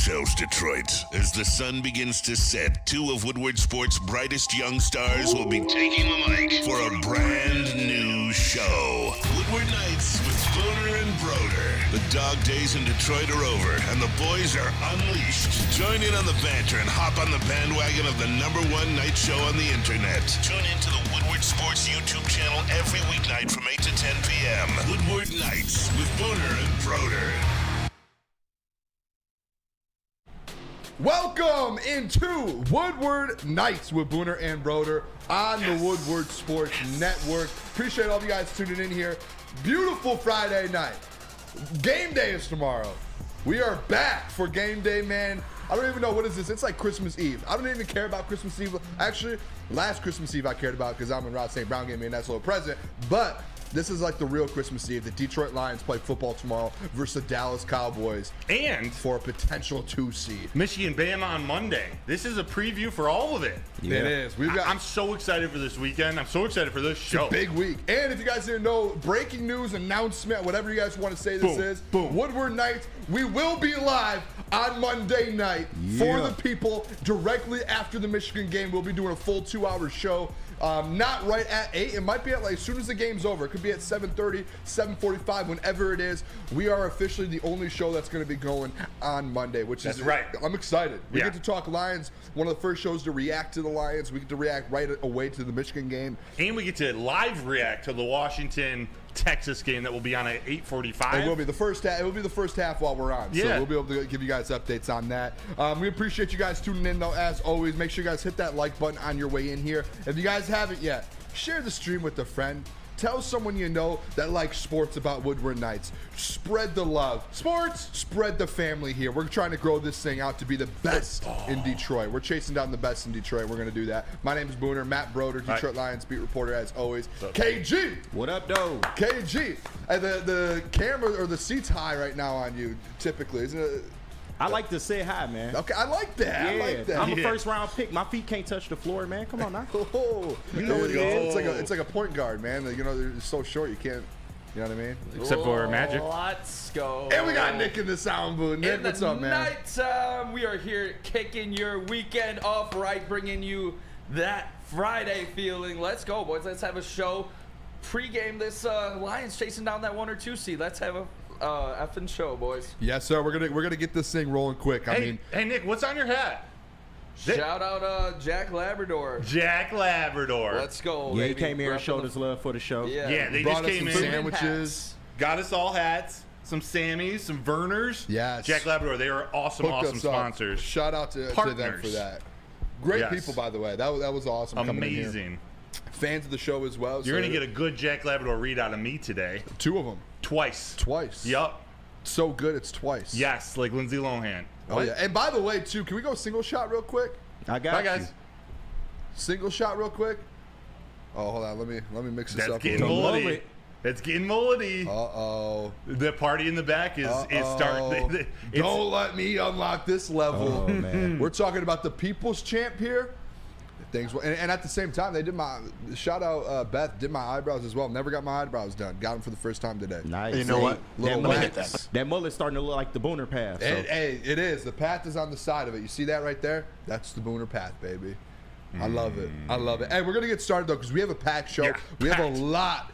yourselves, Detroit. As the sun begins to set, two of Woodward Sports' brightest young stars will be taking the mic for a brand new show. Woodward Nights with Booner and Broder. The dog days in Detroit are over, and the boys are unleashed. Join in on the banter and hop on the bandwagon of the #1 night show on the internet. Tune in to the Woodward Sports YouTube channel every weeknight from 8 to 10 p.m. Woodward Nights with Booner and Broder. Welcome into Woodward Nights with Booner and Broder on the Woodward Sports Network. Appreciate all of you guys tuning in here. Beautiful Friday night. Game day is tomorrow. We are back for game day, man. I don't even know what is this. It's like Christmas Eve. I don't even care about Christmas Eve. Actually, last Christmas Eve I cared about because I'm in Rod St. Brown gave me a nice little present. But this is like the real Christmas Eve. The Detroit Lions play football tomorrow versus the Dallas Cowboys. And for a potential 2 seed. Michigan Bama on Monday. This is a preview for all of it. Yeah. It is. I'm so excited for this weekend. I'm so excited for this show. It's a big week. And if you guys didn't know, breaking news, announcement, whatever you guys want to say this is, Woodward Nights, we will be live on Monday night for the people directly after the Michigan game. We'll be doing a full 2-hour show. Not right at 8. It might be at like as soon as the game's over. It could be at 7:30, 7:45, whenever it is. We are officially the only show that's going to be going on Monday, which is right. I'm excited. We get to talk Lions. One of the first shows to react to the Lions. We get to react right away to the Michigan game. And we get to live react to the Washington-Texas game that will be on at 8:45. It will be the first half. It will be the first half while we're on. So we'll be able to give you guys updates on that. We appreciate you guys tuning in, though, as always. Make sure you guys hit that like button on your way in here. If you guys haven't yet, share the stream with a friend. Tell someone you know that likes sports about Woodward Nights. Spread the love. Sports. Spread the family here. We're trying to grow this thing out to be the best in Detroit. We're chasing down the best in Detroit. We're going to do that. My name is Booner. Matt Broder, Detroit Lions beat reporter as always. KG. What up, though? KG. And the camera or the seat's high right now on you, typically. Isn't it? I like to say hi, man. Okay, I like that. Yeah, I like that. I'm a first-round pick. My feet can't touch the floor, man. Come on now. You know what it is? It's like a point guard, man. You know, they're so short you can't. You know what I mean? Except for Magic. Let's go. And we got Nick in the sound booth. Nick, what's up, man? Nighttime, we are here kicking your weekend off right, bringing you that Friday feeling. Let's go, boys. Let's have a show. Pre-game this Lions chasing down that 1 or 2 seed. Let's have a effing show, boys. Yes, sir. We're gonna get this thing rolling quick. Hey, Nick, what's on your hat? Shout out Jack Labrador. Jack Labrador. Let's go. Yeah, baby. he came here and showed his love for the show. Yeah, they brought just us came some in. sandwiches. Got us all hats. Some Sammys, some Verners. Yes. Jack Labrador. They are awesome sponsors. Shout out to them for that. Great people, by the way. That was awesome. Amazing. Fans of the show as well. You're going to get a good Jack Labrador read out of me today. 2 of them. Twice. Yup. So good, it's twice. Yes, like Lindsay Lohan. Oh, yeah. And by the way, too, can we go single shot real quick? I got Bye, you. guys. Single shot real quick. Oh, hold on. Let me mix this up. Getting moldy. It's getting moldy. Uh-oh. The party in the back is starting. Don't let me unlock this level. Oh, man. We're talking about the people's champ here. Things and at the same time, they did my shout out. Beth did my eyebrows as well. Never got my eyebrows done. Got them for the first time today. Nice. You know what? Little wax. That mullet's starting to look like the Booner path. So. Hey, it is. The path is on the side of it. You see that right there? That's the Booner path, baby. I love it. I love it. Hey, we're gonna get started though because we have a packed show. We have a lot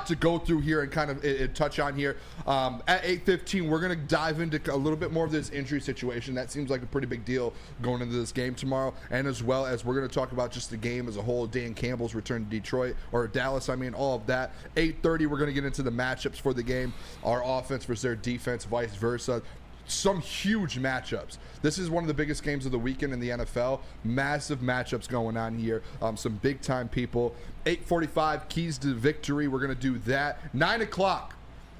to go through here and kind of touch on here. At 8:15, we're going to dive into a little bit more of this injury situation. That seems like a pretty big deal going into this game tomorrow. And as well as we're going to talk about just the game as a whole, Dan Campbell's return to Detroit, or Dallas, all of that. 8:30, we're going to get into the matchups for the game, our offense versus their defense, vice versa. Some huge matchups. This is one of the biggest games of the weekend in the NFL. Massive matchups going on here. Some big-time people. 8:45, keys to victory. We're going to do that. 9 o'clock.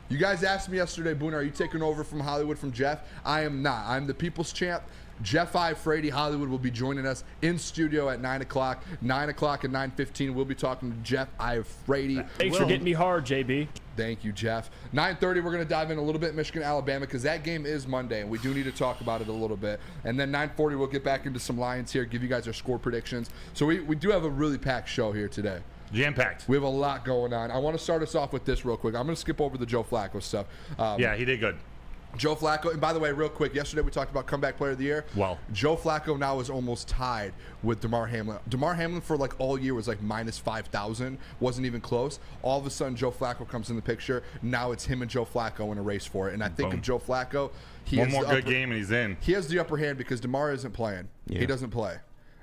You guys asked me yesterday, Booner, are you taking over from Hollywood from Jeff? I am not. I'm the people's champ. Jeff Frady Hollywood will be joining us in studio at 9 o'clock. 9 o'clock and 9:15, we'll be talking to Jeff Frady. Thanks for getting me hard, JB. Thank you, Jeff. 9:30, we're going to dive in a little bit Michigan, Alabama, because that game is Monday, and we do need to talk about it a little bit. And then 9:40, we'll get back into some Lions here, give you guys our score predictions. So we do have a really packed show here today. Jam-packed. We have a lot going on. I want to start us off with this real quick. I'm going to skip over the Joe Flacco stuff. Yeah, he did good. Joe Flacco, and by the way, real quick, yesterday we talked about comeback player of the year. Well, Joe Flacco now is almost tied with DeMar Hamlin. DeMar Hamlin for like all year was like minus 5,000, wasn't even close. All of a sudden, Joe Flacco comes in the picture. Now it's him and Joe Flacco in a race for it. And I think of Joe Flacco, one more good game and he's in. He has the upper hand because DeMar isn't playing. Yeah. He doesn't play.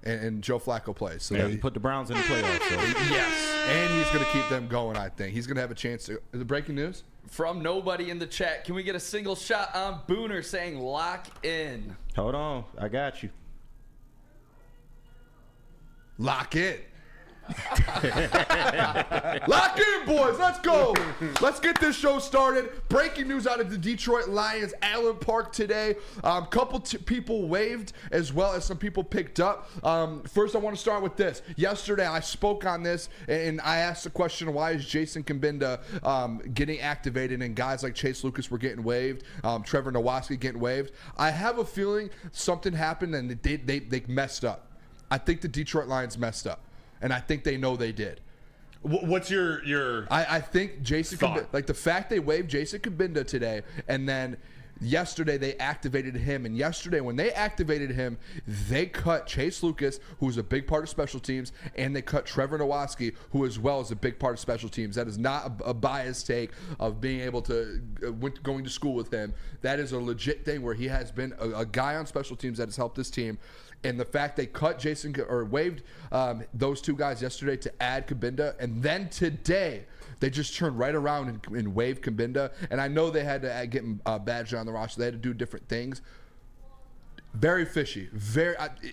And Joe Flacco plays. So He put the Browns in the playoffs. So. yes. And he's going to keep them going, I think. He's going to have a chance to. Is it breaking news? From nobody in the chat, can we get a single shot on Booner saying lock in? Hold on. I got you. Lock it. Lock in, boys. Let's go. Let's get this show started. Breaking news out of the Detroit Lions, Allen Park today. Couple people waived as well as some people picked up. First, I want to start with this. Yesterday, I spoke on this and I asked the question, why is Jason Kabinda getting activated and guys like Chase Lucas were getting waived, Trevor Nowatzki getting waived. I have a feeling something happened and they messed up. I think the Detroit Lions messed up. And I think they know they did. What's your I think Jason Kabinda, like the fact they waived Jason Kabinda today, and then yesterday they activated him. And yesterday when they activated him, they cut Chase Lucas, who's a big part of special teams, and they cut Trevor Nowatzki, who as well is a big part of special teams. That is not a biased take of being able to going to school with him. That is a legit thing where he has been a guy on special teams that has helped this team. And the fact they cut Jason or waived those two guys yesterday to add Kabinda, and then today they just turned right around and waived Kabinda. And I know they had to get him badged on the roster. They had to do different things. Very fishy.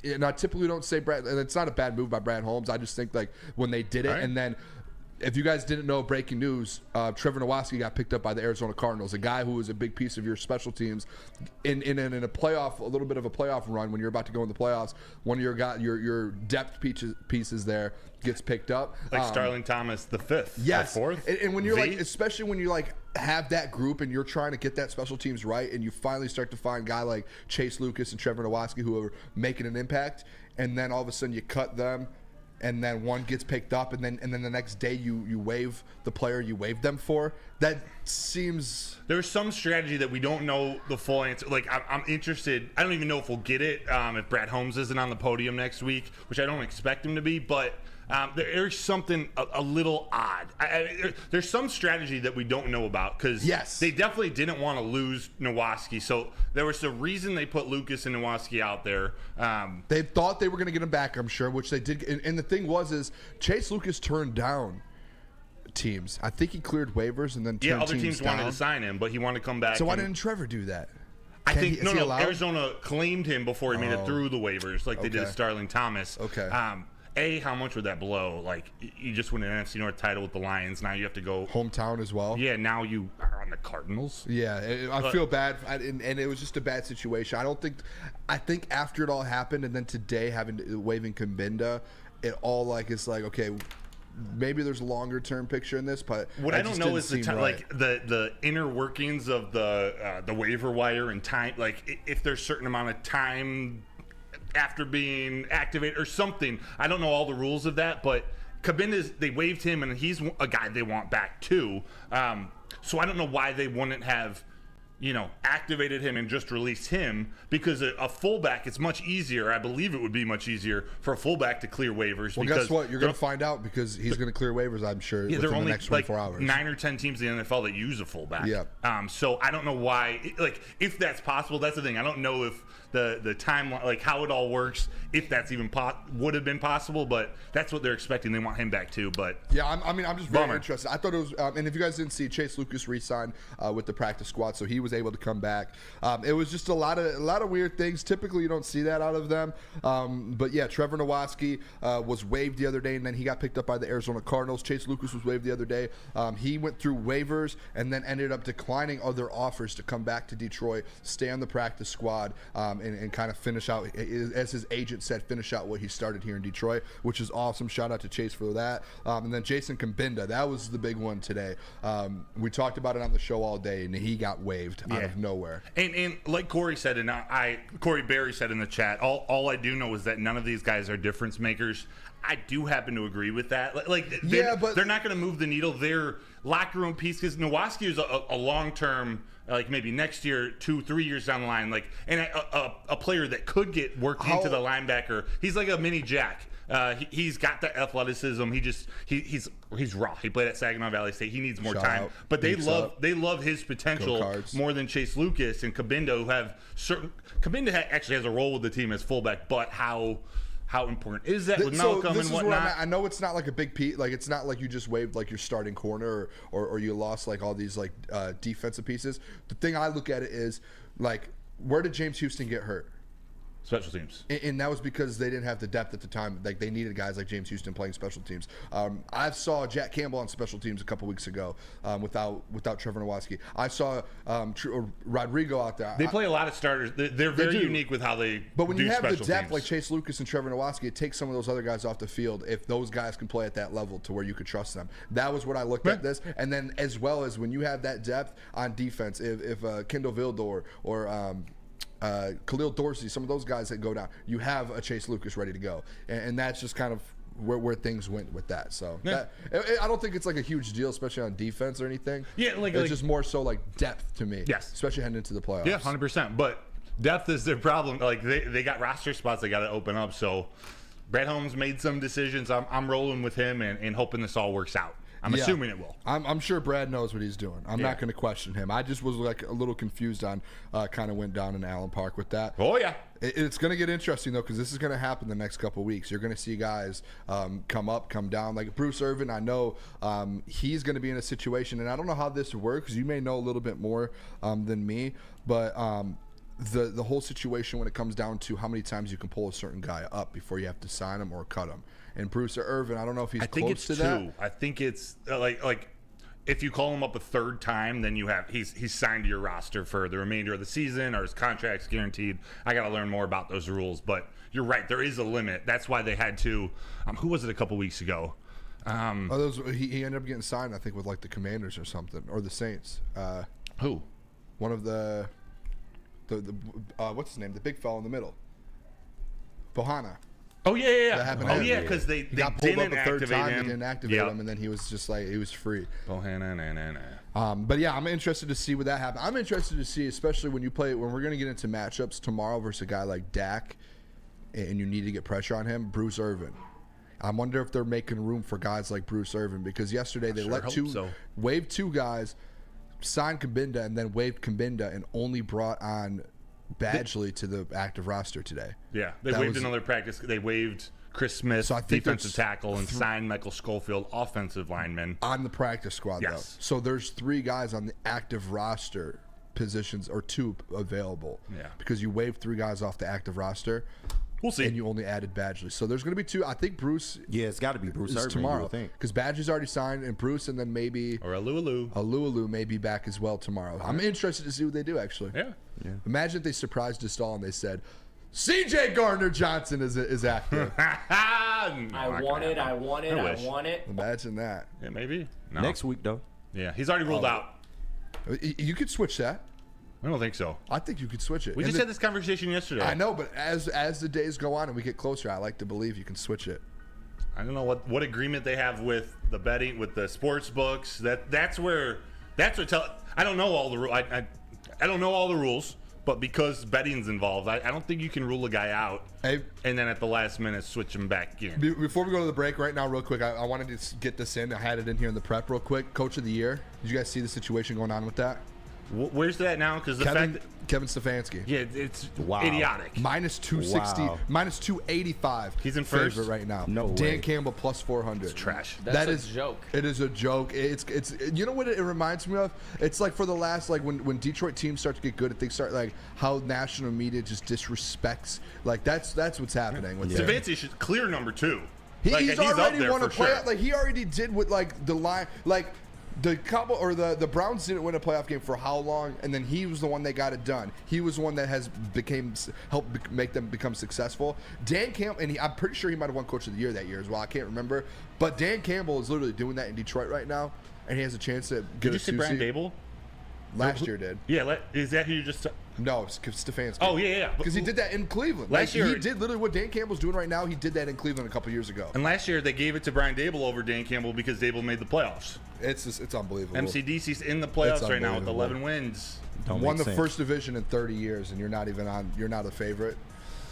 And I typically don't say Brad. And it's not a bad move by Brad Holmes. I just think like when they did it, right. And then. If you guys didn't know, breaking news, Trevor Nowatzki got picked up by the Arizona Cardinals, a guy who was a big piece of your special teams in a playoff, a little bit of a playoff run when you're about to go in the playoffs. One of your depth pieces there gets picked up. like Starling Thomas the fifth, Yes. or fourth, and when you're V? like, especially when you like have that group and you're trying to get that special teams right, and you finally start to find a guy like Chase Lucas and Trevor Nowatzki who are making an impact, and then all of a sudden you cut them. And then one gets picked up, and then the next day you waive the player you waived them for. That seems There's some strategy that we don't know the full answer. Like I'm interested. I don't even know if we'll get it if Brad Holmes isn't on the podium next week, which I don't expect him to be. But there's something a little odd. There's some strategy that we don't know about because Yes. they definitely didn't want to lose Nowatzki. So there was a reason they put Lucas and Nowatzki out there. they thought they were going to get him back, I'm sure, which they did. And the thing is Chase Lucas turned down teams. I think he cleared waivers and then turned Other teams down. wanted to sign him, but he wanted to come back. So why and- didn't Trevor do that? I Can think he- is he allowed? Arizona claimed him before he made it through the waivers, like they did Okay. Starling Thomas. Okay. How much would that blow? Like you just win an NFC North title with the Lions. Now you have to go. Hometown as well. Yeah, now you are on the Cardinals. Yeah, I feel bad, and it was just a bad situation. I think after it all happened, and then today waiving Kabinda, it all it's like okay, maybe there's a longer term picture in this, but What I don't know is the time, right. like the inner workings of the waiver wire and time. Like if there's a certain amount of time after being activated or something. I don't know all the rules of that, but Kabinda's, they waived him, and he's a guy they want back too. So I don't know why they wouldn't have, activated him and just released him, because a fullback, it's much easier. I believe it would be much easier for a fullback to clear waivers. Well, because guess what? You're going to find out because he's going to clear waivers, I'm sure, yeah, within there are the only next like 24 hours. 9 or 10 teams in the NFL that use a fullback. Yeah. So I don't know why. If that's possible, that's the thing. I don't know if the timeline, like how it all works, if that's even would have been possible. But that's what they're expecting. They want him back too. But yeah, I'm just very Bummer. interested. I thought it was, and if you guys didn't see, Chase Lucas re-signed with the practice squad, so he was able to come back. It was just a lot of weird things. Typically, you don't see that out of them. But yeah, Trevor Nowatzki was waived the other day, and then he got picked up by the Arizona Cardinals. Chase Lucas was waived the other day. He went through waivers and then ended up declining other offers to come back to Detroit, stay on the practice squad, and kind of finish out, as his agent said, finish out what he started here in Detroit, which is awesome. Shout out to Chase for that. And then Jason Kabinda, that was the big one today. We talked about it on the show all day, and he got waived out of nowhere. And like Corey said, and Corey Berry said in the chat, all I do know is that none of these guys are difference makers. I do happen to agree with that. But they're not going to move the needle. They're locker room piece, because Nowatzki is a long-term like maybe next year, 2-3 years down the line, like, and a player that could get worked into the linebacker. He's like a mini Jack. He's got the athleticism. He's raw. He played at Saginaw Valley State. He needs more time. But they love his potential more than Chase Lucas and Cabinda, who have certain. Cabinda actually has a role with the team as fullback, but how important is that with Malcolm and whatnot? I know it's not like a big piece. Like, it's not like you just waived like your starting corner or you lost like all these like defensive pieces. The thing I look at it is like, where did James Houston get hurt? Special teams. And that was because they didn't have the depth at the time. Like, they needed guys like James Houston playing special teams. I saw Jack Campbell on special teams a couple weeks ago without Trevor Nowatzki. I saw Rodrigo out there. They play a lot of starters. They're very unique with how they But when do you have the special depth teams. like Chase Lucas and Trevor Nowatzki, it takes some of those other guys off the field if those guys can play at that level to where you could trust them. That was what I looked at this. And then as well as when you have that depth on defense, if Kendall Vildor or Khalil Dorsey, some of those guys that go down, you have a Chase Lucas ready to go, and that's just kind of where things went with that. So I don't think it's like a huge deal, especially on defense or anything. Yeah, it's just more so like depth to me. Yes, especially heading into the playoffs. Yeah, 100%. But depth is their problem. Like they got roster spots they got to open up. So Brad Holmes made some decisions. I'm rolling with him and hoping this all works out. I'm assuming it will. I'm sure Brad knows what he's doing. I'm not going to question him. I just was like a little confused on kind of went down in Allen Park with that. Oh, yeah. It's going to get interesting, though, because this is going to happen the next couple of weeks. You're going to see guys come up, come down. Like Bruce Irvin, I know he's going to be in a situation, and I don't know how this works. You may know a little bit more than me, but the whole situation when it comes down to how many times you can pull a certain guy up before you have to sign him or cut him. And Bruce Irvin, I don't know if he's close to that. I think it's like if you call him up a third time, then he's signed to your roster for the remainder of the season, or his contract's guaranteed. I got to learn more about those rules, but you're right, there is a limit. That's why they had to. Who was it a couple weeks ago? He ended up getting signed, I think, with like the Commanders or something, or the Saints. Who? One of the what's his name? The big fella in the middle. Bohanna. Oh yeah. That happened. Oh yeah, because they got pulled up didn't a third activate time. him. They didn't activate him, and then he was just like he was free. Bohanna. But yeah, I'm interested to see what that happens. I'm interested to see, especially when we're going to get into matchups tomorrow versus a guy like Dak, and you need to get pressure on him. Bruce Irvin. I wonder if they're making room for guys like Bruce Irvin, because yesterday they waived two guys, signed Cabinda, and then waived Cabinda and only brought on Badgley to the active roster today. Yeah, they waived another practice. They waived Chris Smith, defensive tackle, and signed Michael Schofield, offensive lineman. On the practice squad, though. So there's 3 guys on the active roster positions, or 2 available. Yeah. Because you waived 3 guys off the active roster. We'll see. And you only added Badgley. So there's going to be 2. I think Bruce. Yeah, it's got to be Bruce Irvin tomorrow. I think. Because Badgley's already signed, and Bruce, and then maybe. Or Alualu may be back as well tomorrow. I'm interested to see what they do, actually. Yeah. Imagine if they surprised us all and they said, C.J. Gardner-Johnson is active. I want it. Imagine that. Yeah, maybe. No. Next week, though. Yeah, he's already ruled out. You could switch that. I don't think so. I think you could switch it. We just had this conversation yesterday. I know, but as the days go on and we get closer, I like to believe you can switch it. I don't know what agreement they have with the betting, with the sports books. That's what I don't know all the I don't know all the rules, but because betting's involved, I don't think you can rule a guy out and then at the last minute switch him back in. Before we go to the break right now, real quick, I wanted to get this in. I had it in here in the prep real quick. Coach of the year. Did you guys see the situation going on with that? Where's that now? Because Kevin Stefanski. Yeah, it's idiotic. Minus 260, minus 285. He's in first right now. No way. Dan Campbell plus 400. It's trash. That's a joke. It is a joke. It's you know what it reminds me of? It's like for the last when Detroit teams start to get good, they start like how national media just disrespects. Like that's what's happening with Stefanski should clear number 2. He's already won a sure. playoff. Like he already did with like the line like. The Cowboys or the Browns didn't win a playoff game for how long, and then he was the one that got it done. He was the one that helped make them become successful. Dan Campbell, and I'm pretty sure he might have won Coach of the Year that year as well. I can't remember, but Dan Campbell is literally doing that in Detroit right now, and he has a chance to get. Did you say Brian Dable? Last year did. Yeah, is that who you just? No, Stefanski. Oh, yeah. Because he did that in Cleveland. Last year, he did literally what Dan Campbell's doing right now. He did that in Cleveland a couple years ago. And last year, they gave it to Brian Dable over Dan Campbell because Dable made the playoffs. It's unbelievable. MCDC's in the playoffs right now with 11 wins. Won the first division in 30 years, and you're not a favorite.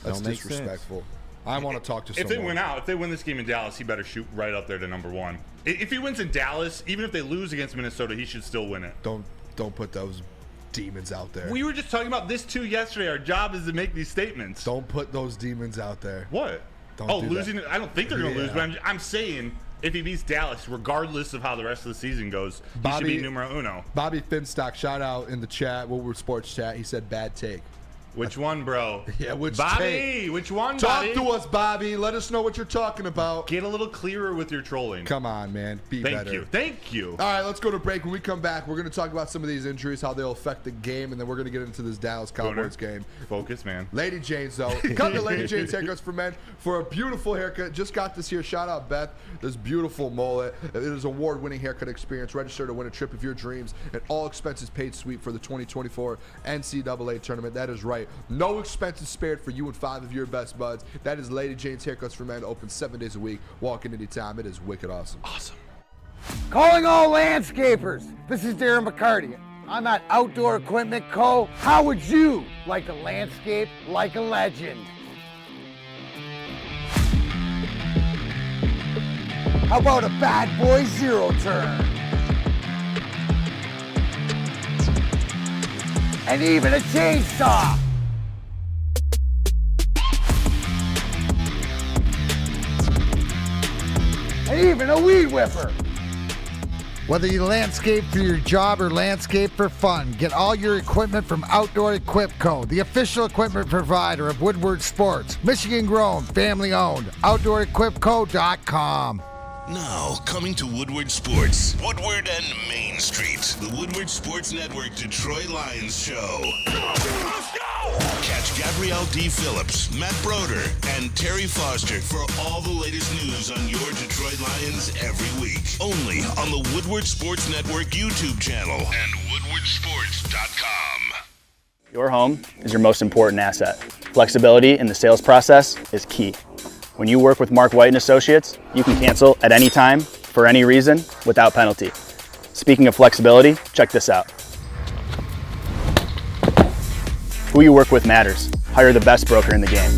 That's disrespectful. I want to talk to someone. If they win this game in Dallas, he better shoot right up there to number 1. If he wins in Dallas, even if they lose against Minnesota, he should still win it. Don't put those demons out there. We were just talking about this too yesterday. Our job is to make these statements. Don't put those demons out there. What? Losing. I don't think they're going to lose, but I'm saying if he beats Dallas, regardless of how the rest of the season goes, he should be numero uno. Bobby Finstock, shout out in the chat, Woodward Sports chat. He said bad take. Which one, bro? Yeah, which Bobby? take? Which one, Talk Bobby? to us, Bobby. Let us know what you're talking about. Get a little clearer with your trolling. Come on, man. Be better. Thank you. All right, let's go to break. When we come back, we're going to talk about some of these injuries, how they'll affect the game, and then we're going to get into this Dallas Cowboys game. Focus, man. Lady Jane's, though. Come to Lady Jane's Haircuts for Men for a beautiful haircut. Just got this here. Shout out, Beth. This beautiful mullet. It is an award-winning haircut experience. Register to win a trip of your dreams and all expenses paid suite for the 2024 NCAA tournament. That is right. No expenses spared for you and 5 of your best buds. That is Lady Jane's Haircuts for Men. Open 7 days a week. Walk in anytime. It is wicked awesome. Awesome. Calling all landscapers. This is Darren McCarty. I'm at Outdoor Equipment Co. How would you like a landscape like a legend? How about a bad boy zero turn? And even a chainsaw. And even a weed whipper. Whether you landscape for your job or landscape for fun, get all your equipment from Outdoor Equip Co., the official equipment provider of Woodward Sports. Michigan grown, family owned. OutdoorEquipCo.com. Now, coming to Woodward Sports, Woodward and Main Street, the Woodward Sports Network Detroit Lions show. Let's go! Catch Gabrielle D. Phillips, Matt Broder, and Terry Foster for all the latest news on your Detroit Lions every week. Only on the Woodward Sports Network YouTube channel and woodwardsports.com. Your home is your most important asset. Flexibility in the sales process is key. When you work with Mark White & Associates, you can cancel at any time, for any reason, without penalty. Speaking of flexibility, check this out. Who you work with matters. Hire the best broker in the game.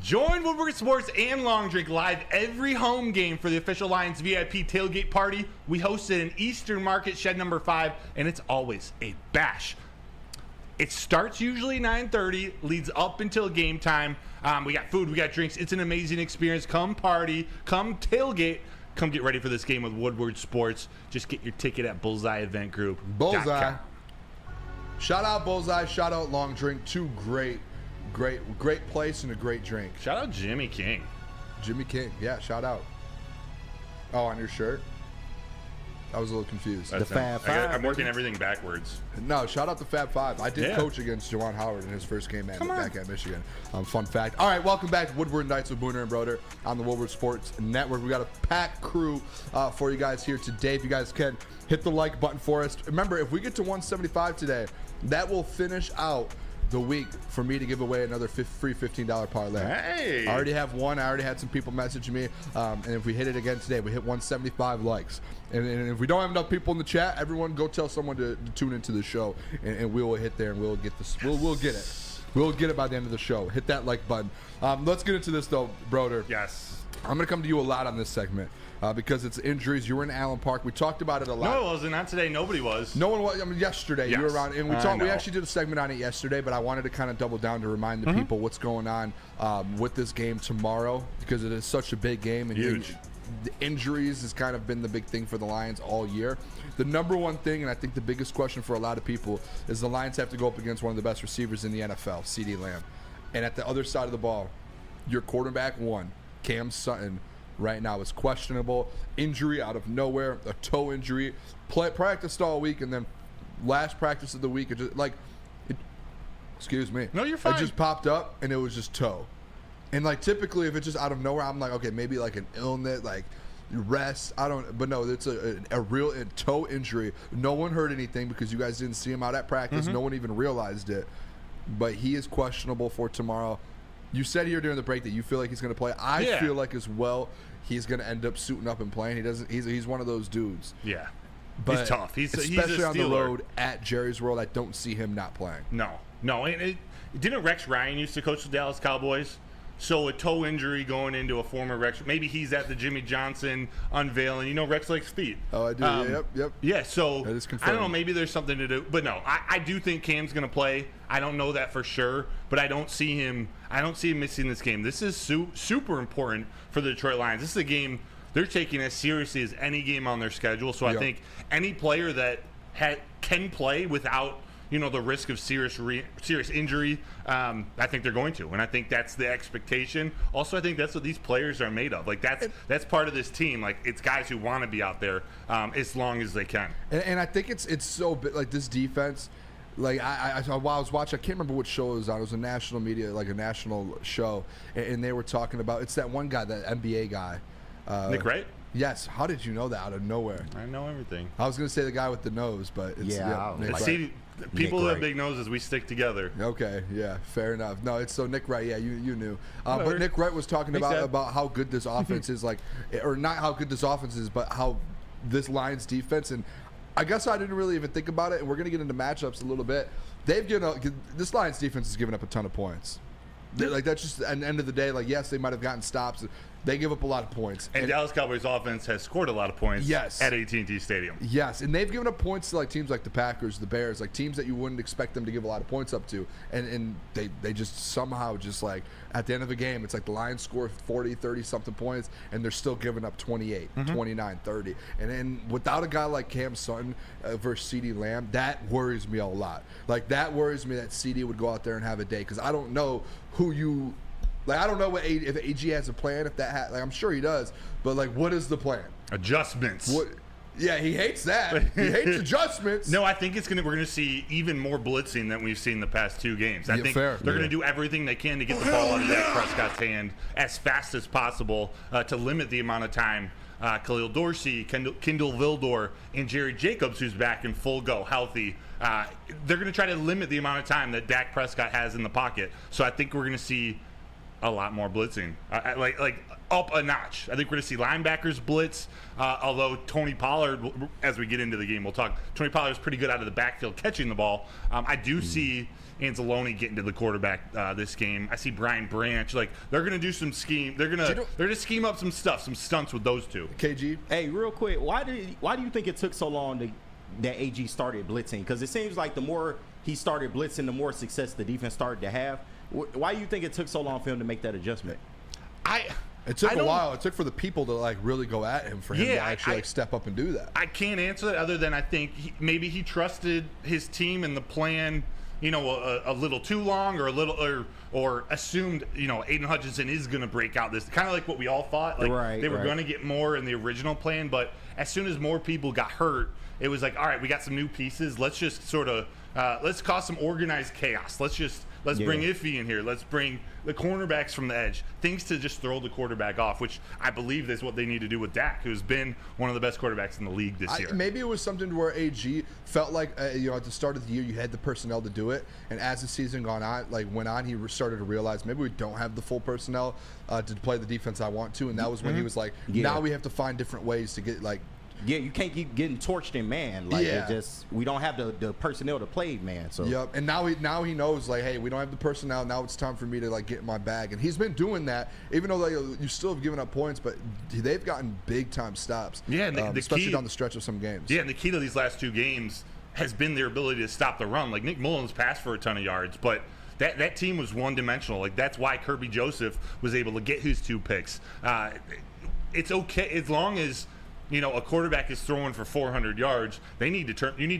Join Woodward Sports and Long Drink live every home game for the official Lions VIP tailgate party. We host it in Eastern Market, shed number 5, and it's always a bash. It starts usually 9:30, leads up until game time. We got food, we got drinks. It's an amazing experience. Come party, come tailgate, come get ready for this game with Woodward Sports. Just get your ticket at Bullseye Event Group. Bullseye. Shout out Bullseye. Shout out Long Drink. Two great place and a great drink. Shout out Jimmy King. Jimmy King. Yeah, shout out. Oh, on your shirt? I was a little confused. The Fab Five. I'm working everything backwards. No, shout out the Fab Five. I did coach against Juwan Howard in his first game back at Michigan. Fun fact. All right, welcome back to Woodward Nights with Booner and Broder on the Woodward Sports Network. We got a packed crew for you guys here today. If you guys can, hit the like button for us. Remember, if we get to 175 today, that will finish out the week for me to give away another free $15 parlay. Hey! I already have one. I already had some people message me. And if we hit it again today, we hit 175 likes. And if we don't have enough people in the chat, everyone go tell someone to tune into the show, and we will hit there and we'll get this. We'll get it. We'll get it by the end of the show. Hit that like button. Let's get into this though, Broder. Yes. I'm gonna come to you a lot on this segment. Because it's injuries. You were in Allen Park. We talked about it a lot. No, it wasn't. Not today. Nobody was. No one was. I mean, yesterday you were around, and we talked. We actually did a segment on it yesterday, but I wanted to kind of double down to remind the people what's going on with this game tomorrow, because it is such a big game and huge. The injuries has kind of been the big thing for the Lions all year. The number one thing, and I think the biggest question for a lot of people, is the Lions have to go up against one of the best receivers in the NFL, CeeDee Lamb, and at the other side of the ball, your quarterback one, Cam Sutton, right now is questionable. Injury out of nowhere, a toe practiced all week, and then last practice of the week, Excuse me. No, you're fine. It just popped up, and it was just toe. And, like, typically, if it's just out of nowhere, I'm like, okay, maybe, like, an illness, like, rest. I don't – but, no, it's a real toe injury. No one heard anything because you guys didn't see him out at practice. No one even realized it. But he is questionable for tomorrow. You said here during the break that you feel like he's going to play. I feel like as well he's going to end up suiting up and playing. He's one of those dudes. Yeah. But he's tough. especially a on the road at Jerry's World, I don't see him not playing. No. Didn't Rex Ryan used to coach the Dallas Cowboys? So a toe injury going into a former Rex. Maybe he's at the Jimmy Johnson unveiling. You know, Rex likes feet. Oh, I do. Yep. Yeah, so that is I don't know. Maybe there's something to do. But no, I do think Cam's going to play. I don't know that for sure, but I don't see him missing this game. This is super important for the Detroit Lions. This is a game they're taking as seriously as any game on their schedule. So I think any player that can play without the risk of serious injury, I think they're going to, and I think that's the expectation. Also, I think that's what these players are made of. Like that's part of this team. Like it's guys who want to be out there as long as they can. And I think it's so big, like this defense. Like while I was watching, I can't remember what show it was on. It was a national media, like a national show, and they were talking about it's that one guy, that NBA guy, Nick Wright. Yes. How did you know that out of nowhere? I know everything. I was going to say the guy with the nose, but it's See, people who have big noses, we stick together. Okay, yeah, fair enough. No, it's so Nick Wright. Yeah, you knew. But Nick Wright was talking about how good this offense is, like, or not how good this offense is, but how this Lions defense. And I guess I didn't really even think about it. And we're going to get into matchups a little bit. This Lions defense has given up a ton of points. Like that's just at the end of the day. Like yes, they might have gotten stops. They give up a lot of points. And Dallas Cowboys offense has scored a lot of points. Yes. At AT&T Stadium. Yes, and they've given up points to like teams like the Packers, the Bears, like teams that you wouldn't expect them to give a lot of points up to. And they just somehow just like at the end of the game, it's like the Lions score 40, 30 something points, and they're still giving up 28, 29, 30. And then without a guy like Cam Sutton versus CeeDee Lamb, that worries me a lot. Like that worries me that CeeDee would go out there and have a day because I don't know who you. Like I don't know if AG has a plan. If that like I'm sure he does, but like what is the plan? Adjustments. What? Yeah, he hates that. He hates adjustments. No, I think we're gonna see even more blitzing than we've seen the past two games. I think they're gonna do everything they can to get the ball out of Dak Prescott's hand as fast as possible to limit the amount of time. Khalil Dorsey, Kendall Vildor, and Jerry Jacobs, who's back in full go, healthy. They're gonna try to limit the amount of time that Dak Prescott has in the pocket. So I think we're gonna see a lot more blitzing, like up a notch. I think we're going to see linebackers blitz, although Tony Pollard, as we get into the game, we'll talk. Tony Pollard is pretty good out of the backfield catching the ball. I do see Anzalone getting to the quarterback this game. I see Brian Branch. Like they're going to do some scheme. They're going to scheme up some stunts with those two. KG. Hey, real quick, why do you think it took so long that AG started blitzing? Because it seems like the more he started blitzing, the more success the defense started to have. Why do you think it took so long for him to make that adjustment? It took a while. It took for the people to like really go at him for him to actually step up and do that. I can't answer that other than I think maybe he trusted his team and the plan, a little too long or a little or assumed, Aiden Hutchinson is going to break out this kind of like what we all thought. Like they were going to get more in the original plan, but as soon as more people got hurt, it was like, all right, we got some new pieces. Let's just sort of let's cause some organized chaos. Let's bring Iffy in here. Let's bring the cornerbacks from the edge. Things to just throw the quarterback off, which I believe is what they need to do with Dak, who's been one of the best quarterbacks in the league this year. Maybe it was something where AG felt like, at the start of the year, you had the personnel to do it. And as the season went on, he started to realize maybe we don't have the full personnel to play the defense I want to. And that was when he was like, now we have to find different ways to get like, yeah, you can't keep getting torched in man. Like we don't have the personnel to play man. So yep. And now he knows like, hey, we don't have the personnel. Now it's time for me to like get in my bag. And he's been doing that, even though you still have given up points, but they've gotten big time stops. Yeah, and especially down the stretch of some games. Yeah, and the key to these last two games has been their ability to stop the run. Like Nick Mullins passed for a ton of yards, but that team was one-dimensional. Like that's why Kirby Joseph was able to get his 2 picks. It's okay as long as a quarterback is throwing for 400 yards. You need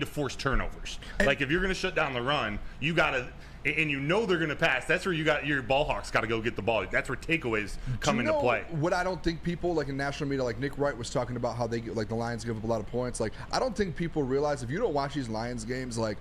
to force turnovers. Like if you're going to shut down the run, you got to, and they're going to pass. That's where your ball hawks got to go get the ball. That's where takeaways come into play. What I don't think people like in national media, like Nick Wright was talking about how the Lions give up a lot of points. Like I don't think people realize if you don't watch these Lions games, like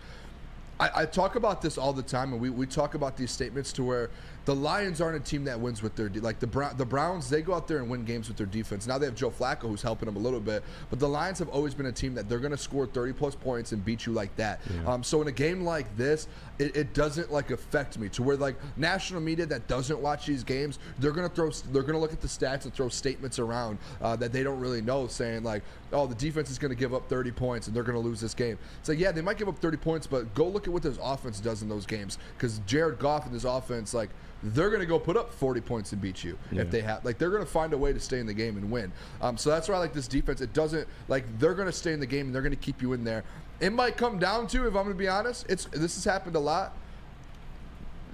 I talk about this all the time, and we talk about these statements to where the Lions aren't a team that wins with their like the Browns. They go out there and win games with their defense. Now they have Joe Flacco, who's helping them a little bit, but the Lions have always been a team that they're going to score 30-plus points and beat you like that. Yeah. So in a game like this, it doesn't like affect me to where like national media that doesn't watch these games, they're going to look at the stats and throw statements around that they don't really know, saying like, oh, the defense is going to give up 30 points and they're going to lose this game. It's like, yeah, they might give up 30 points, but go look at what this offense does in those games, because Jared Goff and this offense, like, they're going to go put up 40 points and beat you if they have. Like, they're going to find a way to stay in the game and win. So that's why I like this defense. It doesn't, like, they're going to stay in the game and they're going to keep you in there. It might come down to, if I'm going to be honest, this has happened a lot.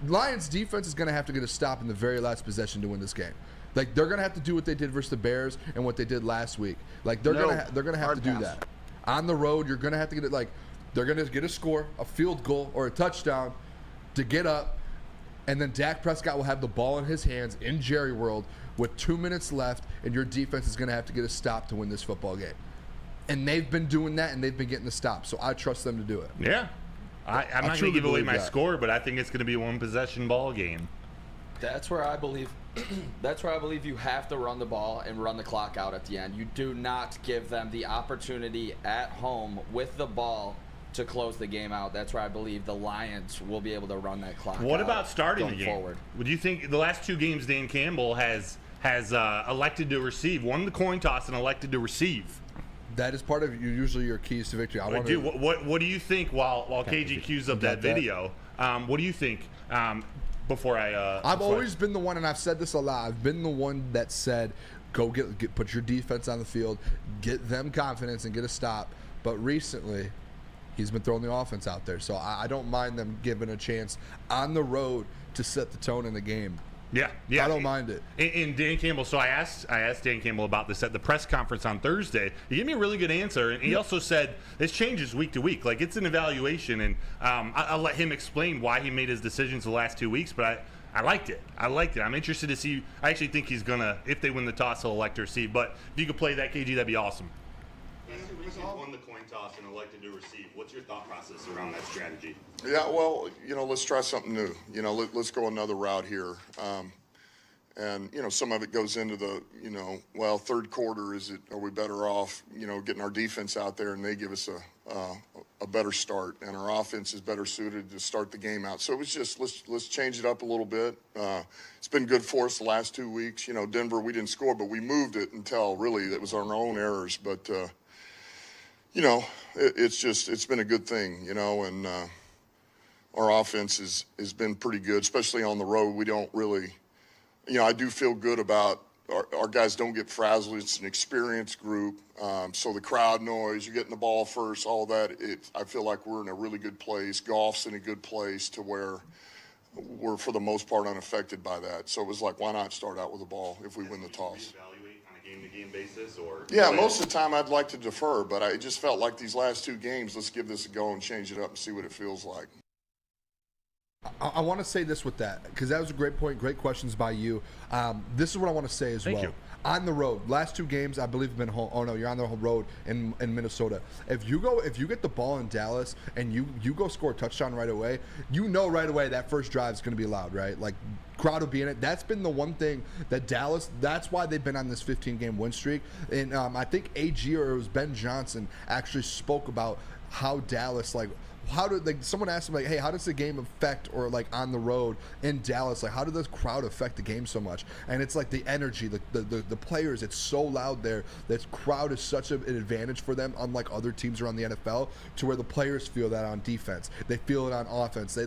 Lions defense is going to have to get a stop in the very last possession to win this game. Like, they're going to have to do what they did versus the Bears and what they did last week. Like, they're going to have to do that. On the road, you're going to have to get it, like, they're going to get a score, a field goal or a touchdown to get up, and then Dak Prescott will have the ball in his hands in Jerry World with 2 minutes left, and your defense is going to have to get a stop to win this football game. And they've been doing that, and they've been getting the stop, so I trust them to do it. Yeah. I'm not going to give away my score, but I think it's going to be a one-possession ball game. That's where I believe you have to run the ball and run the clock out at the end. You do not give them the opportunity at home with the ball to close the game out. That's where I believe the Lions will be able to run that clock out. What about starting the game? Forward. Would you think the last two games Dan Campbell has elected to receive, won the coin toss and elected to receive? That is part of usually your keys to victory. What do you think while KG cues up that video? What do you think? Before I've always been the one, and I've said this a lot. I've been the one that said, go put your defense on the field, get them confidence, and get a stop. But recently, he's been throwing the offense out there, so I don't mind them giving a chance on the road to set the tone in the game. Yeah. I don't mind it. And Dan Campbell, so I asked Dan Campbell about this at the press conference on Thursday. He gave me a really good answer, and he also said this changes week to week. Like, it's an evaluation, and I'll let him explain why he made his decisions the last 2 weeks, but I liked it. I'm interested to see. I actually think he's going to, if they win the toss, he'll elect to receive. But if you could play that, KG, that'd be awesome. He's won the coin toss and elected to receive. What's your thought process around that strategy? Yeah, well, let's try something new. Let's go another route here. And some of it goes into the, third quarter. Are we better off, getting our defense out there and they give us a better start, and our offense is better suited to start the game out. So it was just let's change it up a little bit. It's been good for us the last 2 weeks. Denver, we didn't score, but we moved it until really it was our own errors. But it's been a good thing, and our offense has been pretty good, especially on the road. We don't really, I do feel good about our guys don't get frazzled. It's an experienced group. So the crowd noise, you're getting the ball first, all that, I feel like we're in a really good place. Golf's in a good place to where we're, for the most part, unaffected by that. So it was like, why not start out with the ball if we win the toss? Game-to-game basis, or most of the time I'd like to defer, but I just felt like these last two games, let's give this a go and change it up and see what it feels like. I want to say this with that, because that was a great point, great questions by you. This is what I want to say as well. Thank you. On the road, last two games I believe have been home. Oh no, you're on the road in Minnesota. If you get the ball in Dallas and you go score a touchdown right away, right away that first drive is going to be loud, right? Like, crowd will be in it. That's been the one thing that Dallas, that's why they've been on this 15-game win streak. And I think AG, or it was Ben Johnson, actually spoke about how Dallas, someone asked him, hey, how does the game affect, or on the road in Dallas, how did the crowd affect the game so much? And it's the energy, the players, it's so loud there. That crowd is such an advantage for them, unlike other teams around the NFL, to where the players feel that on defense. They feel it on offense. They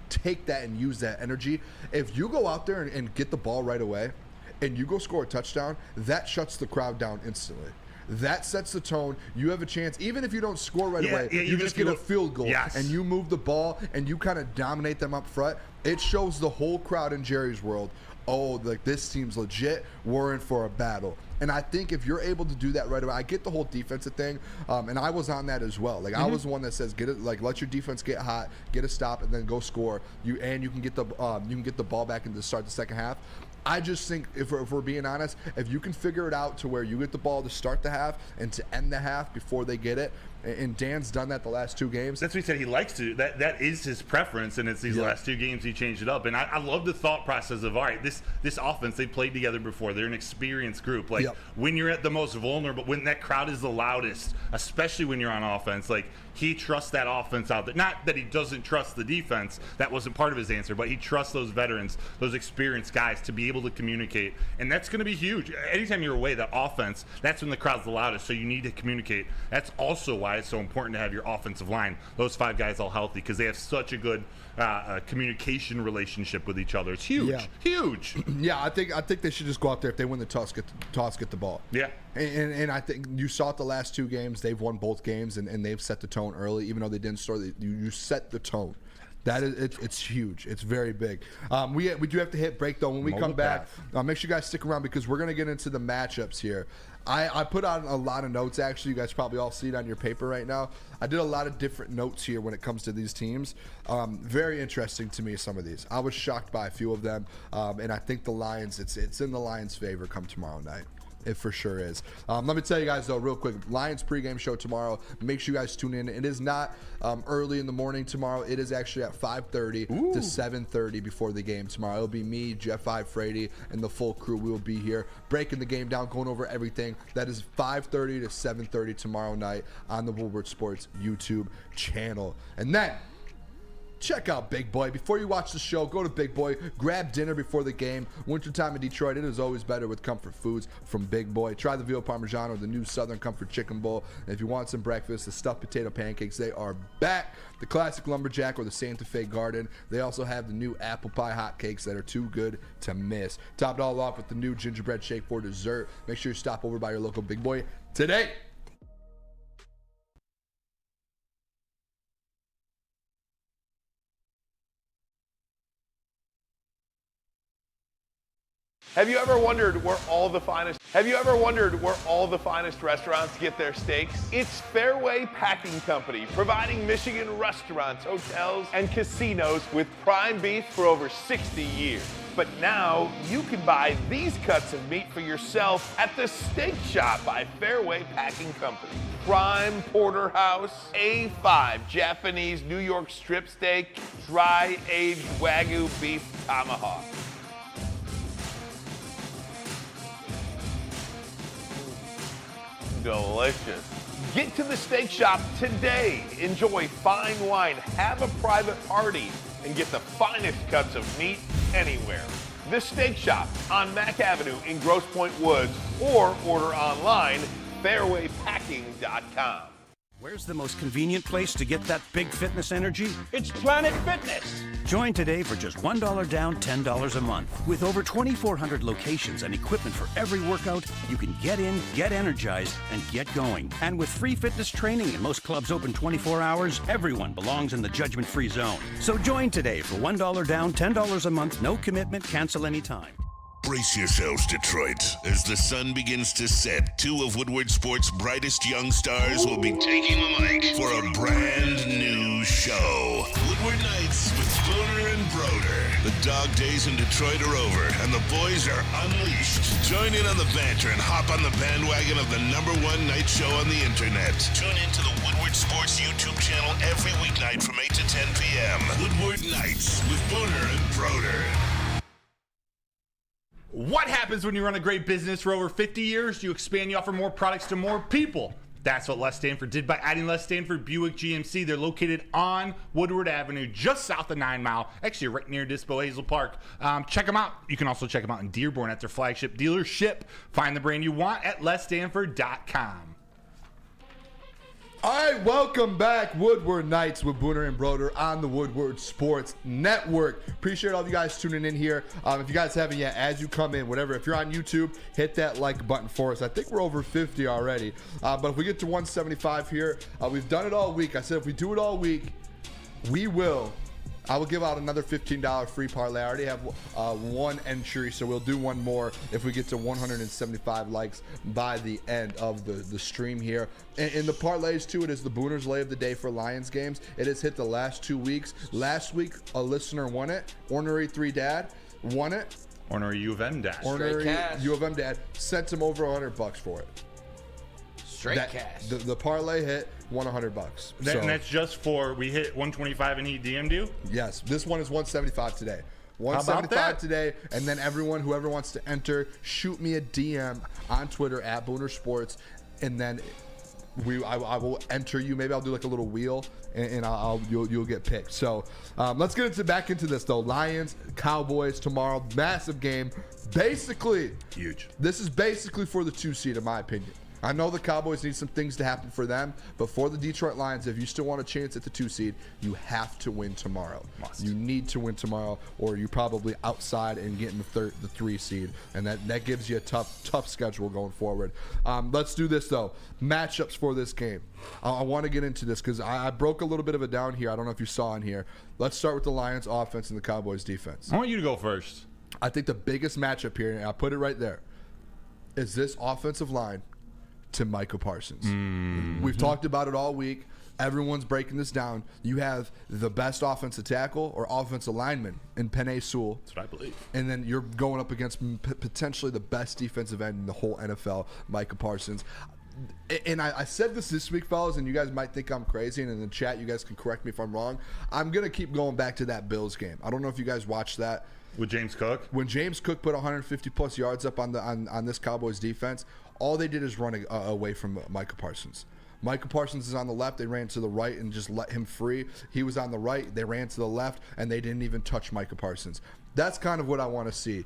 take that and use that energy. If you go out there and get the ball right away and you go score a touchdown, that shuts the crowd down instantly. That sets the tone. You have a chance, even if you don't score right away, you just get a field goal, and you move the ball and you kind of dominate them up front. It shows the whole crowd in Jerry's world, this team's legit. We're in for a battle. And I think if you're able to do that right away, I get the whole defensive thing, and I was on that as well. I was the one that says, get it, let your defense get hot, get a stop, and then go score. You can get the ball back and to start the second half. I just think, if we're being honest, if you can figure it out to where you get the ball to start the half and to end the half before they get it, and Dan's done that the last 2 games. That's what he said he likes to do. That is his preference, and it's these last 2 games he changed it up. And I love the thought process of, all right, this offense, they played together before. They're an experienced group. Like, when you're at the most vulnerable, when that crowd is the loudest, especially when you're on offense, like, he trusts that offense out there. Not that he doesn't trust the defense. That wasn't part of his answer. But he trusts those veterans, those experienced guys to be able to communicate. And that's going to be huge. Anytime you're away, that offense, that's when the crowd's the loudest. So you need to communicate. That's also why it's so important to have your offensive line, those 5 guys all healthy, because they have such a good communication relationship with each other. It's huge. Huge. Yeah, I think they should just go out there. If they win the toss, get the ball. Yeah. And I think you saw it the last 2 games. They've won both games, and they've set the tone early. Even though they didn't score, you set the tone. That is, it's huge. It's very big. We do have to hit break, though. When we come back, make sure you guys stick around because we're going to get into the matchups here. I put on a lot of notes, actually. You guys probably all see it on your paper right now. I did a lot of different notes here when it comes to these teams. Very interesting to me, some of these. I was shocked by a few of them, and I think the Lions, it's in the Lions' favor come tomorrow night. It for sure is. Let me tell you guys, though, real quick, Lions pregame show tomorrow. Make sure you guys tune in. It is not early in the morning tomorrow. It is actually at 5:30 to 7:30 before the game tomorrow. It'll be me, Jeff I. Frady, and the full crew. We will be here breaking the game down, going over everything. That is 5:30 to 7:30 tomorrow night on the Woodward Sports YouTube channel. And then check out Big Boy. Before you watch the show, go to Big Boy. Grab dinner before the game. Wintertime in Detroit, it is always better with comfort foods from Big Boy. Try the veal parmesan or the new Southern Comfort Chicken Bowl. And if you want some breakfast, the stuffed potato pancakes, they are back. The classic lumberjack or the Santa Fe Garden. They also have the new apple pie hotcakes that are too good to miss. Top it all off with the new gingerbread shake for dessert. Make sure you stop over by your local Big Boy today. Have you ever wondered where all the finest restaurants get their steaks? It's Fairway Packing Company, providing Michigan restaurants, hotels, and casinos with prime beef for over 60 years. But now you can buy these cuts of meat for yourself at the Steak Shop by Fairway Packing Company. Prime porterhouse, A5 Japanese New York strip steak, dry aged Wagyu beef tomahawk. Delicious. Get to the Steak Shop today. Enjoy fine wine, have a private party, and get the finest cuts of meat anywhere. The Steak Shop on Mack Avenue in Grosse Pointe Woods, or order online, fairwaypacking.com. Where's the most convenient place to get that big fitness energy? It's Planet Fitness. Join today for just $1 down, $10 a month. With over 2,400 locations and equipment for every workout, you can get in, get energized, and get going. And with free fitness training and most clubs open 24 hours, everyone belongs in the judgment-free zone. So join today for $1 down, $10 a month, no commitment, cancel anytime. Brace yourselves, Detroit. As the sun begins to set, 2 of Woodward Sports' brightest young stars will be taking the mic for a brand new show. Woodward Nights with Booner and Broder. The dog days in Detroit are over, and the boys are unleashed. Join in on the banter and hop on the bandwagon of the #1 night show on the internet. Tune into the Woodward Sports YouTube channel every weeknight from 8 to 10 p.m. Woodward Nights with Booner and Broder. What happens when you run a great business for over 50 years? You expand, you offer more products to more people. That's what Les Stanford did by adding Les Stanford Buick GMC. They're located on Woodward Avenue, just south of 9 Mile, actually right near Dispo Hazel Park. Check them out. You can also check them out in Dearborn at their flagship dealership. Find the brand you want at lesstanford.com. All right, welcome back. Woodward Nights with Booner and Broder on the Woodward Sports Network. Appreciate all of you guys tuning in here. If you guys haven't yet, as you come in, whatever, if you're on YouTube, hit that like button for us. I think we're over 50 already. But if we get to 175 here, we've done it all week. I said if we do it all week, I will give out another $15 free parlay. I already have one entry, so we'll do one more if we get to 175 likes by the end of the stream here. In the parlays, too, it is the Booner's Lay of the Day for Lions games. It has hit the last 2 weeks. Last week, a listener won it. Ornery 3 Dad won it. Ornery U of M Dad. Ornery U of M Dad sent him over $100 for it. Straight cash. The parlay hit, won $100. And that's just for we hit 125 and he DM'd you? Yes, this one is 175 today. about 175 that? today, and then whoever wants to enter, shoot me a DM on Twitter at Booner Sports, and then I will enter you. Maybe I'll do like a little wheel, and you'll get picked. So let's get back into this though. Lions, Cowboys tomorrow, massive game. Basically, huge. This is basically for the 2 seed, in my opinion. I know the Cowboys need some things to happen for them, but for the Detroit Lions, if you still want a chance at the 2 seed, you have to win tomorrow. You need to win tomorrow, or you're probably outside and getting the 3 seed, and that gives you a tough schedule going forward. Let's do this though. Matchups for this game. I want to get into this because I broke a little bit of it down here. I don't know if you saw in here. Let's start with the Lions offense and the Cowboys defense. I want you to go first. I think the biggest matchup here, and I put it right there, is this offensive line to Micah Parsons. We've talked about it all week. Everyone's breaking this down. You have the best offensive tackle or offensive lineman in Penei Sewell. That's what I believe. And then you're going up against potentially the best defensive end in the whole NFL, Micah Parsons. And I said this week, fellas, and you guys might think I'm crazy, and in the chat you guys can correct me if I'm wrong. I'm going to keep going back to that Bills game. I don't know if you guys watched that. With James Cook? When James Cook put 150-plus yards up on this Cowboys defense, all they did is run away from Micah Parsons. Micah Parsons is on the left. They ran to the right and just let him free. He was on the right. They ran to the left, and they didn't even touch Micah Parsons. That's kind of what I want to see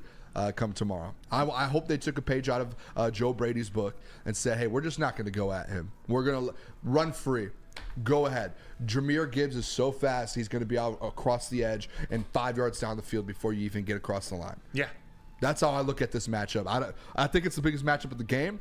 come tomorrow. I hope they took a page out of Joe Brady's book and said, hey, we're just not going to go at him. We're going to run free. Go ahead. Jahmyr Gibbs is so fast, he's going to be out across the edge and 5 yards down the field before you even get across the line. Yeah. That's how I look at this matchup. I think it's the biggest matchup of the game,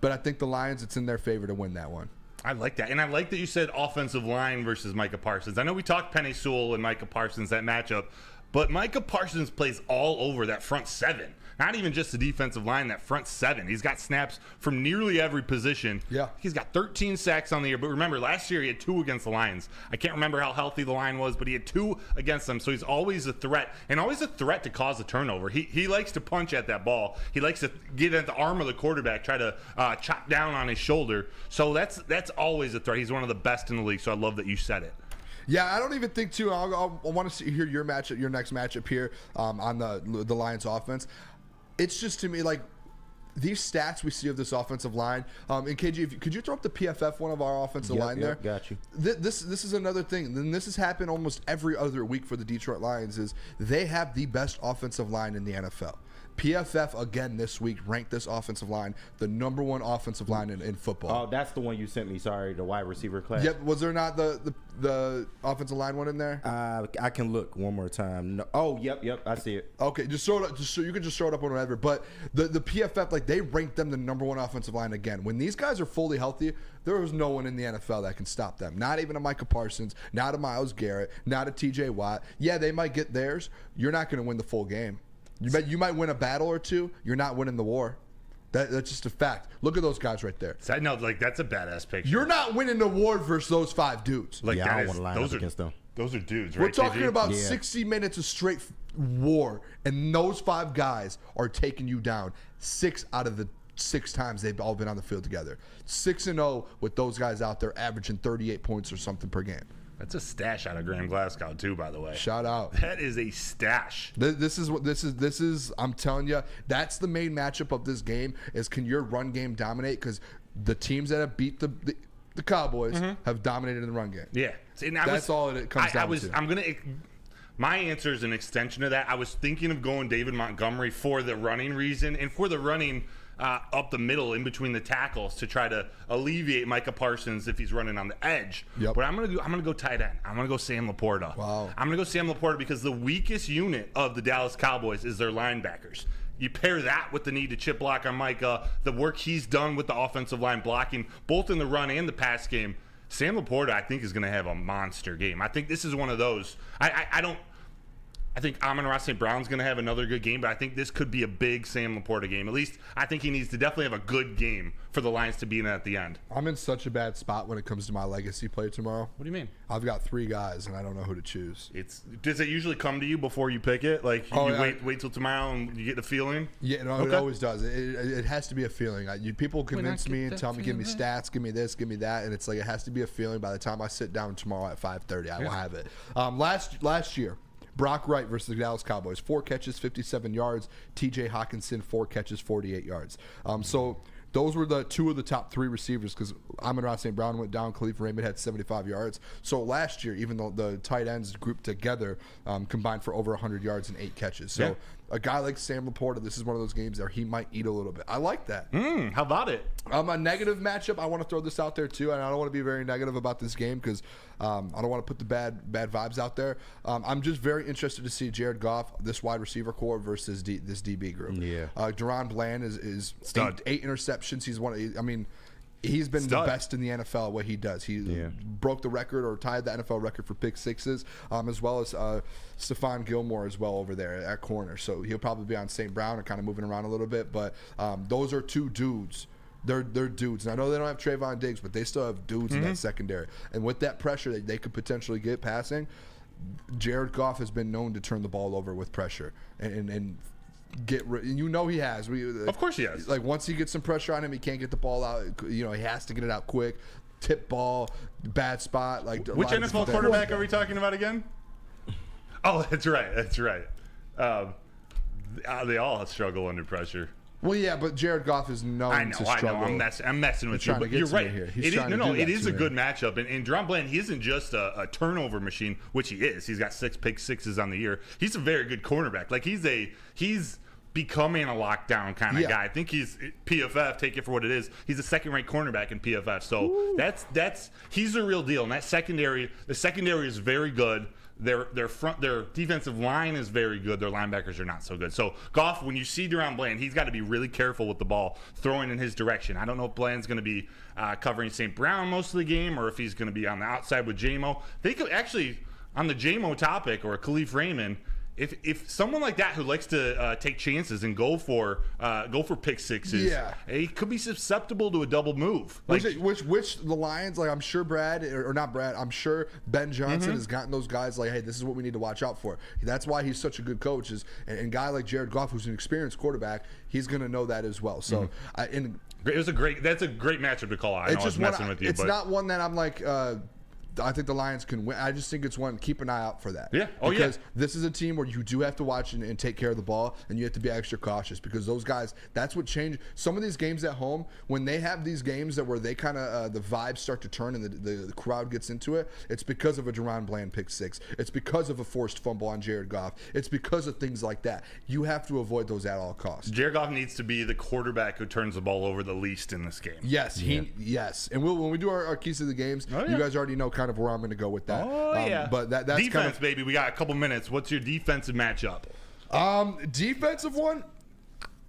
but I think the Lions, it's in their favor to win that one. I like that. And I like that you said offensive line versus Micah Parsons. I know we talked Penei Sewell and Micah Parsons, that matchup, but Micah Parsons plays all over that front 7. Not even just the defensive line, that front 7. He's got snaps from nearly every position. Yeah. He's got 13 sacks on the year. But remember, last year he had 2 against the Lions. I can't remember how healthy the line was, but he had 2 against them. So he's always a threat, and always a threat to cause a turnover. He likes to punch at that ball. He likes to get at the arm of the quarterback, try to chop down on his shoulder. So that's always a threat. He's one of the best in the league, so I love that you said it. Yeah, I don't even think, too, I want to hear your next matchup here on the Lions offense. It's just, to me, like, these stats we see of this offensive line. And KG, could you throw up the PFF one of our offensive line there? Got you. This is another thing. And this has happened almost every other week for the Detroit Lions, is they have the best offensive line in the NFL. PFF, again, this week, ranked this offensive line the number 1 offensive line in football. Oh, that's the one you sent me. Sorry, the wide receiver class. Yep. Was there not the offensive line one in there? I can look one more time. No. Oh, yep. I see it. Okay, just throw it up. You can just throw it up on whatever. But the PFF, like, they ranked them the number 1 offensive line again. When these guys are fully healthy, there is no one in the NFL that can stop them. Not even a Micah Parsons, not a Myles Garrett, not a TJ Watt. Yeah, they might get theirs. You're not going to win the full game. You might win a battle or two. You're not winning the war. That's just a fact. Look at those guys right there. So, no, like, that's a badass picture. You're not winning the war versus those 5 dudes. Like, I don't want to line up against them. Those are dudes, right? We're talking about 60 minutes of straight war, and those 5 guys are taking you down 6 out of the 6 times they've all been on the field together. 6-0 with those guys out there, averaging 38 points or something per game. That's a stash out of Graham Glasgow too, by the way. Shout out. That is a stash. This is. I'm telling you, that's the main matchup of this game. Is can your run game dominate? Because the teams that have beat the Cowboys have dominated in the run game. Yeah, that's all it comes down to. My answer is an extension of that. I was thinking of going David Montgomery for the running reason, and for the running up the middle in between the tackles to try to alleviate Micah Parsons if he's running on the edge. Yep. But I'm gonna go tight end. I'm gonna go Sam Laporta. Wow. I'm gonna go Sam Laporta because the weakest unit of the Dallas Cowboys is their linebackers. You pair that with the need to chip block on Micah, the work he's done with the offensive line blocking, both in the run and the pass game. Sam Laporta, I think, is going to have a monster game. I think this is one of those. I think Amon-Ra St. Brown's going to have another good game, but I think this could be a big Sam Laporta game. At least I think he needs to definitely have a good game for the Lions to be in at the end. I'm in such a bad spot when it comes to my legacy play tomorrow. What do you mean? I've got 3 guys, and I don't know who to choose. Does it usually come to you before you pick it? Like, wait till tomorrow and you get the feeling? Yeah, no, it always does. It has to be a feeling. People convince me and tell me, give me stats, give me this, give me that, and it's like it has to be a feeling. By the time I sit down tomorrow at 5:30, I will have it. Last year, Brock Wright versus the Dallas Cowboys, 4 catches, 57 yards. T.J. Hawkinson, 4 catches, 48 yards. So those were the 2 of the top 3 receivers because Amon-Ra St. Brown went down. Khalif Raymond had 75 yards. So last year, even though the tight ends grouped together combined for over 100 yards and 8 catches. So a guy like Sam Laporta, this is one of those games where he might eat a little bit. I like that. How about it? A negative matchup, I want to throw this out there too, and I don't want to be very negative about this game because I don't want to put the bad vibes out there. I'm just very interested to see Jared Goff, this wide receiver core versus this DB group. Yeah. Deron Bland is Stud. 8 interceptions. He's been the best in the NFL at what he does. He broke the record or tied the NFL record for pick sixes, as well as Stephon Gilmore as well over there at corner. So he'll probably be on St. Brown and kind of moving around a little bit. But those are 2 dudes. They're dudes. And I know they don't have Trayvon Diggs, but they still have dudes in that secondary. And with that pressure that they could potentially get passing, Jared Goff has been known to turn the ball over with pressure and and he has. Of course he has. Like once he gets some pressure on him, he can't get the ball out. He has to get it out quick. Tip ball, bad spot. Like which NFL quarterback are we talking about again? Oh, that's right. They all struggle under pressure. Well, yeah, but Jared Goff is known to struggle. I'm messing with you, but you're right. It is a good matchup. And Deron Bland, he isn't just a turnover machine, which he is. He's got 6 pick sixes on the year. He's a very good cornerback. Like he's becoming a lockdown kind of guy. I think he's PFF. Take it for what it is. He's a second-rate cornerback in PFF. So he's the real deal. And the secondary is very good. Their defensive line is very good. Their linebackers are not so good. So Goff, when you see Deron Bland, he's got to be really careful with the ball throwing in his direction. I don't know if Bland's going to be covering St. Brown most of the game or if he's going to be on the outside with J-Mo. They could actually, on the J-Mo topic or Khalif Raymond, if someone like that who likes to take chances and go for pick sixes, he could be susceptible to a double move. Which the Lions, like I'm sure I'm sure Ben Johnson has gotten those guys like, hey, this is what we need to watch out for. That's why he's such a good coach. And a guy like Jared Goff, who's an experienced quarterback, he's going to know that as well. So that's a great matchup to call out. It's not one that I'm like. I think the Lions can win. I just think it's one. Keep an eye out for that. Yeah. Because this is a team where you do have to watch and take care of the ball, and you have to be extra cautious because those guys. That's what changed some of these games at home. When they have these games where they kind of the vibes start to turn and the crowd gets into it. It's because of a Deron Bland pick six. It's because of a forced fumble on Jared Goff. It's because of things like that. You have to avoid those at all costs. Jared Goff needs to be the quarterback who turns the ball over the least in this game. Yes. Yes. And when we do our keys to the games, you guys already know kind of where I'm going to go with that. But that's defense, kind of, baby. We got a couple minutes. What's your defensive matchup? Defensive one.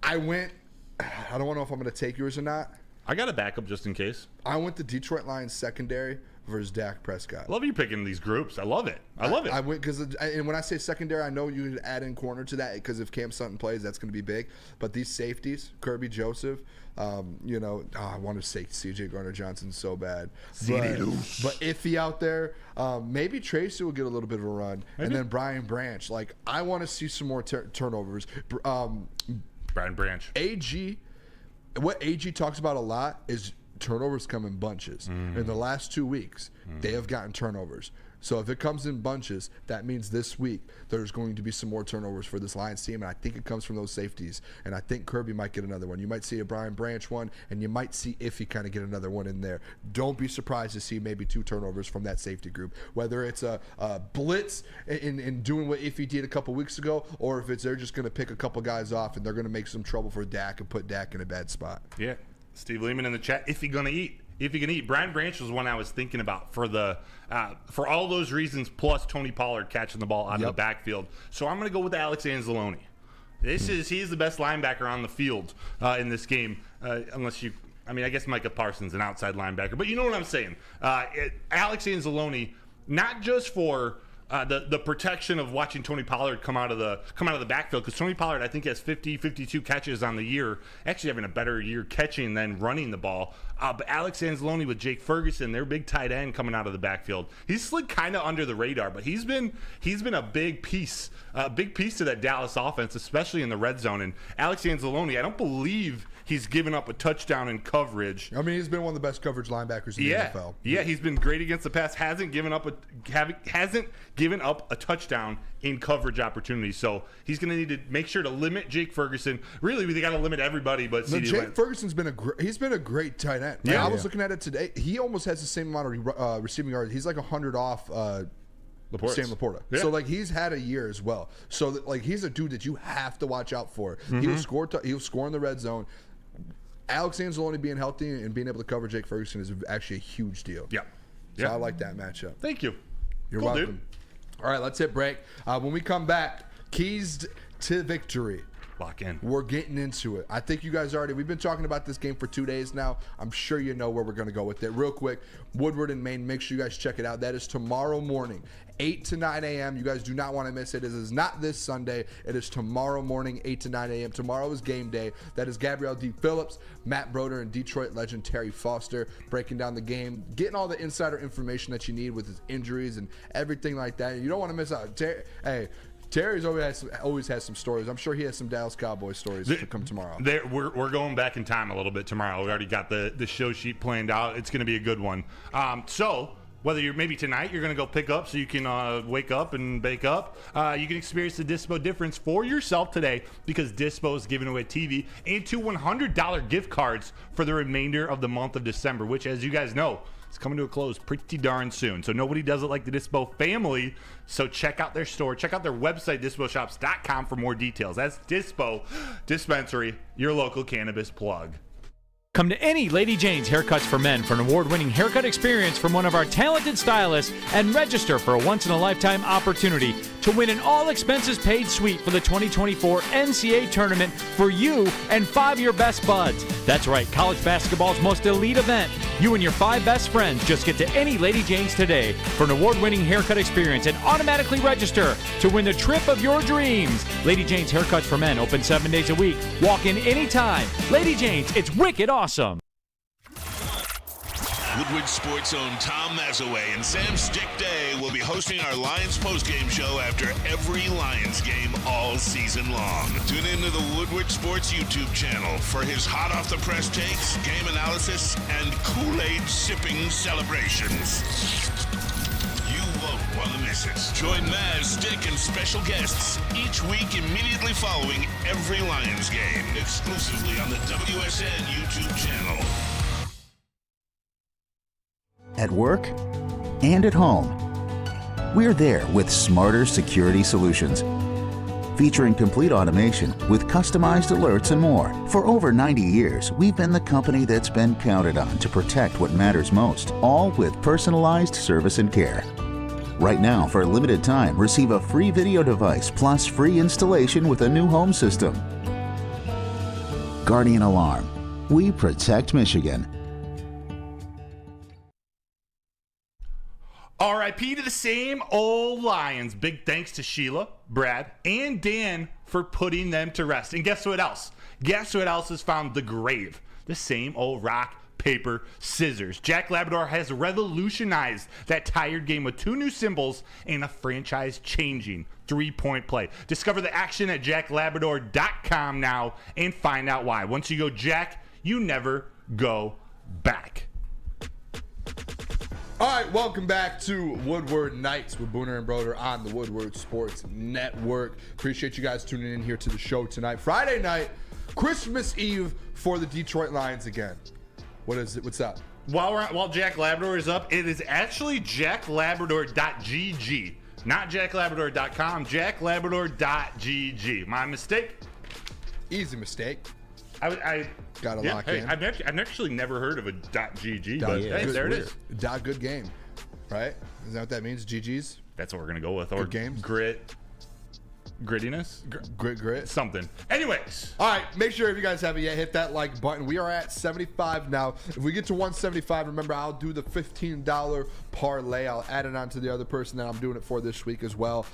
I don't know if I'm going to take yours or not. I got a backup just in case. I went the Detroit Lions secondary versus Dak Prescott. Love you picking these groups. I love it. I went because and when I say secondary, I know you add in corner to that because if Cam Sutton plays, that's going to be big. But these safeties, Kirby Joseph, I want to say C.J. Gardner-Johnson so bad, but iffy out there. Maybe Tracy will get a little bit of a run, and then Brian Branch. Like I want to see some more turnovers. Brian Branch. What AG talks about a lot is turnovers come in bunches. In the last 2 weeks, they have gotten turnovers. So if it comes in bunches, that means this week there's going to be some more turnovers for this Lions team, and I think it comes from those safeties. And I think Kirby might get another one. You might see a Brian Branch one, and you might see Iffy kind of get another one in there. Don't be surprised to see maybe 2 turnovers from that safety group, whether it's a blitz in doing what Iffy did a couple weeks ago, or if it's they're just going to pick a couple guys off and they're going to make some trouble for Dak and put Dak in a bad spot. Yeah. Steve Lehman in the chat. If you're gonna eat, Brian Branch was one I was thinking about for all those reasons, plus Tony Pollard catching the ball out of the backfield. So I'm gonna go with Alex Anzalone. He's the best linebacker on the field in this game, unless you. I mean, I guess Micah Parsons an outside linebacker, but you know what I'm saying. Alex Anzalone, not just for the protection of watching Tony Pollard come out of the backfield, because Tony Pollard, I think, has 52 catches on the year, actually having a better year catching than running the ball. But Alex Anzalone with Jake Ferguson, their big tight end coming out of the backfield, he's slid kind of under the radar, but he's been a big piece to that Dallas offense, especially in the red zone. And Alex Anzalone, I don't believe he's given up a touchdown in coverage. I mean, he's been one of the best coverage linebackers in the NFL. Yeah, he's been great against the pass. Hasn't given up a touchdown in coverage opportunities. So he's going to need to make sure to limit Jake Ferguson. Really, they got to limit everybody. But Jake Ferguson's been a great tight end. I was looking at it today. He almost has the same amount of receiving yards. He's like 100 off. Sam Laporta. Yeah. So, like, he's had a year as well. So, he's a dude that you have to watch out for. Mm-hmm. He'll score in the red zone. Alex Anzalone being healthy and being able to cover Jake Ferguson is actually a huge deal. Yeah. So I like that matchup. Thank you. You're cool, welcome. Dude. All right, let's hit break. When we come back, keys to victory. Lock in. We're getting into it. I think you guys we've been talking about this game for 2 days now. I'm sure you know where we're going to go with it. Real quick, Woodward and Maine, make sure you guys check it out. That is tomorrow morning, 8 to 9 a.m. You guys do not want to miss it. It is not this Sunday. It is tomorrow morning, 8 to 9 a.m. Tomorrow is game day. That is Gabrielle D. Phillips, Matt Broder, and Detroit legend Terry Foster breaking down the game, getting all the insider information that you need with his injuries and everything like that. You don't want to miss out. Terry's always has some stories. I'm sure he has some Dallas Cowboys stories to come tomorrow. We're going back in time a little bit tomorrow. We already got the show sheet planned out. It's going to be a good one. So whether you're maybe tonight you're going to go pick up so you can wake up and bake up, you can experience the Dispo difference for yourself today, because Dispo is giving away TV and 2 $100 gift cards for the remainder of the month of December, which, as you guys know, it's coming to a close pretty darn soon. So nobody does it like the Dispo family. So check out their store. Check out their website, disposhops.com, for more details. That's Dispo Dispensary, your local cannabis plug. Come to any Lady Jane's Haircuts for Men for an award-winning haircut experience from one of our talented stylists, and register for a once-in-a-lifetime opportunity to win an all-expenses-paid suite for the 2024 NCAA tournament for you and 5 of your best buds. That's right, college basketball's most elite event. You and your 5 best friends just get to any Lady Jane's today for an award-winning haircut experience and automatically register to win the trip of your dreams. Lady Jane's Haircuts for Men, open 7 days a week. Walk in anytime. Lady Jane's, it's wicked awesome. Woodward Sports' own Tom Mazaway and Sam Stick Day will be hosting our Lions postgame show after every Lions game all season long. Tune into the Woodward Sports YouTube channel for his hot-off-the-press takes, game analysis, and Kool-Aid sipping celebrations. You won't want to miss it. Join Maz, Stick, and special guests each week immediately following every Lions game, exclusively on the WSN YouTube channel. At work and at home, we're there with smarter security solutions. Featuring complete automation with customized alerts and more. For over 90 years, we've been the company that's been counted on to protect what matters most, all with personalized service and care. Right now, for a limited time, receive a free video device plus free installation with a new home system. Guardian Alarm. We protect Michigan. RIP to the same old Lions. Big thanks to Sheila, Brad, and Dan for putting them to rest. And guess what else? Guess what else has found the grave? The same old rock, paper, scissors. Jack Labrador has revolutionized that tired game with 2 new symbols and a franchise-changing 3-point play. Discover the action at jacklabrador.com now and find out why. Once you go Jack, you never go back. All right, welcome back to Woodward Nights with Booner and Broder on the Woodward Sports Network. Appreciate you guys tuning in here to the show tonight. Friday night, Christmas Eve for the Detroit Lions again. What is it? What's up? While Jack Labrador is up, it is actually jacklabrador.gg, not jacklabrador.com, jacklabrador.gg. My mistake? Easy mistake. I got to lock in. I've actually never heard of a .gg, but hey, there it is. Good game, right? Is that what that means? GGs? That's what we're going to go with. Or Or games? Grit. Grittiness? Grit. Something. Anyways. All right, make sure if you guys haven't yet, hit that like button. We are at 75 now. If we get to 175, remember, I'll do the $15 parlay. I'll add it on to the other person that I'm doing it for this week as well.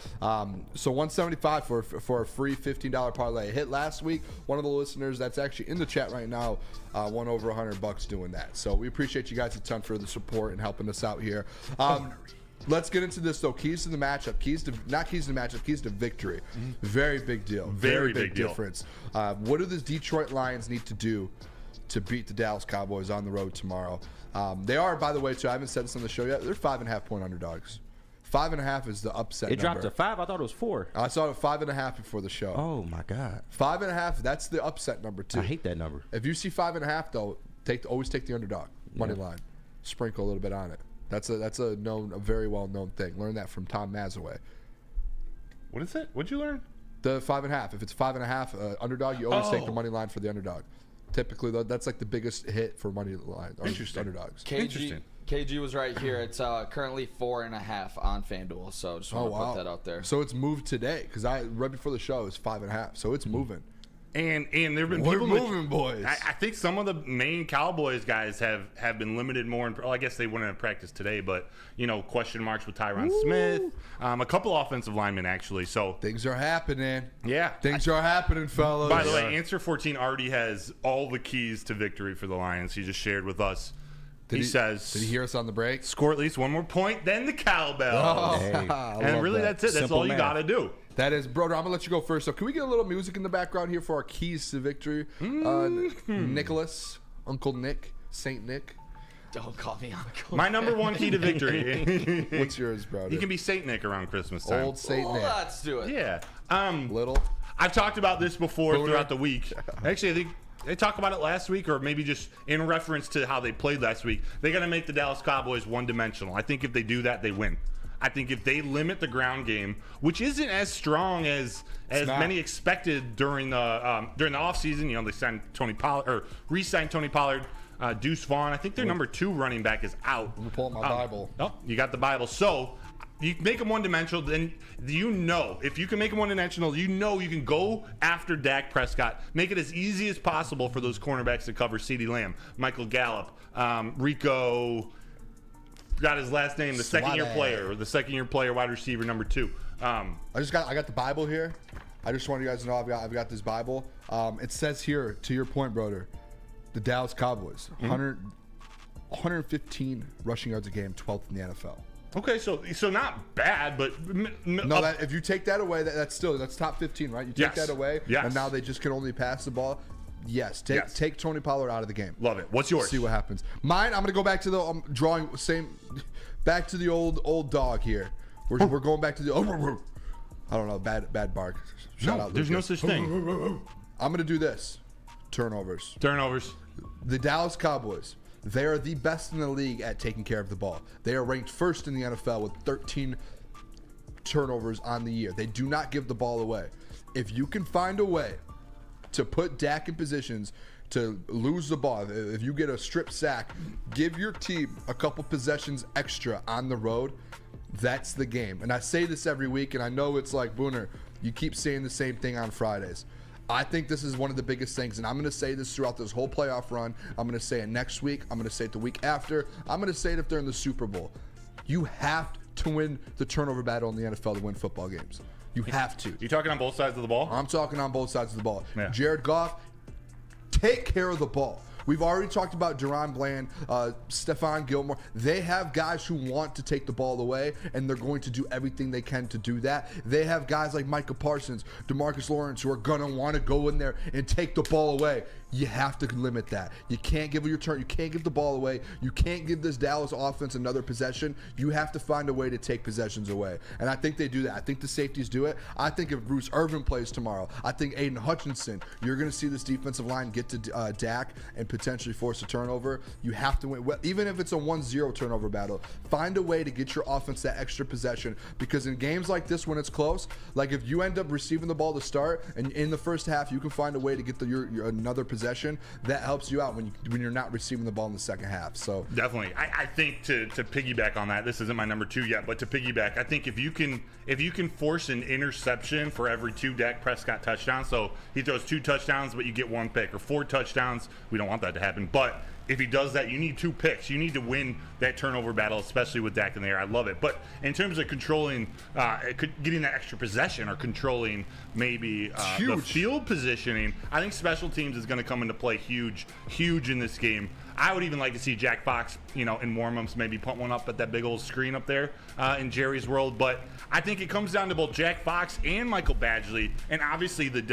So 175 for a free $15 parlay. Hit last week. One of the listeners that's actually in the chat right now won over $100 doing that. So we appreciate you guys a ton for the support and helping us out here. Let's get into this, though. Keys to the matchup. Keys to victory. Very big deal. Very big deal. Difference. What do the Detroit Lions need to do to beat the Dallas Cowboys on the road tomorrow? They are, by the way, too, I haven't said this on the show yet, they're 5.5-point underdogs. 5.5 is the upset It number. dropped to 5? I thought it was 4. I saw it 5.5 before the show. Oh, my God. 5.5, that's the upset number, too. I hate that number. If you see 5.5, though, always take the underdog. Money line. Sprinkle a little bit on it. That's a very well known thing. Learn that from Tom Mazaway. What is it? What'd you learn? The 5.5. If it's 5.5 underdog, you always take the money line for the underdog. Typically, that's like the biggest hit for money line. Interesting. Underdogs. KG was right here. It's currently 4.5 on FanDuel. So just want to put that out there. So it's moved today because right before the show it was 5.5. So it's moving. And there have been We're people moving, boys. I think some of the main Cowboys guys have been limited more. Well, I guess they wouldn't have practiced today, but question marks with Tyron Smith, a couple offensive linemen actually. So things are happening. Yeah, things are happening, fellas. By the way, Answer 14 already has all the keys to victory for the Lions. He just shared with us. He says, "Did he hear us on the break? Score at least one more point, then the cowbell." Oh, hey, and really, that's it. That's Simple all you math. got to do. That is, Broder, I'm going to let you go first. So can we get a little music in the background here for our keys to victory? Nicholas, Uncle Nick, Saint Nick. Don't call me uncle. My number one key to victory. What's yours, Broder? You can be Saint Nick around Christmas time. Old Saint Nick. Let's do it. Yeah. Little. I've talked about this before Booner. throughout the week. Actually, I think they talked about it last week, or maybe just in reference to how they played last week. They got to make the Dallas Cowboys one-dimensional. I think if they do that, they win. I think if they limit the ground game, which isn't as strong as many expected during the offseason, they signed Tony Pollard or re-signed Tony Pollard, Deuce Vaughn. I think their number 2 running back is out. I'm gonna pull up my Bible. Oh, you got the Bible. So you make them one-dimensional, then if you can make them one-dimensional, you can go after Dak Prescott. Make it as easy as possible for those cornerbacks to cover CeeDee Lamb, Michael Gallup, Rico. Got his last name, the second-year player, wide receiver number 2. I got the Bible here. I just want you guys to know I've got this Bible. It says here, to your point, Broder, the Dallas Cowboys, 115 rushing yards a game, 12th in the NFL. Okay, so not bad, but if you take that away, that's top 15, right? You take that away, and now they just can only pass the ball. Yes, take Tony Pollard out of the game. Love it. What's yours? See what happens. Mine, I'm gonna go back to the back to the old dog here. We're going back to the I don't know, bad bark. Shout out. There's no such thing. I'm gonna do this. Turnovers. The Dallas Cowboys. They are the best in the league at taking care of the ball. They are ranked first in the NFL with 13 turnovers on the year. They do not give the ball away. If you can find a way to put Dak in positions to lose the ball, if you get a strip sack, give your team a couple possessions extra on the road, that's the game. And I say this every week, and I know it's like, Booner, you keep saying the same thing on Fridays. I think this is one of the biggest things, and I'm going to say this throughout this whole playoff run. I'm going to say it next week. I'm going to say it the week after. I'm going to say it if they're in the Super Bowl. You have to win the turnover battle in the NFL to win football games. You have to. You talking on both sides of the ball? I'm talking on both sides of the ball. Yeah. Jared Goff, take care of the ball. We've already talked about Deron Bland, Stephon Gilmore. They have guys who want to take the ball away, and they're going to do everything they can to do that. They have guys like Micah Parsons, DeMarcus Lawrence, who are going to want to go in there and take the ball away. You have to limit that. You can't give your turn. You can't give the ball away. You can't give this Dallas offense another possession. You have to find a way to take possessions away. And I think they do that. I think the safeties do it. I think if Bruce Irvin plays tomorrow, I think Aiden Hutchinson, you're going to see this defensive line get to Dak and potentially force a turnover. You have to win. Even if it's a 1-0 turnover battle, find a way to get your offense that extra possession. Because in games like this, when it's close, like if you end up receiving the ball to start, and in the first half, you can find a way to get your another possession possession, that helps you out when you're not receiving the ball in the second half. So definitely, I think to piggyback on that, this isn't my number 2 yet, but to piggyback, I think if you can force an interception for every 2 Dak Prescott touchdowns, so he throws 2 touchdowns, but you get 1 pick, or 4 touchdowns, we don't want that to happen, but if he does that, you need 2 picks. You need to win that turnover battle, especially with Dak in the air. I love it. But in terms of controlling, getting that extra possession or controlling maybe the field positioning, I think special teams is going to come into play huge in this game. I would even like to see Jack Fox, in warm-ups, maybe punt one up at that big old screen up there in Jerry's world. But I think it comes down to both Jack Fox and Michael Badgley, and obviously the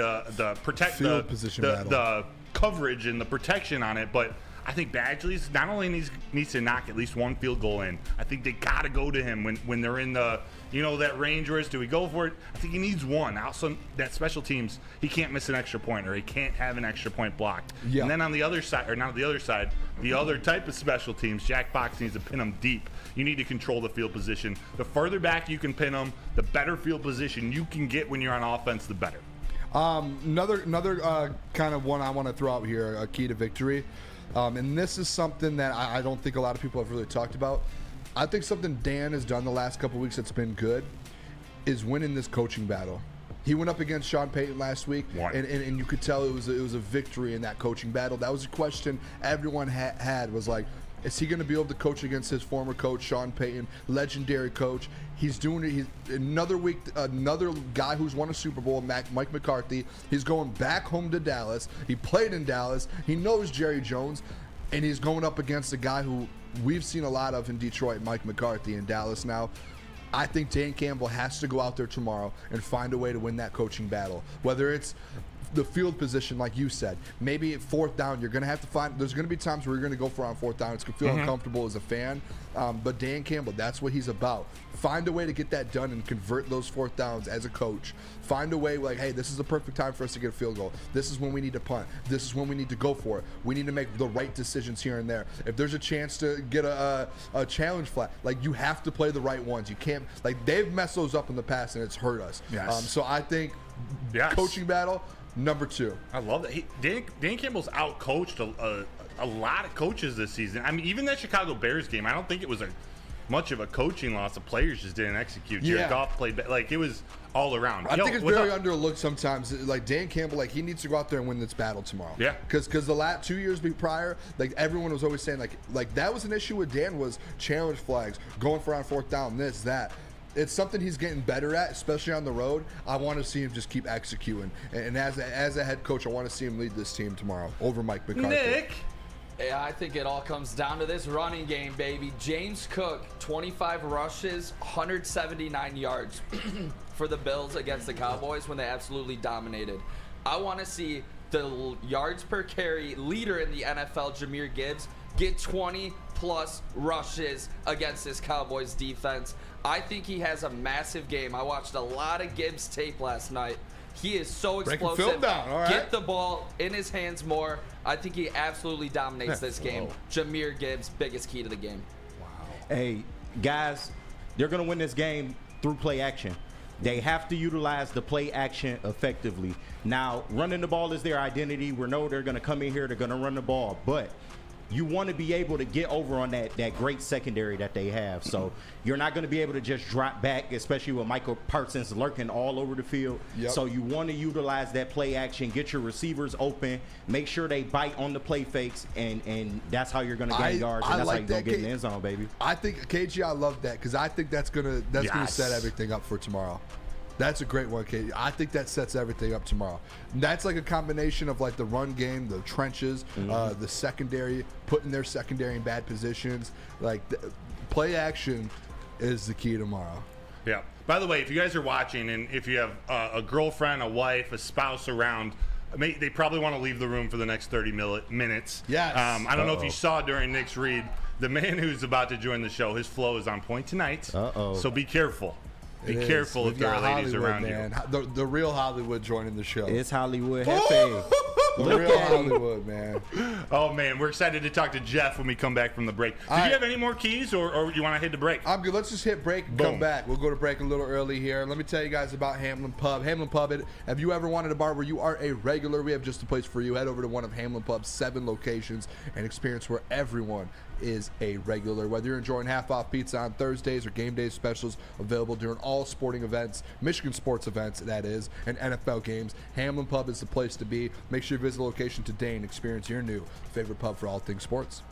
coverage and the protection on it. But I think Badgley's not only needs to knock at least 1 field goal in. I think they got to go to him when they're in the, that range where do we go for it? I think he needs 1. Also, that special teams, he can't miss an extra point, or he can't have an extra point blocked. Yeah. And then on the other side, or not the other side, the other type of special teams, Jack Fox needs to pin them deep. You need to control the field position. The further back you can pin them, the better field position you can get when you're on offense, the better. Another kind of one I want to throw out here, a key to victory. And this is something that I don't think a lot of people have really talked about. I think something Dan has done the last couple weeks that's been good is winning this coaching battle. He went up against Sean Payton last week, and you could tell it was a victory in that coaching battle. That was a question everyone had was like, is he going to be able to coach against his former coach, Sean Payton, legendary coach? He's doing it. He's another week, another guy who's won a Super Bowl, Mike McCarthy. He's going back home to Dallas. He played in Dallas. He knows Jerry Jones, and he's going up against a guy who we've seen a lot of in Detroit, Mike McCarthy, in Dallas now. I think Dan Campbell has to go out there tomorrow and find a way to win that coaching battle. Whether it's the field position, like you said, maybe at 4th down, you're going to have to find, there's going to be times where you're going to go for on 4th down. It's going to feel uncomfortable as a fan. But Dan Campbell, that's what he's about. Find a way to get that done and convert those 4th downs as a coach. Find a way like, hey, this is the perfect time for us to get a field goal. This is when we need to punt. This is when we need to go for it. We need to make the right decisions here and there. If there's a chance to get a challenge flag, like, you have to play the right ones. You can't, like, they've messed those up in the past and it's hurt us. Yes. So I think coaching battle, number 2. I love that. Dan Campbell's out-coached a lot of coaches this season. I mean, even that Chicago Bears game, I don't think it was much of a coaching loss. The players just didn't execute. Jared Goff played, like, it was all around. I think it's very underlooked sometimes. Like, Dan Campbell, like, he needs to go out there and win this battle tomorrow. Yeah. Because the last 2 years prior, like, everyone was always saying, like that was an issue with Dan, was challenge flags, going for on 4th down, this, that. It's something he's getting better at, especially on the road. I want to see him just keep executing. And as a head coach, I want to see him lead this team tomorrow over Mike McCarthy. Nick? Yeah, I think it all comes down to this running game, baby. James Cook, 25 rushes, 179 yards for the Bills against the Cowboys when they absolutely dominated. I want to see the yards per carry leader in the NFL, Jahmyr Gibbs, get 20-plus rushes against this Cowboys defense. I think he has a massive game. I watched a lot of Gibbs tape last night. He is so explosive. Breaking film down. All right. Get the ball in his hands more. I think he absolutely dominates this game. Jahmyr Gibbs, biggest key to the game. Wow. Hey, guys, they're going to win this game through play action. They have to utilize the play action effectively. Now, running the ball is their identity. We know they're going to come in here, they're going to run the ball. But you want to be able to get over on that great secondary that they have. So you're not going to be able to just drop back, especially with Michael Parsons lurking all over the field. Yep. So you want to utilize that play action, get your receivers open, make sure they bite on the play fakes, and that's how you're going to gain yards, and that's how you're going to get in the end zone, baby. I think, KG, I love that, because I think that's gonna set everything up for tomorrow. That's a great one, KG. I think that sets everything up tomorrow. That's like a combination of like the run game, the trenches, the secondary, putting their secondary in bad positions. Like, play action is the key tomorrow. Yeah. By the way, if you guys are watching and if you have a girlfriend, a wife, a spouse around, they probably want to leave the room for the next 30 minutes. Yes. I don't know if you saw during Nick's read, the man who's about to join the show, his flow is on point tonight. So be careful. Be careful if there are ladies around you. The real Hollywood joining the show. It's Hollywood Hefe. Real Hollywood, man. Oh, man. We're excited to talk to Jeff when we come back from the break. Do you have any more keys, or you want to hit the break? I'm good. Let's just hit break and come back. We'll go to break a little early here. Let me tell you guys about Hamlin Pub. Hamlin Pub, have you ever wanted a bar where you are a regular? We have just the place for you. Head over to one of Hamlin Pub's 7 locations and experience where everyone is a regular. Whether you're enjoying half-off pizza on Thursdays or game day specials available during all sporting events, Michigan sports events, that is, and NFL games, Hamlin Pub is the place to be. Make sure you visit the location today and experience your new favorite pub for all things sports.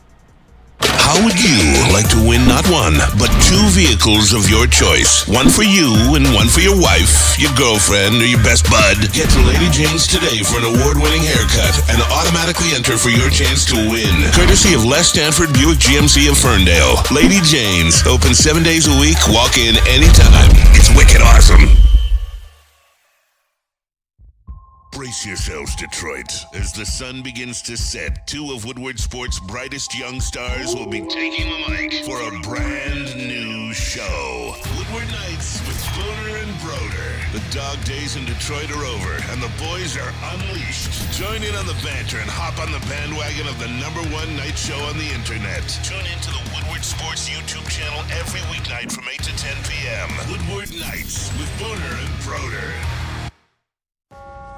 How would you like to win not one, but 2 vehicles of your choice? One for you and one for your wife, your girlfriend, or your best bud. Get to Lady Jane's today for an award-winning haircut and automatically enter for your chance to win. Courtesy of Les Stanford Buick GMC of Ferndale. Lady Jane's, open 7 days a week, walk in anytime. It's wicked awesome. Brace yourselves, Detroit. As the sun begins to set, 2 of Woodward Sports' brightest young stars will be taking the mic for a brand new show. Woodward Nights with Booner and Broder. The dog days in Detroit are over, and the boys are unleashed. Join in on the banter and hop on the bandwagon of the #1 night show on the internet. Tune into the Woodward Sports YouTube channel every weeknight from 8 to 10 p.m. Woodward Nights with Booner and Broder.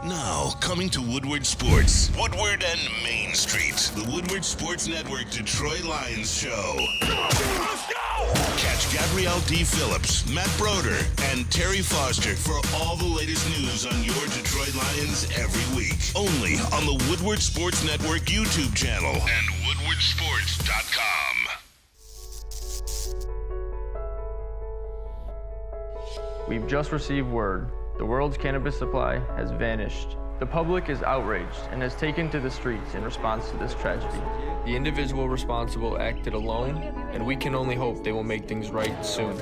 Now, coming to Woodward Sports, Woodward and Main Street, the Woodward Sports Network Detroit Lions Show. Let's go! Catch Gabrielle D. Phillips, Matt Broder, and Terry Foster for all the latest news on your Detroit Lions every week. Only on the Woodward Sports Network YouTube channel and woodwardsports.com. We've just received word. The world's cannabis supply has vanished. The public is outraged and has taken to the streets in response to this tragedy. The individual responsible acted alone, and we can only hope they will make things right soon.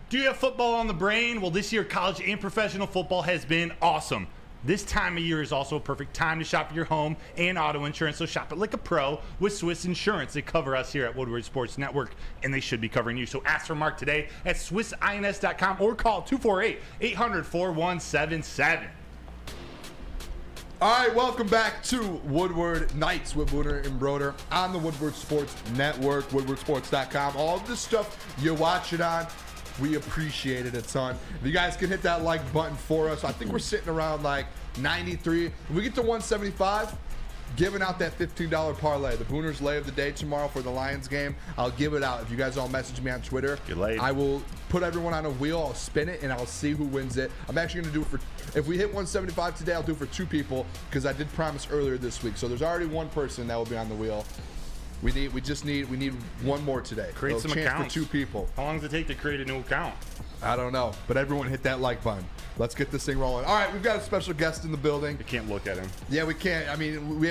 Do you have football on the brain? Well, this year, college and professional football has been awesome. This time of year is also a perfect time to shop for your home and auto insurance, so shop it like a pro with Swiss Insurance. They cover us here at Woodward Sports Network, and they should be covering you. So ask for Mark today at SwissINS.com or call 248-800-4177. All right, welcome back to Woodward Nights with Booner and Broder on the Woodward Sports Network, woodwardsports.com. All of this stuff you're watching on, we appreciate it a ton. If you guys can hit that like button for us, I think we're sitting around like 93. If we get to 175, giving out that $15 parlay, the Booners lay of the day tomorrow for the Lions game. I'll give it out. If you guys all message me on Twitter, I will put everyone on a wheel. I'll spin it and I'll see who wins it. I'm actually going to do it for, if we hit 175 today, I'll do it for 2 people because I did promise earlier this week. So there's already 1 person that will be on the wheel. We need 1 more today. Create some accounts for 2 people. How long does it take to create a new account? I don't know, but everyone hit that like button. Let's get this thing rolling. All right, we've got a special guest in the building. You can't look at him. Yeah, we can't. I mean, we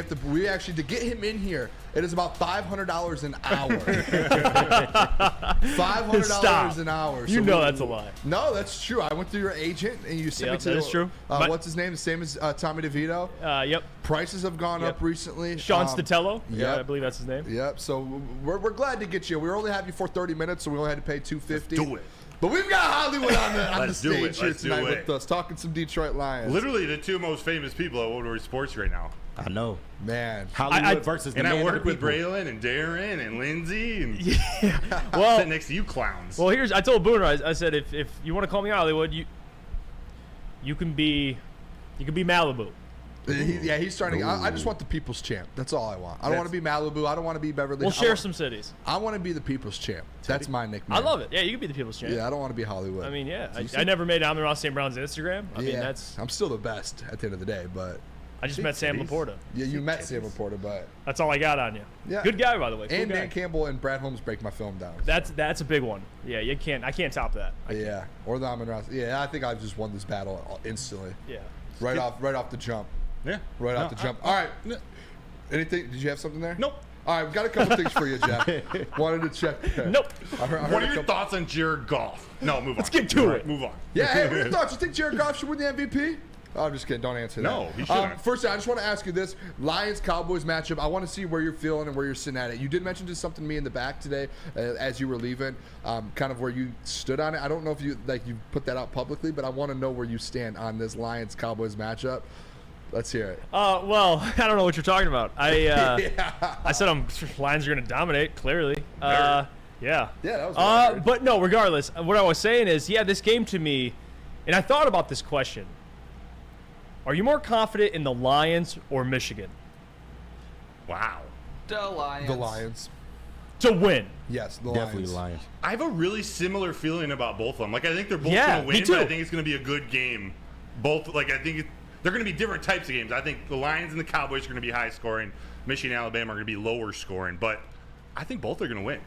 actually, to get him in here, it is about $500 an hour. $500 an hour. You know that's a lie. No, that's true. I went through your agent, and you sent me to. That is true. What's his name? The same as Tommy DeVito. Yep. Prices have gone up recently. Sean Statello. Yep. Yeah, I believe that's his name. Yep. So we're glad to get you. We only have you for 30 minutes, so we only had to pay $250. Let's do it. But we've got Hollywood on the stage here Let's do tonight it. with us, talking some Detroit Lions. Literally the 2 most famous people at Woodward Sports right now. I know. Man. Hollywood versus the and man I work of the with people. Braylon and Darren and Lindsay and Well, sit next to you clowns. Well, I told Booner, I said if you want to call me Hollywood, you can be Malibu. He's starting. I just want the people's champ. That's all I want. I don't want to be Malibu. I don't want to be Beverly. We'll share some cities. I want to be the people's champ. That's my nickname. I love it. Yeah, you can be the people's champ. Yeah, I don't want to be Hollywood. I mean, yeah. I never made Amon Ross St. Brown's Instagram. I mean, I'm still the best at the end of the day, but I just met Sam Laporta. Yeah, you met Sam Laporta, but that's all I got on you. Yeah, good guy, by the way. Cool and guy. Dan Campbell and Brad Holmes break my film down. That's a big one. Yeah, I can't top that. Yeah, or the Amon Ross. Yeah, I think I've just won this battle instantly. Yeah, right off the jump. Yeah, off the jump. All right. Anything? Did you have something there? Nope. All right, we've got a couple things for you, Jeff. Wanted to check there. Nope. I heard what are your thoughts on Jared Goff? No, move on. Let's get to it. Move on. Yeah, hey, what are your thoughts? You think Jared Goff should win the MVP? I'm just kidding. Don't answer that. No, he shouldn't. First, I just want to ask you this: Lions-Cowboys matchup. I want to see where you're feeling and where you're sitting at it. You did mention just something to me in the back today as you were leaving, kind of where you stood on it. I don't know if you put that out publicly, but I want to know where you stand on this Lions-Cowboys matchup. Let's hear it. Well, I don't know what you're talking about. I said Lions are going to dominate. Clearly, yeah. Yeah, that was. What I heard. But no, regardless, what I was saying is, this game to me, and I thought about this question. Are you more confident in the Lions or Michigan? Wow. The Lions. The Lions. To win. Yes, the Definitely Lions. the Lions. I have a really similar feeling about both of them. Like, I think they're both Yeah, going to me win, too. but I think it's going to be a good game. Both, like, I think they're going to be different types of games. I think the Lions and the Cowboys are going to be high scoring. Michigan and Alabama are going to be lower scoring, but I think both are going to win.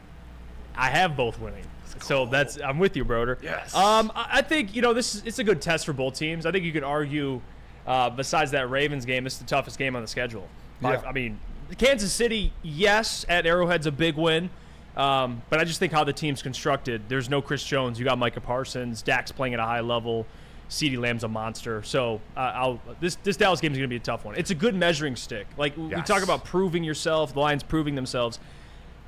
I have both winning. So I'm with you, Broder. Yes. I think, it's a good test for both teams. I think you could argue, besides that Ravens game, this is the toughest game on the schedule. Yeah. I mean, Kansas City, yes, at Arrowhead's a big win. But I just think how the team's constructed. There's no Chris Jones. You got Micah Parsons. Dak's playing at a high level. CeeDee Lamb's a monster. So this Dallas game is going to be a tough one. It's a good measuring stick. Like, we talk about proving yourself, the Lions proving themselves.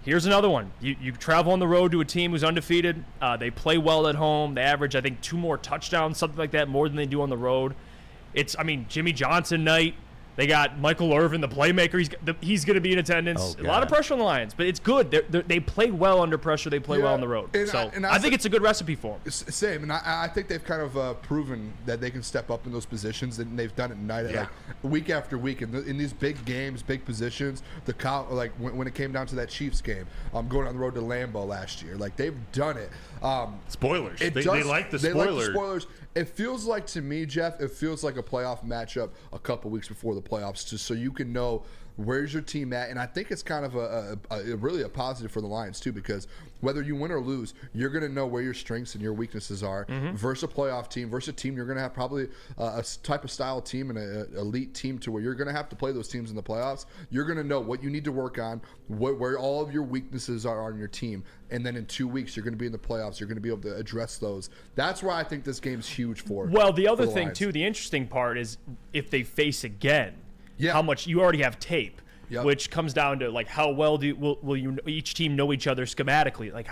Here's another one. You travel on the road to a team who's undefeated. They play well at home. They average, I think, 2 more touchdowns, something like that, more than they do on the road. Jimmy Johnson night. They got Michael Irvin, the playmaker. He's going to be in attendance. A lot of pressure on the Lions, but it's good. They play well under pressure. They play well on the road. I think it's a good recipe for them. Same, and I think they've kind of proven that they can step up in those positions, and they've done it like week after week in these big games, big positions. When it came down to that Chiefs game, going on the road to Lambeau last year, like they've done it. Spoilers. They like the spoilers. They like the spoilers. It feels like, to me, Jeff, it feels like a playoff matchup a couple weeks before the playoffs, just so you can know where's your team at. And I think it's kind of a really a positive for the Lions, too, because whether you win or lose, you're going to know where your strengths and your weaknesses are versus a playoff team, versus a team you're going to have probably a type of style team and an elite team to where you're going to have to play those teams in the playoffs. You're going to know what you need to work on, where all of your weaknesses are on your team. And then in 2 weeks, you're going to be in the playoffs. You're going to be able to address those. That's why I think this game's huge for. Well, the other thing, Lions. too, the interesting part is if they face again, how much you already have tape. Yep. Which comes down to, like, how well will you each team know each other schematically? Like,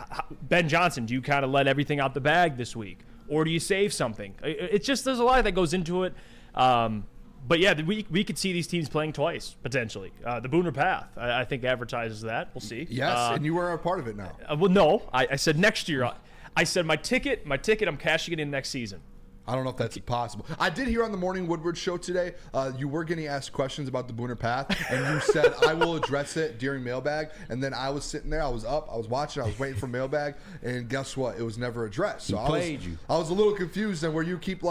Ben Johnson, do you kind of let everything out the bag this week, or do you save something? It's just, there's a lot that goes into it. But yeah, we could see these teams playing twice potentially. The Booner Path, I think, advertises that. We'll see. Yes, and you are a part of it now. Well, no, I said next year. I said my ticket. I'm cashing it in next season. I don't know if that's possible. I did hear on the Morning Woodward show today, you were getting asked questions about the Booner Path, and you said, I will address it during mailbag. And then I was sitting there, I was up, I was watching, I was waiting for mailbag, and guess what? It was never addressed. So I was a little confused, and where you keep,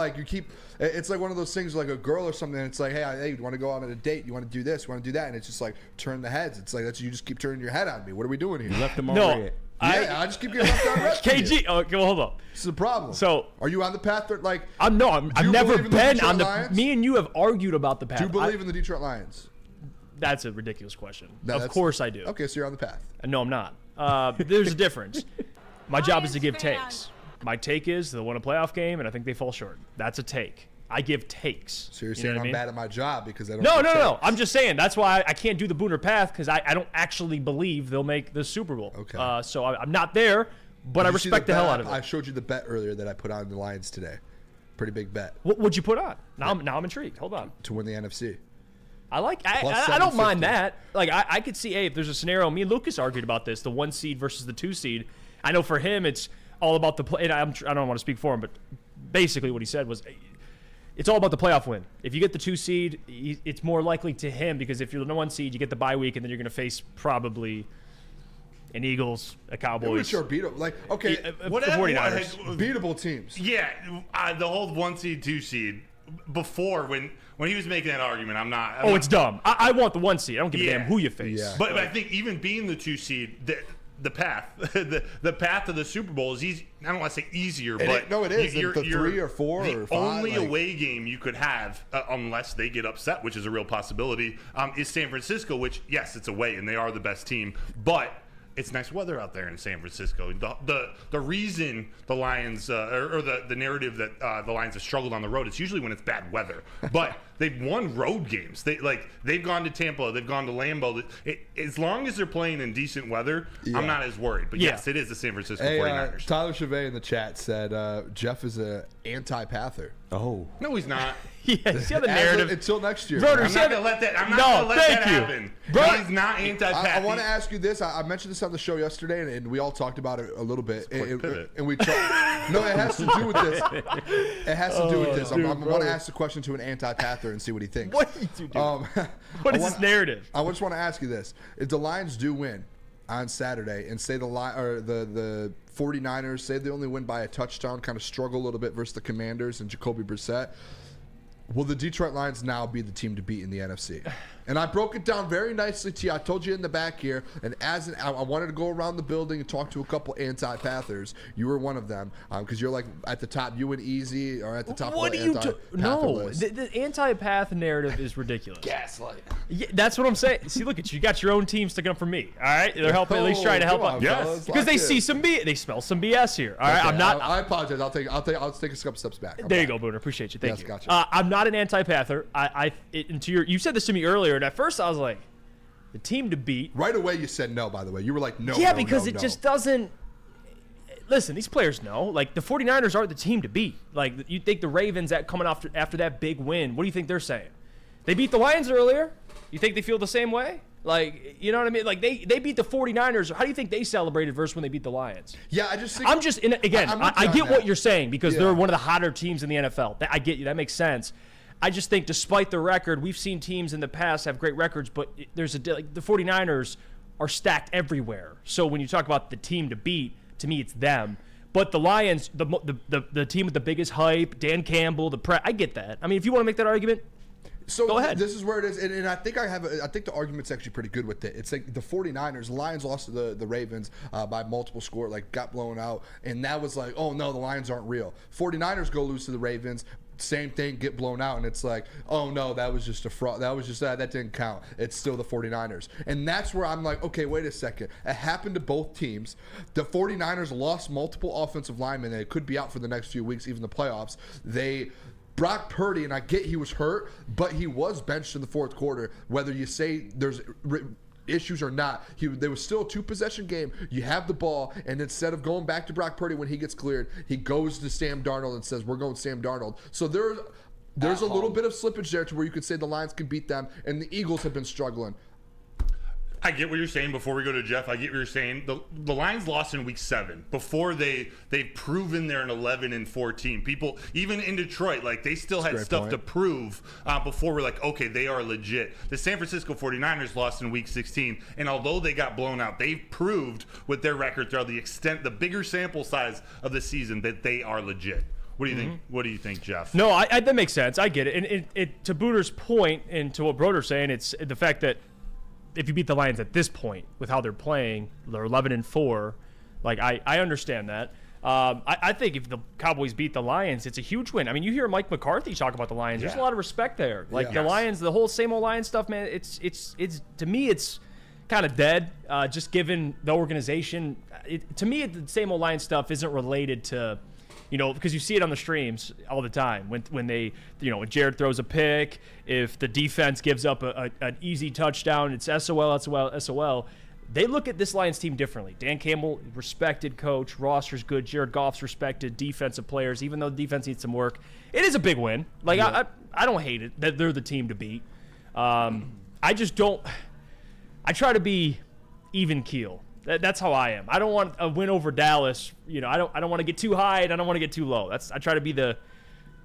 it's like one of those things like a girl or something, and it's like, hey, you want to go on a date? You want to do this? You want to do that? And it's just like, turn the heads. It's like, you just keep turning your head on me. What are we doing here? You left them on red. I just keep getting left on red. KG, okay, well, hold on. This is a problem. So, are you on the path? I've never been on the. Lions? Me and you have argued about the path. Do you believe in the Detroit Lions? That's a ridiculous question. Of course I do. Okay, so you're on the path. No, I'm not. There's a difference. My job is to give takes. My take is they'll win a playoff game, and I think they fall short. That's a take. I give takes. So you're saying I'm bad at my job because I don't. No. I'm just saying that's why I can't do the Booner Path, because I don't actually believe they'll make the Super Bowl. Okay. So I'm not there, but I respect the hell out of it. I showed you the bet earlier that I put on the Lions today. Pretty big bet. What'd you put on? Now I'm intrigued. Hold on. To win the NFC. I don't mind that. Like, I could see, if there's a scenario, me and Lucas argued about this, the 1 seed versus the 2 seed. I know for him it's all about the play. And I don't want to speak for him, but basically what he said was, it's all about the playoff win. If you get the 2 seed, it's more likely to him, because if you're the 1 seed, you get the bye week, and then you're going to face probably an Eagles, a Cowboys. Which are beatable. Like, okay, beatable teams. Yeah, the whole 1 seed, 2 seed. Before, when he was making that argument, it's dumb. I want the 1 seed. I don't give a damn who you face. Yeah. But I think even being the 2 seed, the path, the path to the Super Bowl is easy. I don't want to say easier, but it is. The 3 or 4 or 5. The only away game you could have, unless they get upset, which is a real possibility, is San Francisco. Which, yes, it's away and they are the best team, but it's nice weather out there in San Francisco. The reason the Lions or the narrative that the Lions have struggled on the road, it's usually when it's bad weather. But they've won road games. They've gone to Tampa, they've gone to Lambeau. As long as they're playing in decent weather, I'm not as worried. But yes, it is the San Francisco 49ers. Tyler Chevet in the chat said Jeff is an anti-Pather. Oh. No, he's not. Yeah, see how the narrative until next year. Broder, I'm not gonna let that happen. He's not anti-Pat. I want to ask you this. I mentioned this on the show yesterday, and we all talked about it a little bit. And we no, it has to do with this. It has to do with this. I want to ask the question to an anti-Pather and see what he thinks. What do you do? What is this narrative? I just want to ask you this: if the Lions do win on Saturday, and say the 49ers say they only win by a touchdown, kind of struggle a little bit versus the Commanders and Jacoby Brissett, will the Detroit Lions now be the team to beat in the NFC? And I broke it down very nicely to you. I told you in the back here, and I wanted to go around the building and talk to a couple anti-Pathers. You were one of them because you're like at the top. You and Easy are at the top of the anti-Pather list. The anti-path narrative is ridiculous. Gaslight. Yeah, that's what I'm saying. See, look at you. You got your own team sticking up for me. All right, they're helping at least trying to help out. Yes, because they see some they smell some BS here. All right, Okay, I'm not. I apologize. I'll take a couple steps back. There you go, Booner. Appreciate you. Thank you. Gotcha. I'm not an anti-pather. You said this to me earlier, and at first I was like, the team to beat. Right away, you said no. By the way, you were like, no. Yeah, no, because no, it no. just doesn't. Listen, these players know. Like the 49ers aren't the team to beat. Like you think the Ravens coming after that big win? What do you think they're saying? They beat the Lions earlier. You think they feel the same way? Like, you know what I mean? Like they beat the 49ers. How do you think they celebrated versus when they beat the Lions? Yeah, I just think I get what you're saying because they're one of the hotter teams in the NFL. I get you. That makes sense. I just think despite the record, we've seen teams in the past have great records, but the 49ers are stacked everywhere. So when you talk about the team to beat, to me it's them. But the Lions, the team with the biggest hype, Dan Campbell, I get that. I mean, if you want to make that argument, so go ahead. This is where it is, and I think I think the argument's actually pretty good with it. It's like the 49ers, the Lions lost to the Ravens by multiple score, got blown out, and that was like, oh no, the Lions aren't real. 49ers go lose to the Ravens. Same thing, get blown out, and it's like, oh no, that was just a fraud. That was just that didn't count. It's still the 49ers. And that's where I'm like, okay, wait a second. It happened to both teams. The 49ers lost multiple offensive linemen, and it could be out for the next few weeks, even the playoffs. Brock Purdy, and I get he was hurt, but he was benched in the fourth quarter. Whether you say there's issues or not, there was still a 2-possession game. You have the ball, and instead of going back to Brock Purdy when he gets cleared, he goes to Sam Darnold and says, we're going Sam Darnold. So there's a little bit of slippage there to where you could say the Lions can beat them, and the Eagles have been struggling. I get what you're saying. Before we go to Jeff, I get what you're saying. The Lions lost in week 7. Before they've proven they're an 11-4 team. People, even in Detroit, they still had stuff to prove before we're like, okay, they are legit. The San Francisco 49ers lost in week 16, and although they got blown out, they've proved with their record throughout the bigger sample size of the season that they are legit. What do you think? What do you think, Jeff? No, that makes sense. I get it. And to Booner's point, and to what Broder's saying, it's the fact that if you beat the Lions at this point with how they're playing, they're 11-4. I understand that. I think if the Cowboys beat the Lions, it's a huge win. I mean, you hear Mike McCarthy talk about the Lions. There's a lot of respect there. The Lions, the whole same old Lions stuff, man. It's to me, it's kind of dead. Just given the organization, to me, the same old Lions stuff isn't related to. Because you see it on the streams all the time when they, when Jared throws a pick, if the defense gives up an easy touchdown, it's SOL. They look at this Lions team differently. Dan Campbell, respected coach, roster's good. Jared Goff's respected, defensive players, even though the defense needs some work. It is a big win. I don't hate it that they're the team to beat. I just don't. I try to be even keel. That's how I am. I don't want a win over Dallas. I don't want to get too high and I don't want to get too low. I try to be the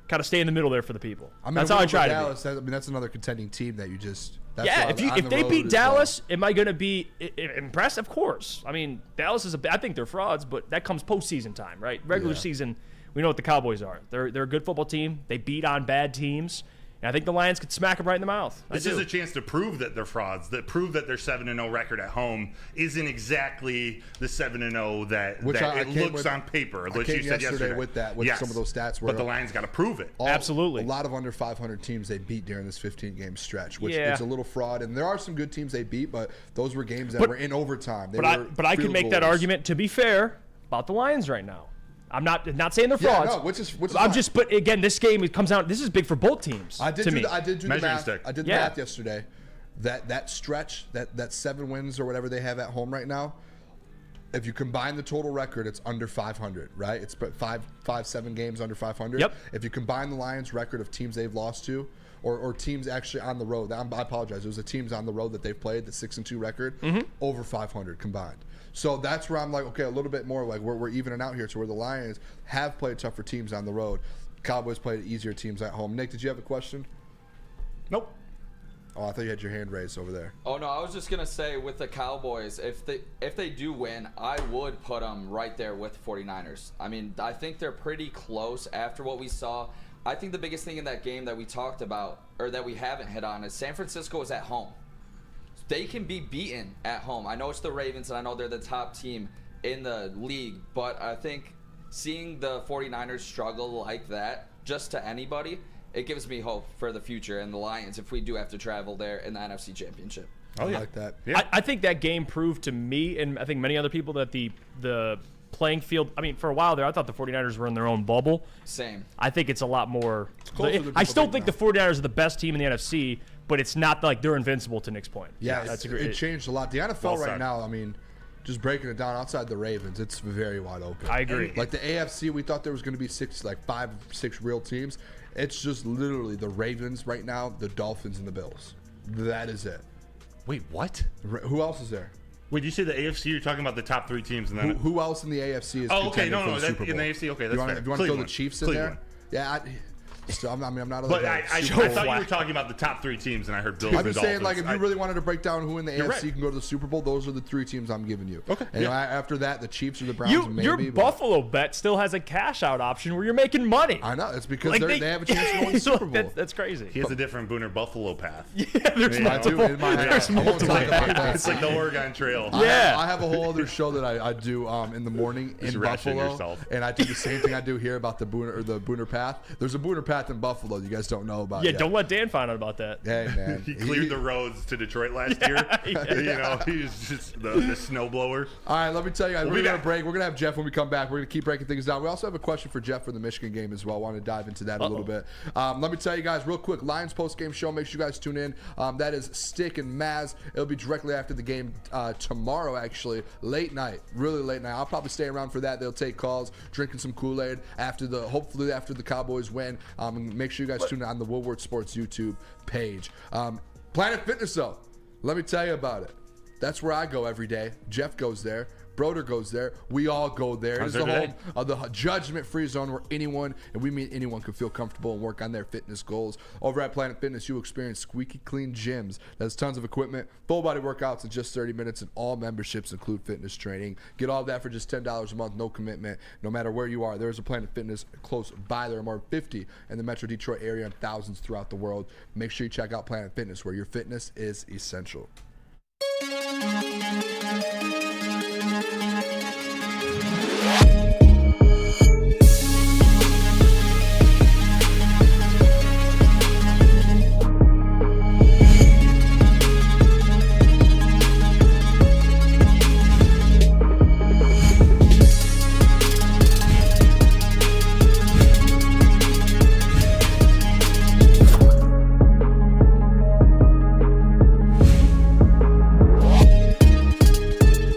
kind of stay in the middle there for the people. That's how I try Dallas, to be. that's another contending team that you just. If they beat Dallas, am I going to be impressed? Of course. I mean, Dallas is I think they're frauds, but that comes postseason time, right? Regular season, we know what the Cowboys are. They're a good football team. They beat on bad teams, And I think the Lions could smack them right in the mouth. This is a chance to prove that they're frauds, that prove that their 7-0 record at home isn't exactly the 7-0 that it looks on paper. I came yesterday with some of those stats. But the Lions got to prove it. Absolutely. A lot of under 500 teams they beat during this 15-game stretch, which is a little fraud. And there are some good teams they beat, but those were games that were in overtime. But I could make that argument, to be fair, about the Lions right now. I'm not saying they're frauds. Yeah, no, which is but again, this game, it comes out, this is big for both teams. I did do the math. Stick. I did the math yesterday. That stretch, that 7 wins or whatever they have at home right now, if you combine the total record, it's under 500, right? It's 7 games under 500. Yep. If you combine the Lions' record of teams they've lost to, or teams actually on the road, I apologize, it was the teams on the road that they've played, the 6-2 record, over 500 combined. So that's where I'm like, okay, a little bit more like we're evening out here to where the Lions have played tougher teams on the road. Cowboys played easier teams at home. Nick, did you have a question? Nope. Oh, I thought you had your hand raised over there. Oh no, I was just gonna say with the Cowboys, if they do win, I would put them right there with the 49ers. I mean, I think they're pretty close after what we saw. I think the biggest thing in that game that we talked about, or that we haven't hit on, is San Francisco is at home. They can be beaten at home. I know it's the Ravens, and I know they're the top team in the league, but I think seeing the 49ers struggle like that, just to anybody, it gives me hope for the future and the Lions if we do have to travel there in the NFC Championship. I like that. Yeah. I think that game proved to me, and I think many other people, that the playing field, I mean, for a while there, I thought the 49ers were in their own bubble. Same. I think it's a lot more. I still think the 49ers are the best team in the NFC, but it's not like they're invincible, to Nick's point. Yeah, that's it changed a lot. The NFL right now, I mean, just breaking it down, outside the Ravens, it's very wide open. I agree. Like the AFC, we thought there was going to be 5, 6 real teams. It's just literally the Ravens right now, the Dolphins, and the Bills. That is it. Wait, what? Who else is there? Wait, you say the AFC? You're talking about the top 3 teams, and then who else in the AFC is? Oh, okay, no, in the AFC. Okay, that's fair. If you want to throw the Chiefs in there, yeah. I'm not. But I thought you were talking about the top 3 teams, and I heard Bills and Dolphins. I'm just saying, like, if you really wanted to break down who in the AFC can go to the Super Bowl, those are the 3 teams I'm giving you. Okay. And after that, the Chiefs or the Browns, maybe. Your Buffalo bet still has a cash-out option where you're making money. I know. It's because they have a chance to go in the Super Bowl. That's crazy. He has a different Booner Buffalo path. Yeah, there's multiple. There's multiple. It's like the Oregon Trail. Yeah. I have a whole other show that I do in the morning in Buffalo. And I do the same thing I do here about the Booner Path. There's a Booner Path in Buffalo you guys don't know about. Yeah, don't let Dan find out about that. Hey, man. He cleared the roads to Detroit last year. You know, he was just the snowblower. All right, let me tell you guys, we're going to break. We're going to have Jeff when we come back. We're going to keep breaking things down. We also have a question for Jeff for the Michigan game as well. I want to dive into that a little bit. Let me tell you guys real quick, Lions post-game show. Make sure you guys tune in. That is Stick and Maz. It'll be directly after the game tomorrow, actually. Late night. Really late night. I'll probably stay around for that. They'll take calls, drinking some Kool-Aid hopefully after the Cowboys win. Make sure you guys tune in on the Woodward Sports YouTube page. Planet Fitness, though, let me tell you about it. That's where I go every day. Jeff goes there. Broder goes there. We all go there. It's the home of the judgment-free zone where anyone, and we mean anyone, can feel comfortable and work on their fitness goals. Over at Planet Fitness, you experience squeaky clean gyms. There's tons of equipment, full-body workouts in just 30 minutes, and all memberships include fitness training. Get all of that for just $10 a month, no commitment. No matter where you are, there's a Planet Fitness close by. There are more than 50 in the Metro Detroit area and thousands throughout the world. Make sure you check out Planet Fitness, where your fitness is essential.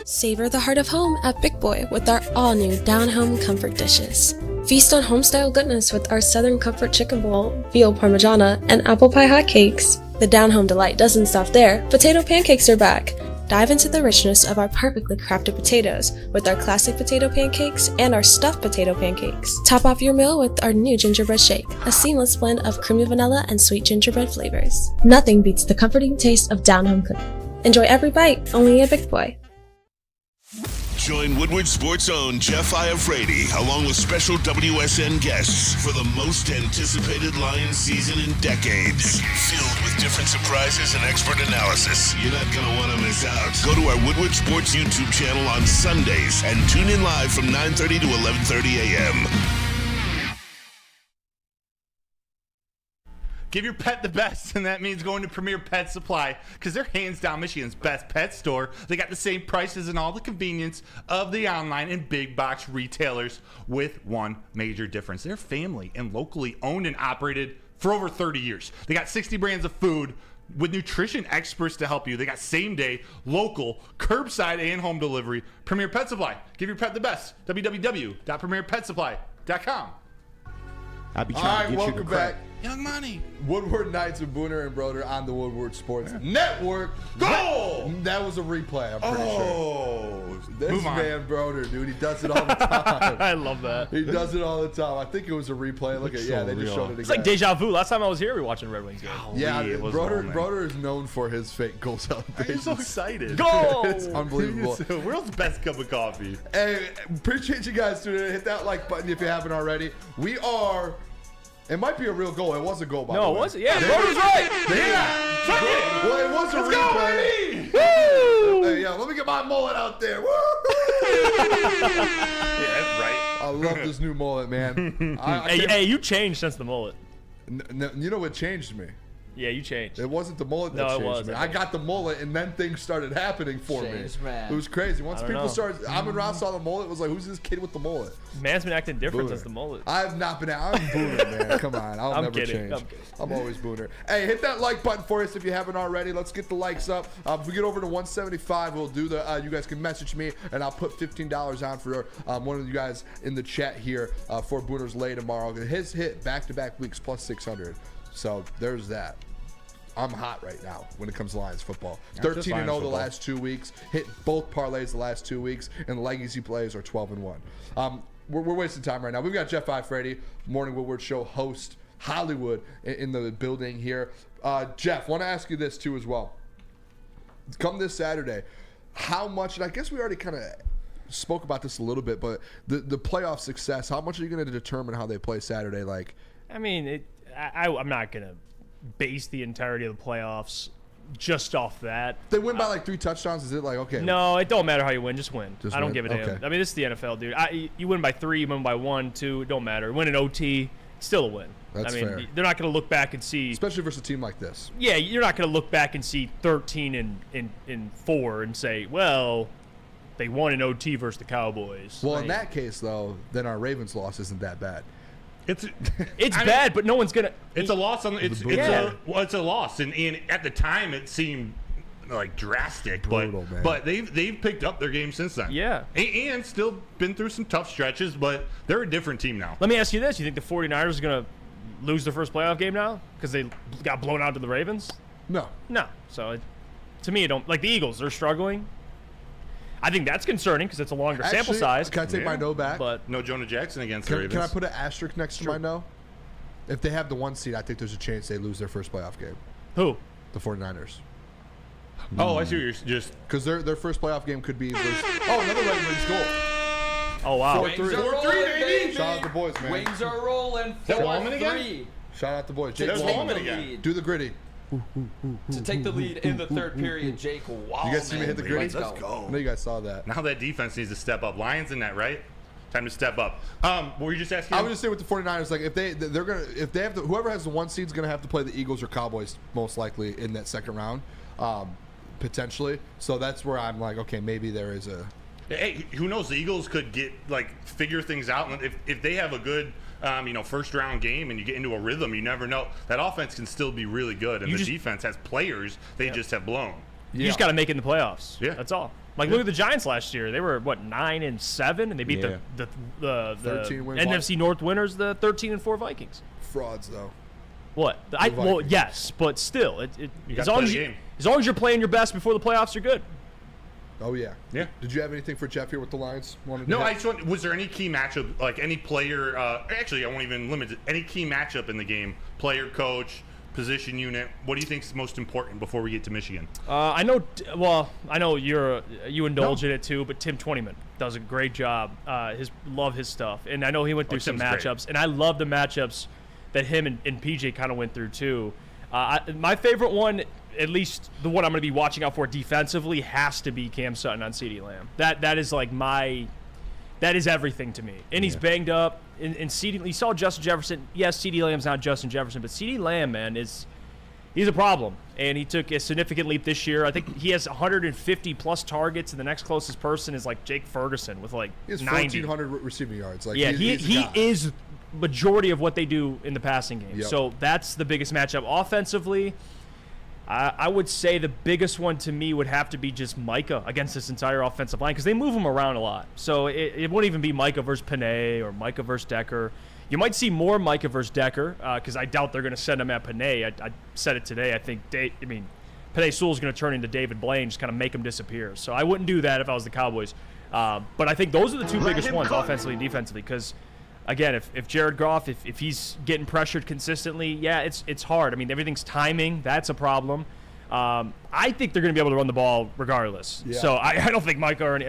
Savor the heart of home at Big Boy with our all-new down-home comfort dishes. Feast on home-style goodness with our Southern Comfort Chicken Bowl, veal parmigiana, and apple pie hotcakes. The down-home delight doesn't stop there. Potato pancakes are back. Dive into the richness of our perfectly crafted potatoes with our classic potato pancakes and our stuffed potato pancakes. Top off your meal with our new gingerbread shake, a seamless blend of creamy vanilla and sweet gingerbread flavors. Nothing beats the comforting taste of down-home cooking. Enjoy every bite, only at Big Boy. Join Woodward Sports' own Jeff Iafrate, along with special WSN guests for the most anticipated Lions season in decades. Filled with different surprises and expert analysis. You're not going to want to miss out. Go to our Woodward Sports YouTube channel on Sundays and tune in live from 9:30 to 11:30 a.m. Give your pet the best, and that means going to Premier Pet Supply, because they're hands down Michigan's best pet store. They got the same prices and all the convenience of the online and big box retailers, with one major difference. They're family and locally owned and operated for over 30 years. They got 60 brands of food with nutrition experts to help you. They got same day, local, curbside, and home delivery. Premier Pet Supply. Give your pet the best. www.premierpetsupply.com. I'll be All trying right, to get you welcome the back. Young Money. Woodward Nights with Booner and Broder on the Woodward Sports Network. Goal! That was a replay, I'm pretty sure. This Move on. man, Broder, dude, he does it all the time. I love that. He does it all the time. I think it was a replay. Look at, yeah, they just showed it again. It's like deja vu. Last time I was here, we were watching Red Wings game. Yeah, it was Broder is known for his fake goal I'm celebrations. so excited. Goal! It's unbelievable. It's the world's best cup of coffee. Hey, appreciate you guys tuning in. Hit that like button if you haven't already. We are... It might be a real goal. It was a goal, by the way. No, it wasn't. Yeah, Broder's right. Well, it was a replay. Woo! Hey, yeah, let me get my mullet out there. Woo! Yeah, that's right. I love this new mullet, man. Hey, you changed since the mullet. You know what changed me? Yeah, you changed. It wasn't the mullet that changed was. me. I got the mullet, and then things started happening for Changed, me. man. It was crazy. Once I don't people know. started, Amon Ra saw the mullet, it was like, who's this kid with the mullet? Man's been acting different Booner. since the mullet. I have not been out. I'm Booner, man. Come on. I'll I'm never kidding. change. I'm kidding. I'm always Booner. Hey, hit that like button for us if you haven't already. Let's get the likes up. If we get over to 175, we'll do the, you guys can message me, and I'll put $15 on for one of you guys in the chat here for Booner's Lay tomorrow. His hit back-to-back weeks plus 600. So there's that. I'm hot right now when it comes to Lions football. 13-0 the last 2 weeks. Hit both parlays the last 2 weeks, and the legacy plays are 12-1. We're wasting time right now. We've got Jeff Iafrate, Morning Woodward Show host, Hollywood, in the building here. Jeff, want to ask you this too as well. Come this Saturday, how much? And I guess we already kind of spoke about this a little bit, but the playoff success. How much are you going to determine how they play Saturday? Like, I mean, I'm not gonna base the entirety of the playoffs just off that. They win by like 3 touchdowns. Is it like, okay? No, it don't matter how you win. Just win. I don't win? give a damn. Okay. I mean, this is the NFL, dude. You win by 3, you win by 1, 2. It don't matter. Win an OT, still a win. That's I mean, fair. They're not going to look back and see. Especially versus a team like this. Yeah, you're not going to look back and see 13 and 4 and say, well, they won an OT versus the Cowboys. Well, in that case, though, then our Ravens loss isn't that bad. It's bad, but no one's gonna. It's a loss on. It's a loss, and at the time it seemed like drastic, brutal, man. But they've picked up their game since then. Yeah, and still been through some tough stretches, but they're a different team now. Let me ask you this: you think the 49ers are gonna lose their first playoff game now because they got blown out to the Ravens? No. So, to me, it don't like the Eagles. They're struggling. I think that's concerning because it's a longer sample size. Can I take my no back? But no Jonah Jackson against the Ravens. Can I put an asterisk next to my no? If they have the 1 seed, I think there's a chance they lose their first playoff game. Who? The 49ers. Oh, I see what you're just... Because their first playoff game could be versus... Oh, another Red Wings goal. Oh, wow. 4-3, baby. Shout out the boys, man. Wings are rolling. That Wallman again? Shout out the boys. Jake Wallman again. Do the gritty. To take the lead in the third period, Jake Wallman. You guys see me hit the gritty? Let's go. I know you guys saw that. Now that defense needs to step up. Lions in that, right? Time to step up. What were you just asking? I would just say with the 49ers, like if they have to, whoever has the 1 seed is going to have to play the Eagles or Cowboys most likely in that second round, potentially. So that's where I'm like, okay, maybe there is a. Hey, who knows? The Eagles could figure things out, and if they have a good, first round game, and you get into a rhythm, you never know. That offense can still be really good, and defense has players they just have blown. You just got to make it in the playoffs. Yeah, that's all. Like look at the Giants last year; they were 9-7, and they beat the 13-win NFC North winners, the 13-4 Vikings. Frauds though. What? Well, yes, but still, as long as you're playing your best before the playoffs, you're good. Oh yeah. Yeah. Did you have anything for Jeff here with the Lions? No, I just want. Was there any key matchup, like any player? Actually, I won't even limit it. Any key matchup in the game? Player, coach, position unit. What do you think is most important before we get to Michigan? I know you indulge in it too, but Tim Twentyman does a great job. Love his stuff, and I know he went through some matchups, and I love the matchups that him and PJ kind of went through too. My favorite one, at least the one I'm going to be watching out for defensively, has to be Cam Sutton on CeeDee Lamb. That is like that is everything to me. And he's banged up. And CeeDee, you saw Justin Jefferson. Yes, CeeDee Lamb's not Justin Jefferson, but CeeDee Lamb, man, he's a problem. And he took a significant leap this year. I think he has 150-plus targets, and the next closest person is like Jake Ferguson with like 90. He has 1,400 receiving yards. Like, yeah, he he is majority of what they do in the passing game. Yep. So that's the biggest matchup. Offensively, I would say the biggest one to me would have to be just Micah against this entire offensive line because they move him around a lot. So it wouldn't even be Micah versus Panay or Micah versus Decker. You might see more Micah versus Decker because I doubt they're going to send him at Panay. I said it today. I think Panay Sewell's going to turn into David Blaine, just kind of make him disappear. So I wouldn't do that if I was the Cowboys. But I think those are the two biggest ones, offensively and defensively, because again, if Jared Goff, if he's getting pressured consistently, yeah, it's hard. I mean, everything's timing. That's a problem. I think they're going to be able to run the ball regardless. Yeah. So I don't think Micah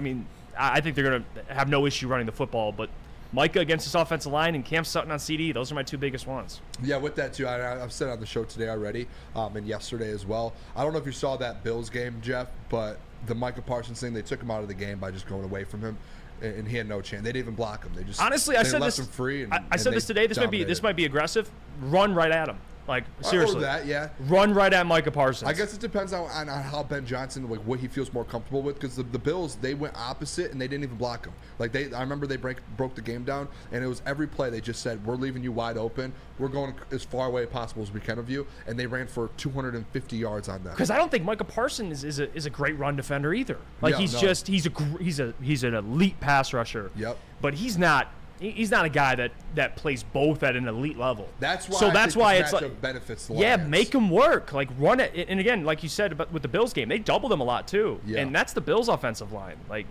I think they're going to have no issue running the football. But Micah against this offensive line and Cam Sutton on CD, those are my two biggest ones. Yeah, with that, too, I've said on the show today already and yesterday as well. I don't know if you saw that Bills game, Jeff, but the Micah Parsons thing, they took him out of the game by just going away from him. And he had no chance. They didn't even block him. They just honestly, I said left this. Him free. I said this today. This might be aggressive. Run right at him. Like seriously. That, yeah. Run right at Micah Parsons. I guess it depends on how Ben Johnson, like what he feels more comfortable with. Because the Bills, they went opposite and they didn't even block him. Like I remember they broke the game down, and it was every play they just said, "We're leaving you wide open. We're going as far away as possible as we can of you." And they ran for 250 yards on that. Because I don't think Micah Parsons is a great run defender either. Like he's an elite pass rusher. Yep. But he's not a guy that plays both at an elite level. That's why. So that's why it's like benefits the yeah, Lions. make him work. Like run it. And again, like you said with the Bills game, they doubled him a lot too. Yeah. And that's the Bills offensive line. Like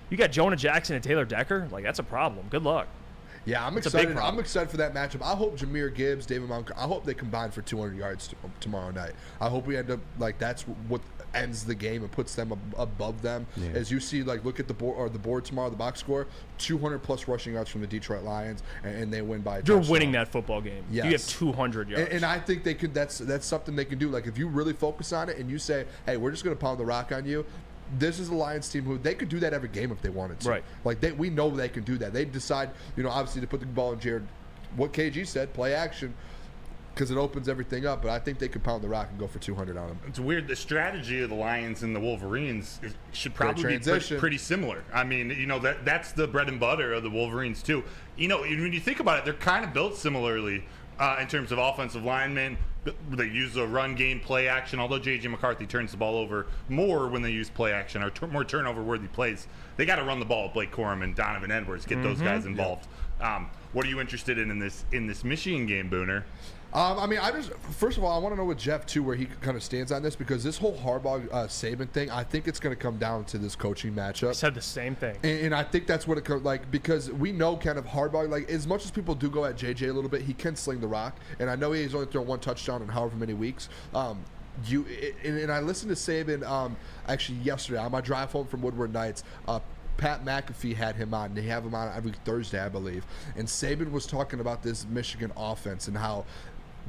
you got Jonah Jackson and Taylor Decker. Like that's a problem. Good luck. Yeah, I'm excited. I'm excited for that matchup. I hope Jahmyr Gibbs, David Montgomery, I hope they combine for 200 yards tomorrow night. I hope we end up like that's what ends the game and puts them above them. Yeah. As you see, like look at the board tomorrow, the box score, 200 plus rushing yards from the Detroit Lions, and they win by a touchdown. Winning that football game. Yes. You have 200 yards. And I think they could. That's something they can do. Like if you really focus on it and you say, hey, we're just going to pound the rock on you. This is a Lions team who they could do that every game if they wanted to. Right. Like we know they can do that. They decide, obviously to put the ball in Jared. What KG said, play action, because it opens everything up. But I think they could pound the rock and go for 200 on them. It's weird. The strategy of the Lions and the Wolverines should probably be pretty similar. I mean, that's the bread and butter of the Wolverines too. When you think about it, they're kind of built similarly in terms of offensive linemen. They use the run game, play action, although J.J. McCarthy turns the ball over more when they use play action or more turnover-worthy plays. They got to run the ball with Blake Corum and Donovan Edwards, get those guys involved. Yep. What are you interested in this Michigan game, Booner? First of all, I want to know with Jeff, too, where he kind of stands on this, because this whole Harbaugh-Saban thing, I think it's going to come down to this coaching matchup. I said the same thing. And I think that's what it comes, because we know kind of Harbaugh, as much as people do go at JJ a little bit, he can sling the rock. And I know he's only thrown one touchdown in however many weeks. And I listened to Saban actually yesterday on my drive home from Woodward Nights. Pat McAfee had him on. They have him on every Thursday, I believe. And Saban was talking about this Michigan offense and how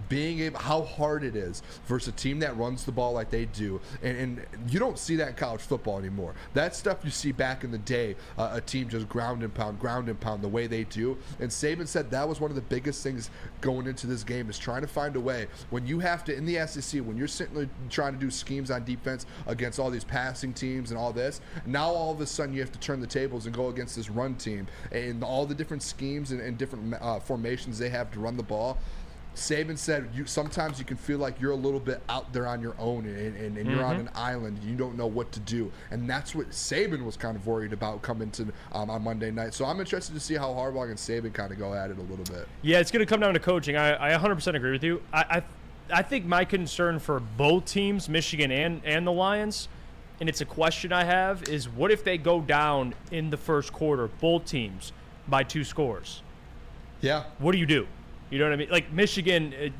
hard it is versus a team that runs the ball like they do, and you don't see that in college football anymore. That stuff you see back in the day, a team just ground and pound the way they do. And Saban said that was one of the biggest things going into this game, is trying to find a way when you have to, in the SEC, when you're sitting trying to do schemes on defense against all these passing teams and all this, now all of a sudden you have to turn the tables and go against this run team and all the different schemes and different formations they have to run the ball. Saban said sometimes you can feel like you're a little bit out there on your own and you're on an island. You don't know what to do. And that's what Saban was kind of worried about coming to on Monday night. So I'm interested to see how Harbaugh and Saban kind of go at it a little bit. Yeah, it's going to come down to coaching. I 100% agree with you. I think my concern for both teams, Michigan and the Lions, and it's a question I have, is what if they go down in the first quarter, both teams, by 2 scores? Yeah. What do you do? You know what I mean? Like Michigan,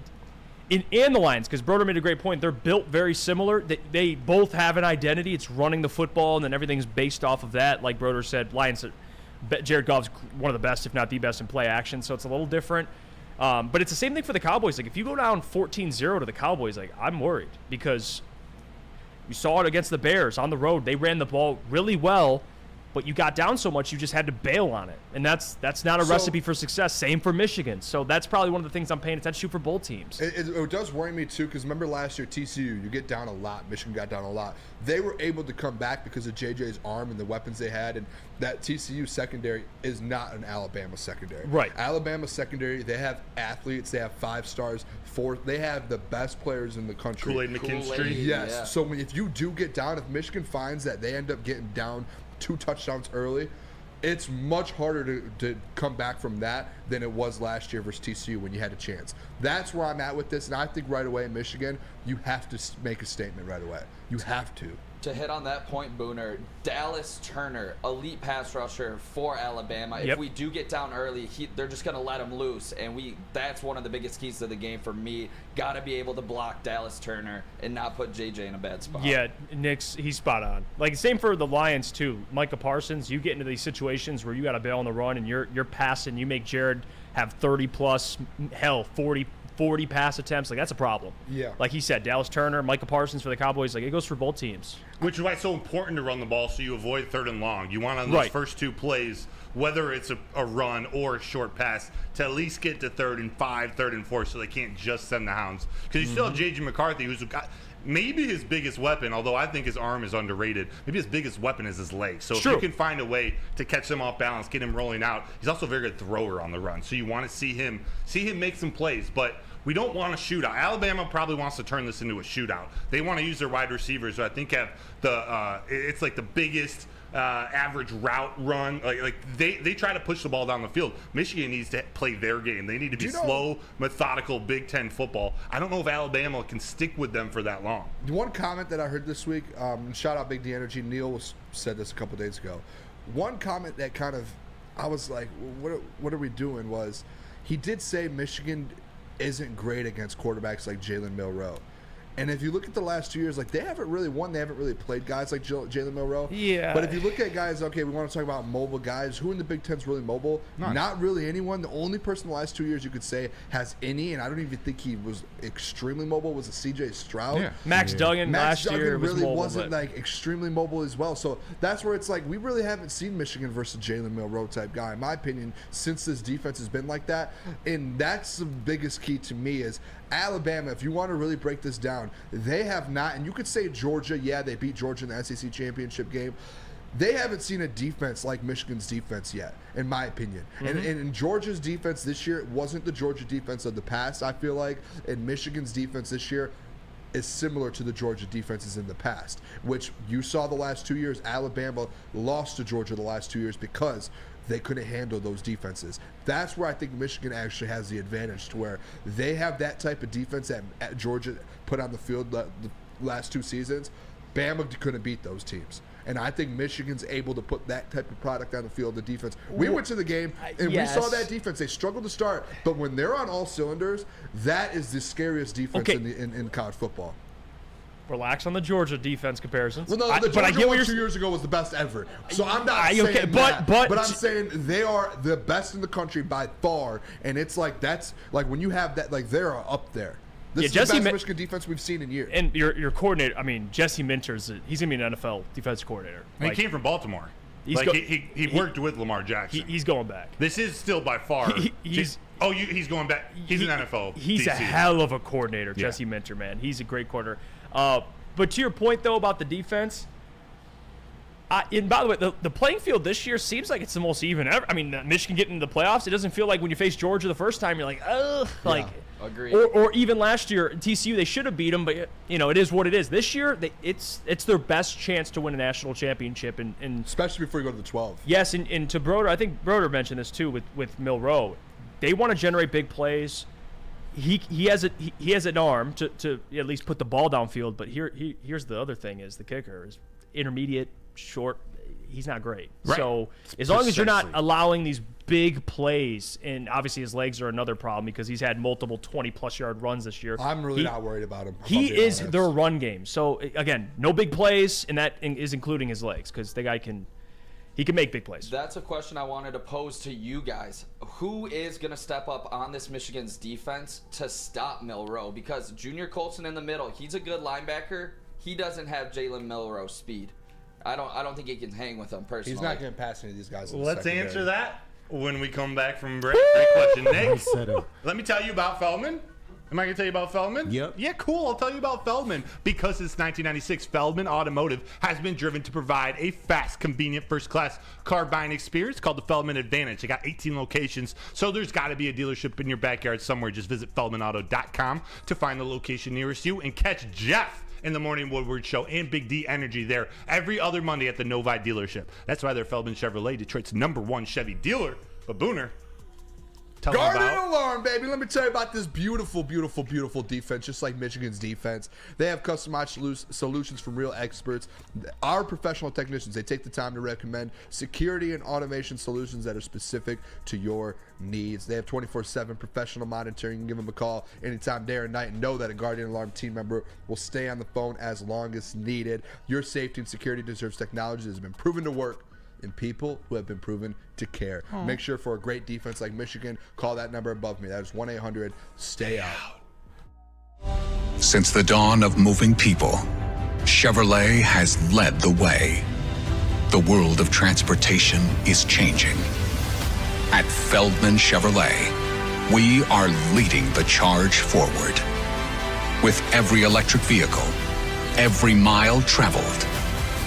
and the Lions, because Broder made a great point. They're built very similar. They both have an identity. It's running the football, and then everything's based off of that. Like Broder said, Lions, Jared Goff's one of the best, if not the best, in play action, so it's a little different. But it's the same thing for the Cowboys. Like, if you go down 14-0 to the Cowboys, like, I'm worried because you saw it against the Bears on the road. They ran the ball really well, but you got down so much you just had to bail on it. And that's not a recipe for success. Same for Michigan. So that's probably one of the things I'm paying attention to for both teams. It does worry me, too, because remember last year, TCU, you get down a lot. Michigan got down a lot. They were able to come back because of JJ's arm and the weapons they had. And that TCU secondary is not an Alabama secondary. Right. Alabama secondary, they have athletes. They have 5 stars. They have the best players in the country. Kool-Aid McKinstry. Yes. Yeah. So if you do get down, if Michigan finds that they end up getting down 2 touchdowns early, it's much harder to come back from that than it was last year versus TCU when you had a chance. That's where I'm at with this, and I think right away in Michigan, you have to make a statement right away. You have to. To hit on that point, Booner, Dallas Turner, elite pass rusher for Alabama. Yep. If we do get down early, they're just going to let him loose, and that's one of the biggest keys to the game for me. Got to be able to block Dallas Turner and not put JJ in a bad spot. Yeah, he's spot on. Like, same for the Lions, too. Micah Parsons, you get into these situations where you got to bail on the run, and you're passing. You make Jared have 30-plus, hell, 40 pass attempts. Like, that's a problem. Yeah. Like he said, Dallas Turner, Micah Parsons for the Cowboys, like, it goes for both teams. Which is why it's so important to run the ball so you avoid 3rd and long. You want on those first 2 plays, whether it's a run or a short pass, to at least get to 3rd and 5, 3rd and 4, so they can't just send the hounds. Because you still have J.J. McCarthy, who's got maybe his biggest weapon, although I think his arm is underrated. Maybe his biggest weapon is his leg. So if you can find a way to catch him off balance, get him rolling out, he's also a very good thrower on the run. So you want to see him make some plays, but we don't want a shootout. Alabama probably wants to turn this into a shootout. They want to use their wide receivers, who I think have it's like the biggest average route run. Like they try to push the ball down the field. Michigan needs to play their game. They need to be slow, methodical Big Ten football. I don't know if Alabama can stick with them for that long. One comment that I heard this week, shout out Big D Energy, Neil said this a couple days ago. One comment that kind of, I was like, what are we doing, was he did say Michigan isn't great against quarterbacks like Jalen Milroe. And if you look at the last 2 years, like, they haven't really won. They haven't really played guys like Jalen Milroe. Yeah. But if you look at guys, okay, we want to talk about mobile guys. Who in the Big Ten is really mobile? None. Not really anyone. The only person the last 2 years you could say has any, and I don't even think he was extremely mobile, was a C.J. Stroud. Yeah. Max Duggan last year was really mobile, wasn't like extremely mobile as well. So that's where it's like we really haven't seen Michigan versus Jalen Milroe type guy, in my opinion, since this defense has been like that. And that's the biggest key to me is Alabama, if you want to really break this down, they have not, and you could say Georgia, yeah, they beat Georgia in the SEC championship game. They haven't seen a defense like Michigan's defense yet, in my opinion. And Georgia's defense this year wasn't the Georgia defense of the past, I feel like. And Michigan's defense this year is similar to the Georgia defenses in the past, which you saw the last 2 years. Alabama lost to Georgia the last 2 years because they couldn't handle those defenses. That's where I think Michigan actually has the advantage, to where they have that type of defense that Georgia put on the field the last 2 seasons. Bama couldn't beat those teams. And I think Michigan's able to put that type of product on the field, the defense. We went to the game, and we saw that defense. They struggled to start, but when they're on all cylinders, that is the scariest defense in college football. Relax on the Georgia defense comparisons. Well, no, the Georgia one 2 years ago was the best ever. So I'm not saying that, but I'm saying they are the best in the country by far. And it's like, that's like when you have that, like, they're up there. This is the best Michigan defense we've seen in years. And your coordinator, I mean, Jesse Minter's, he's going to be an NFL defensive coordinator. He came from Baltimore. He worked with Lamar Jackson. He's going back. This is still by far. He's going back. He's an NFL. He's DC. a hell of a coordinator, Jesse Minter, man. He's a great coordinator. But to your point, though, about the defense, and by the way, the playing field this year seems like it's the most even ever. I mean, Michigan getting into the playoffs, it doesn't feel like when you face Georgia the first time, you're like, ugh. Like, agreed. Or even last year, TCU, they should have beat them, but, you know, it is what it is. This year, it's their best chance to win a national championship. And especially before you go to the 12. Yes, and to Broder, I think Broder mentioned this, too, with Milroe. They want to generate big plays. He has an arm to at least put the ball downfield, but here's the other thing is the kicker is intermediate, short. He's not great. Right. So as long as you're not allowing these big plays, and obviously his legs are another problem because he's had multiple 20-plus yard runs this year. I'm really not worried about him. He is their run game. So, again, no big plays, and that is including his legs because the guy can make big plays. That's a question I wanted to pose to you guys. Who is going to step up on this Michigan's defense to stop Milroe? Because Junior Colson in the middle, he's a good linebacker. He doesn't have Jalen Milroe's speed. I don't think he can hang with him personally. He's not going to pass any of these guys. Let's answer that when we come back from break. Great question, Nick. Let me tell you about Feldman. Am I going to tell you about Feldman? Yep. Yeah, cool. I'll tell you about Feldman. Because since 1996, Feldman Automotive has been driven to provide a fast, convenient, first-class car buying experience called the Feldman Advantage. They got 18 locations, so there's got to be a dealership in your backyard somewhere. Just visit feldmanauto.com to find the location nearest you and catch Jeff in the Morning Woodward Show and Big D Energy there every other Monday at the Novi dealership. That's why they're Feldman Chevrolet, Detroit's #1 Chevy dealer. But Booner, tell them Guardian about alarm, baby. Let me tell you about this beautiful, beautiful, beautiful defense, just like Michigan's defense. They have customized solutions from real experts. Our professional technicians, they take the time to recommend security and automation solutions that are specific to your needs. They have 24/7 professional monitoring. You can give them a call anytime, day or night, and know that a Guardian Alarm team member will stay on the phone as long as needed. Your safety and security deserves technology that has been proven to work and people who have been proven to care. Make sure for a great defense like Michigan, call that number above me. That is 1-800-STAY-OUT. Since the dawn of moving people, Chevrolet has led the way. The world of transportation is changing. At Feldman Chevrolet, we are leading the charge forward. With every electric vehicle, every mile traveled,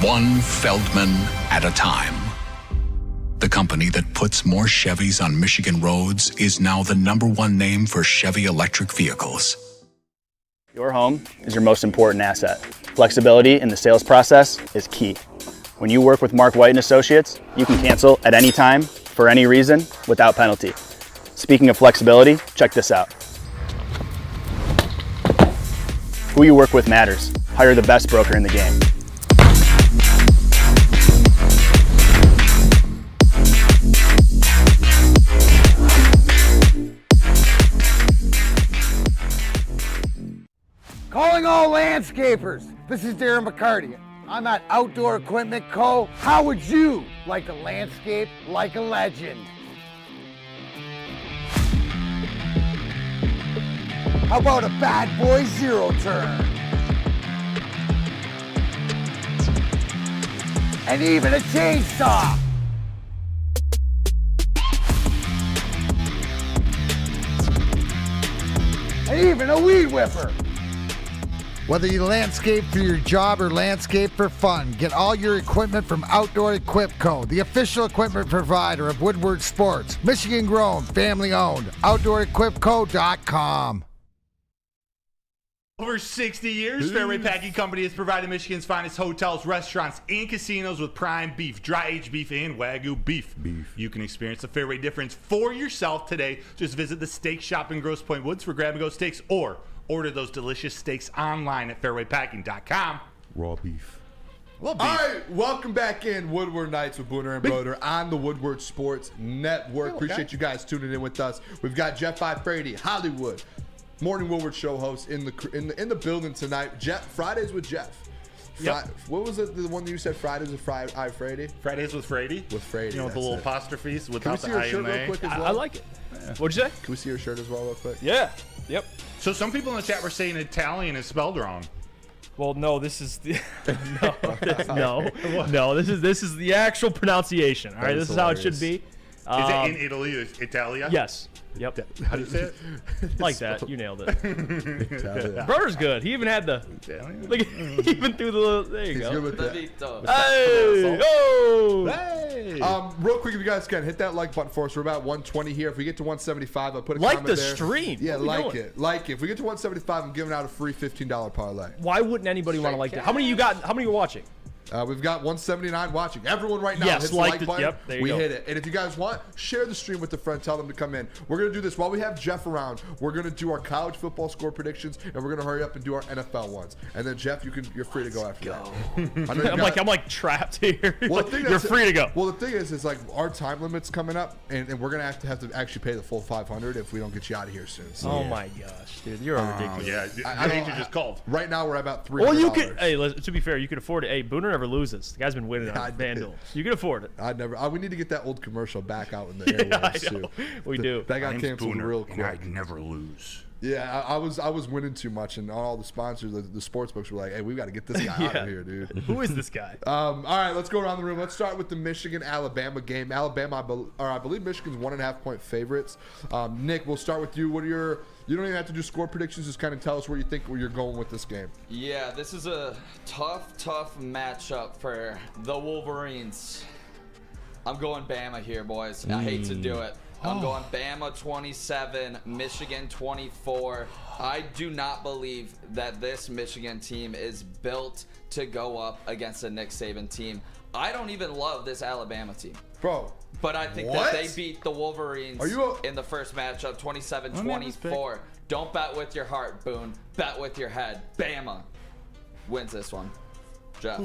one Feldman at a time. The company that puts more Chevys on Michigan roads is now the #1 name for Chevy electric vehicles. Your home is your most important asset. Flexibility in the sales process is key. When you work with Mark White & Associates, you can cancel at any time, for any reason, without penalty. Speaking of flexibility, check this out. Who you work with matters. Hire the best broker in the game. Calling all landscapers. This is Darren McCarty. I'm at Outdoor Equipment Co. How would you like to landscape like a legend? How about a bad boy zero turn? And even a chainsaw. And even a weed whipper. Whether you landscape for your job or landscape for fun, get all your equipment from Outdoor Equip Co., the official equipment provider of Woodward Sports. Michigan grown, family owned. OutdoorEquipCo.com. Over 60 years, Fairway Packing Company has provided Michigan's finest hotels, restaurants, and casinos with prime beef, dry-aged beef, and Wagyu beef. You can experience the Fairway difference for yourself today. Just visit the steak shop in Grosse Pointe Woods for grab-and-go steaks, or order those delicious steaks online at fairwaypacking.com. Raw beef. All right, welcome back in Woodward Nights with Booner and Broder on the Woodward Sports Network. Appreciate you guys tuning in with us. We've got Jeff Frady, Hollywood, Morning Woodward show host in the building tonight. Fridays with Jeff. Yep. What was it? The one that you said Fridays with Frady? Fridays with Frady. With Frady. You know, with the little apostrophes Can we without see the your I shirt and real A. quick as well? I like it. What'd you say? Can we see your shirt as well real quick? Yeah. Yep. So some people in the chat were saying Italian is spelled wrong. Well, no, this is the no. This is the actual pronunciation. All right, this is how it should be. Is it in Italy? Is Italia? Yes. Yep. How do you say it? Like that. You nailed it. Broder's good. He even had the. Look, he even threw the little. There you He's go. good with that. Hey! Oh! Hey! Real quick, if you guys can hit that like button for us. We're about 120 here. If we get to 175, I'll put a Like comment the there. stream. Yeah, What are we like doing? it. Like it. If we get to 175, I'm giving out a free $15 parlay. Why wouldn't anybody want to like that? How many you got? How many are watching? We've got 179 watching. Everyone right now Yes, hits the like like the- button. yep, there you we go. hit it. And if you guys want, share the stream with a friend. Tell them to come in. We're going to do this while we have Jeff around. We're going to do our college football score predictions, and we're going to hurry up and do our NFL ones. And then Jeff, you're free to go after that. I know I'm like trapped here. Well, You're free to go. Well, the thing is like our time limit's coming up, and we're going to have to actually pay the full $500 if we don't get you out of here soon. So. Oh my gosh, dude, you're ridiculous. Yeah, I agent just called. Right now, we're about $300. Well, you could. Hey, to be fair, you could afford it. Hey, Booner never loses. The guy's been winning on FanDuel. You can afford it. I'd never. We need to get that old commercial back out in the airwaves too. We do. That got canceled Booner, real quick. And I never lose. Yeah, I was winning too much, and all the sponsors, the sports books were like, "Hey, we've got to get this guy out of here, dude." Who is this guy? All right, let's go around the room. Let's start with the Michigan-Alabama game. Alabama, I believe Michigan's 1.5-point favorites. Nick, we'll start with you. What are your? You don't even have to do score predictions. Just kind of tell us where you think you're going with this game. Yeah, this is a tough matchup for the Wolverines. I'm going Bama here, boys. I hate to do it. I'm going Bama 27, Michigan 24. I do not believe that this Michigan team is built to go up against a Nick Saban team. I don't even love this Alabama team. Bro. But I think that they beat the Wolverines in the first matchup, 27-24. Don't bet with your heart, Boone. Bet with your head. Bama wins this one. Jeff.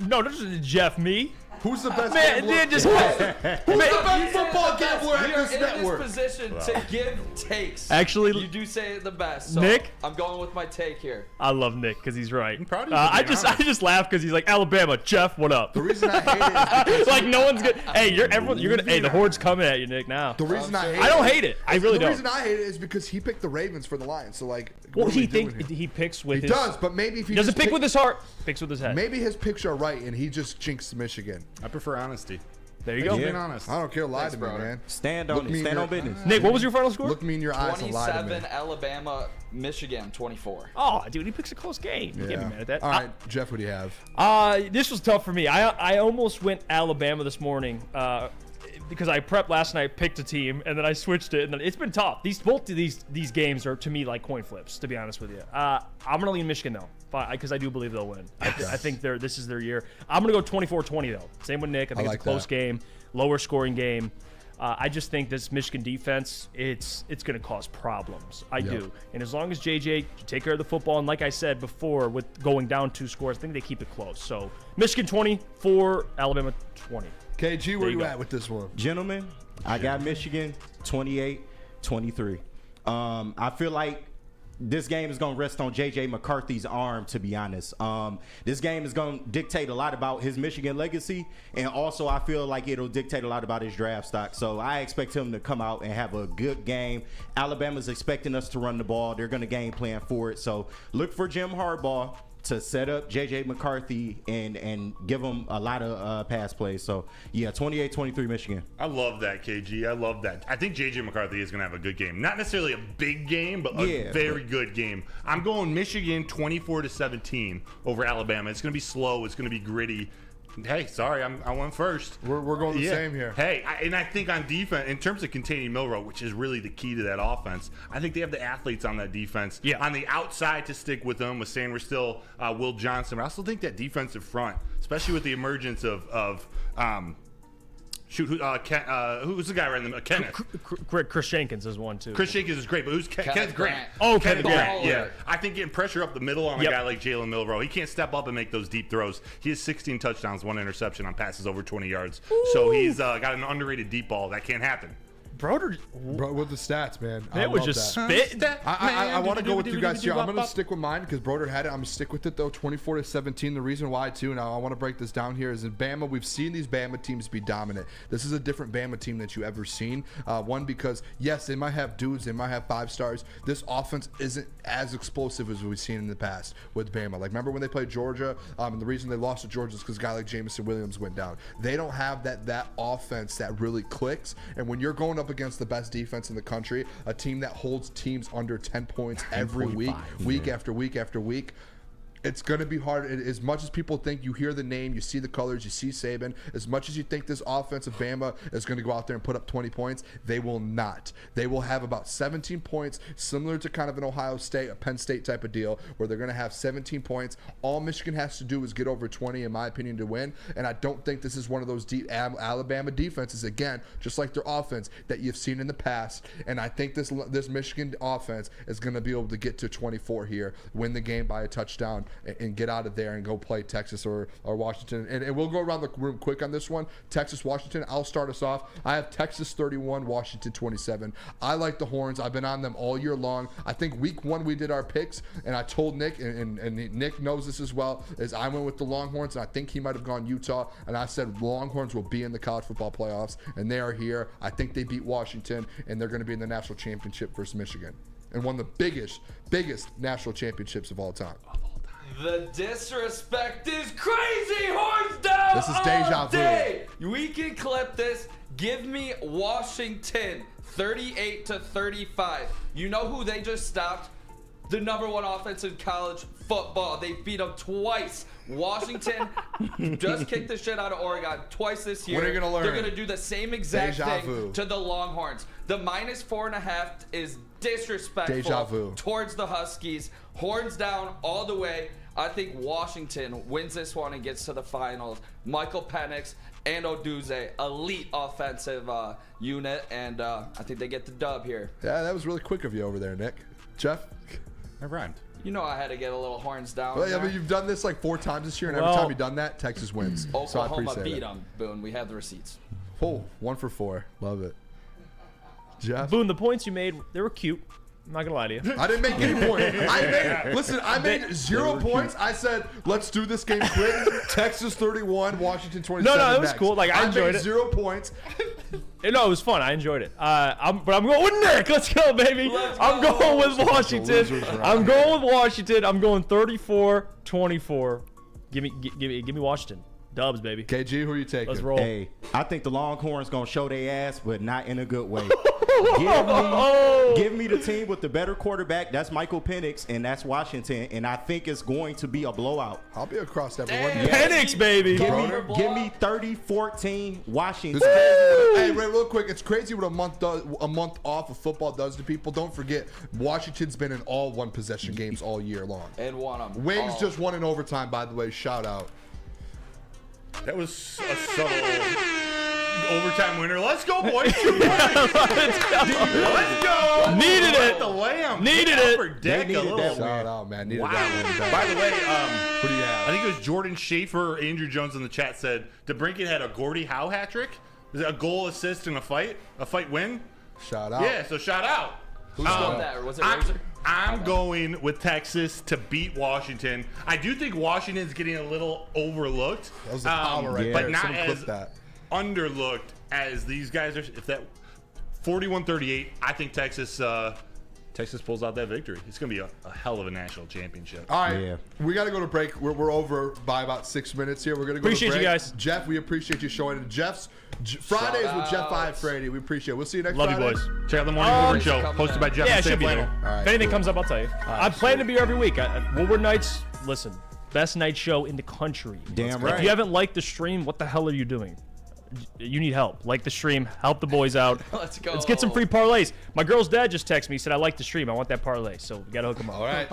No, this is Jeff. Me. Who's the best gambler? Who's the best football gambler at this We are in network? this position to give takes. Actually, you do say it the best. So Nick? I'm going with my take here. I love Nick because he's right. I'm proud of you. I just laugh because he's like Alabama. Jeff, what up? The reason I hate it is because like no one's good. Hey, you're gonna. Hey, the horde's coming at you, Nick. Now. The reason I don't hate it. I really don't. The reason I hate it is because he picked the Ravens for the Lions. So like, Well, what are we he doing thinks here? he picks with He his. does, but maybe if he doesn't just pick with his heart, picks with his head. Maybe his picks are right, and he just jinxed Michigan. I prefer honesty. There you Thanks go. for being honest. I don't care. Lie Thanks, to me, brother. man. Stand Look on me it. in Stand your- on business. Nick, what was your final score? Look me in your eyes and lie to me. 27 Alabama, Michigan 24. Oh, dude, he picks a close game. You can't be mad at that. All right, Jeff, what do you have? This was tough for me. I almost went Alabama this morning because I prepped last night, picked a team, and then I switched it, and then it's been tough. Both of these games are to me like coin flips, to be honest with you. I'm gonna lean Michigan though, because I do believe they'll win. I think this is their year. I'm gonna go 24-20 though. Same with Nick. I think it's a close game, lower scoring game. I just think this Michigan defense, it's going to cause problems. I do. And as long as JJ take care of the football, and like I said before, with going down 2 scores, I think they keep it close. So Michigan 24, Alabama 20. KG, where you at with this one? Gentlemen, I got Michigan 28-23. I feel like this game is going to rest on J.J. McCarthy's arm, to be honest. This game is going to dictate a lot about his Michigan legacy, and also I feel like it'll dictate a lot about his draft stock. So I expect him to come out and have a good game. Alabama's expecting us to run the ball. They're going to game plan for it. So look for Jim Harbaugh to set up J.J. McCarthy and give him a lot of pass plays. So, yeah, 28-23 Michigan. I love that, KG. I love that. I think J.J. McCarthy is going to have a good game. Not necessarily a big game, but a very good game. I'm going Michigan 24-17 over Alabama. It's going to be slow. It's going to be gritty. Hey, sorry, I went first. We're going the same here. Hey, and I think on defense, in terms of containing Milroe, which is really the key to that offense, I think they have the athletes on that defense. Yeah. On the outside to stick with them, with Sanders still, Will Johnson. But I also think that defensive front, especially with the emergence of who's the guy right in the Kenneth? Chris Jenkins is one too. Chris Jenkins is great, but who's Kenneth Grant? Oh, Kenneth Grant. Yeah, I think getting pressure up the middle on a guy like Jalen Milroe, he can't step up and make those deep throws. He has 16 touchdowns, 1 interception on passes over 20 yards. So he's got an underrated deep ball. That can't happen. Broder, Bro, with the stats, man. That was just spit. I want to go with you guys here. I'm going to stick with mine because Broder had it. I'm going to stick with it, though, 24-17. The reason why, too, now I want to break this down here, is in Bama, we've seen these Bama teams be dominant. This is a different Bama team that you ever seen. One, because, yes, they might have dudes. They might have 5 stars. This offense isn't as explosive as we've seen in the past with Bama. Like, remember when they played Georgia? And the reason they lost to Georgia is because a guy like Jameson Williams went down. They don't have that offense that really clicks. And when you're going up against the best defense in the country, a team that holds teams under 10 points every week, week after week after week, It's going to be hard. As much as people think, you hear the name, you see the colors, you see Saban, as much as you think this offensive Bama is going to go out there and put up 20 points, they will not. They will have about 17 points, similar to kind of an Ohio State, a Penn State type of deal, where they're going to have 17 points. All Michigan has to do is get over 20, in my opinion, to win. And I don't think this is one of those deep Alabama defenses, again, just like their offense, that you've seen in the past. And I think this Michigan offense is going to be able to get to 24 here, win the game by a touchdown, and get out of there and go play Texas or Washington. And we'll go around the room quick on this one. Texas, Washington. I'll start us off. I have Texas 31, Washington 27. I like the Horns. I've been on them all year long. I think week 1 we did our picks, and I told Nick, and Nick knows this as well, is I went with the Longhorns, and I think he might have gone Utah, and I said Longhorns will be in the college football playoffs, and they are here. I think they beat Washington, and they're going to be in the national championship versus Michigan, and one of the biggest national championships of all time. The disrespect is crazy. Horns down. This is deja vu. Day. We can clip this. Give me Washington 38-35. You know who they just stopped? The #1 offense in college football. They beat them twice. Washington just kicked the shit out of Oregon twice this year. What are you gonna learn? They're gonna do the same exact Deja thing vu. to the Longhorns. The -4.5 is disrespectful Deja vu. towards the Huskies. Horns down all the way. I think Washington wins this one and gets to the finals. Michael Penix and Oduze, elite offensive unit, and I think they get the dub here. Yeah, that was really quick of you over there, Nick. Jeff? I rhymed. You know I had to get a little horns down. Well, yeah, but you've done this like 4 times this year, and every time you've done that, Texas wins. So I Oklahoma appreciate beat it. them, Boone. We have the receipts. Oh, 1 for 4. Love it. Jeff? Boone, the points you made, they were cute. I'm not gonna lie to you. I didn't make any points. I made 0 points. I said, let's do this game quick. Texas 31, Washington 27. No, it was next. cool. Like I enjoyed made it. 0 points. No, it was fun. I enjoyed it. But I'm going with Nick. Let's go, baby. I'm going with Washington. I'm going with Washington. I'm going 34-24. Give me Washington. Dubs, baby. KG, who are you taking? Let's roll. Hey, I think the Longhorns gonna show their ass, but not in a good way. Give me the team with the better quarterback. That's Michael Penix, and that's Washington. And I think it's going to be a blowout. I'll be across everyone. Penix, baby. Give me 30-14 Washington. Hey, Ray, real quick, it's crazy what a month off of football does to people. Don't forget, Washington's been in all one-possession games all year long. And won them. Wings just won in overtime, by the way. Shout out. That was a subtle overtime winner. Let's go, boys. Let's go. Needed it. The lamb. Needed it. For deck a little. Shout out, man. Needed Wow. that one. By the way, who do you have? I think it was Jordan Schaefer or Andrew Jones in the chat said DeBrincat had a Gordie Howe hat trick. Is it a goal, assist, and a fight win? Shout out. Yeah, so shout out. Who's got that? Was it Razor? I'm going with Texas to beat Washington. I do think Washington's getting a little overlooked. That was the power right but there. not Someone as clip that. underlooked as these guys are. If that 41-38, I think Texas pulls out that victory. It's going to be a hell of a national championship. All right, we got to go to break. We're over by about 6 minutes here. We're going to go Appreciate to break. you guys. Jeff, we appreciate you showing it. Fridays with Jeff Frady. We appreciate it. We'll see you next Love Friday. you, boys. Check out the Morning Woodward Show, hosted by Jeff Yeah, it and should Sam be Flannel. there. All right, If anything cool. comes up, I'll tell you. I plan to be here every week. Woodward Nights, listen, best night show in the country. Damn If right. you haven't liked the stream, what the hell are you doing? You need help. Like the stream. Help the boys out. Let's go. Let's get some free parlays. My girl's dad just texted me. Said I like the stream. I want that parlay. So we gotta hook him up. All right.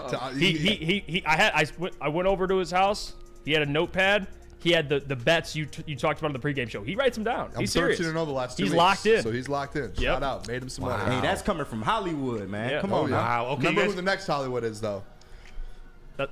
I went over to his house. He had a notepad. He had the bets you talked about on the pregame show. He writes them down. I'm He's serious. 13-0 the last 2 He's weeks. locked in. So he's locked in. Yep. Shout out. Made him some money. Hey, that's coming from Hollywood, man. Yeah. Come Oh, on, yeah. now. Wow. Okay, Remember you who the next Hollywood is, though.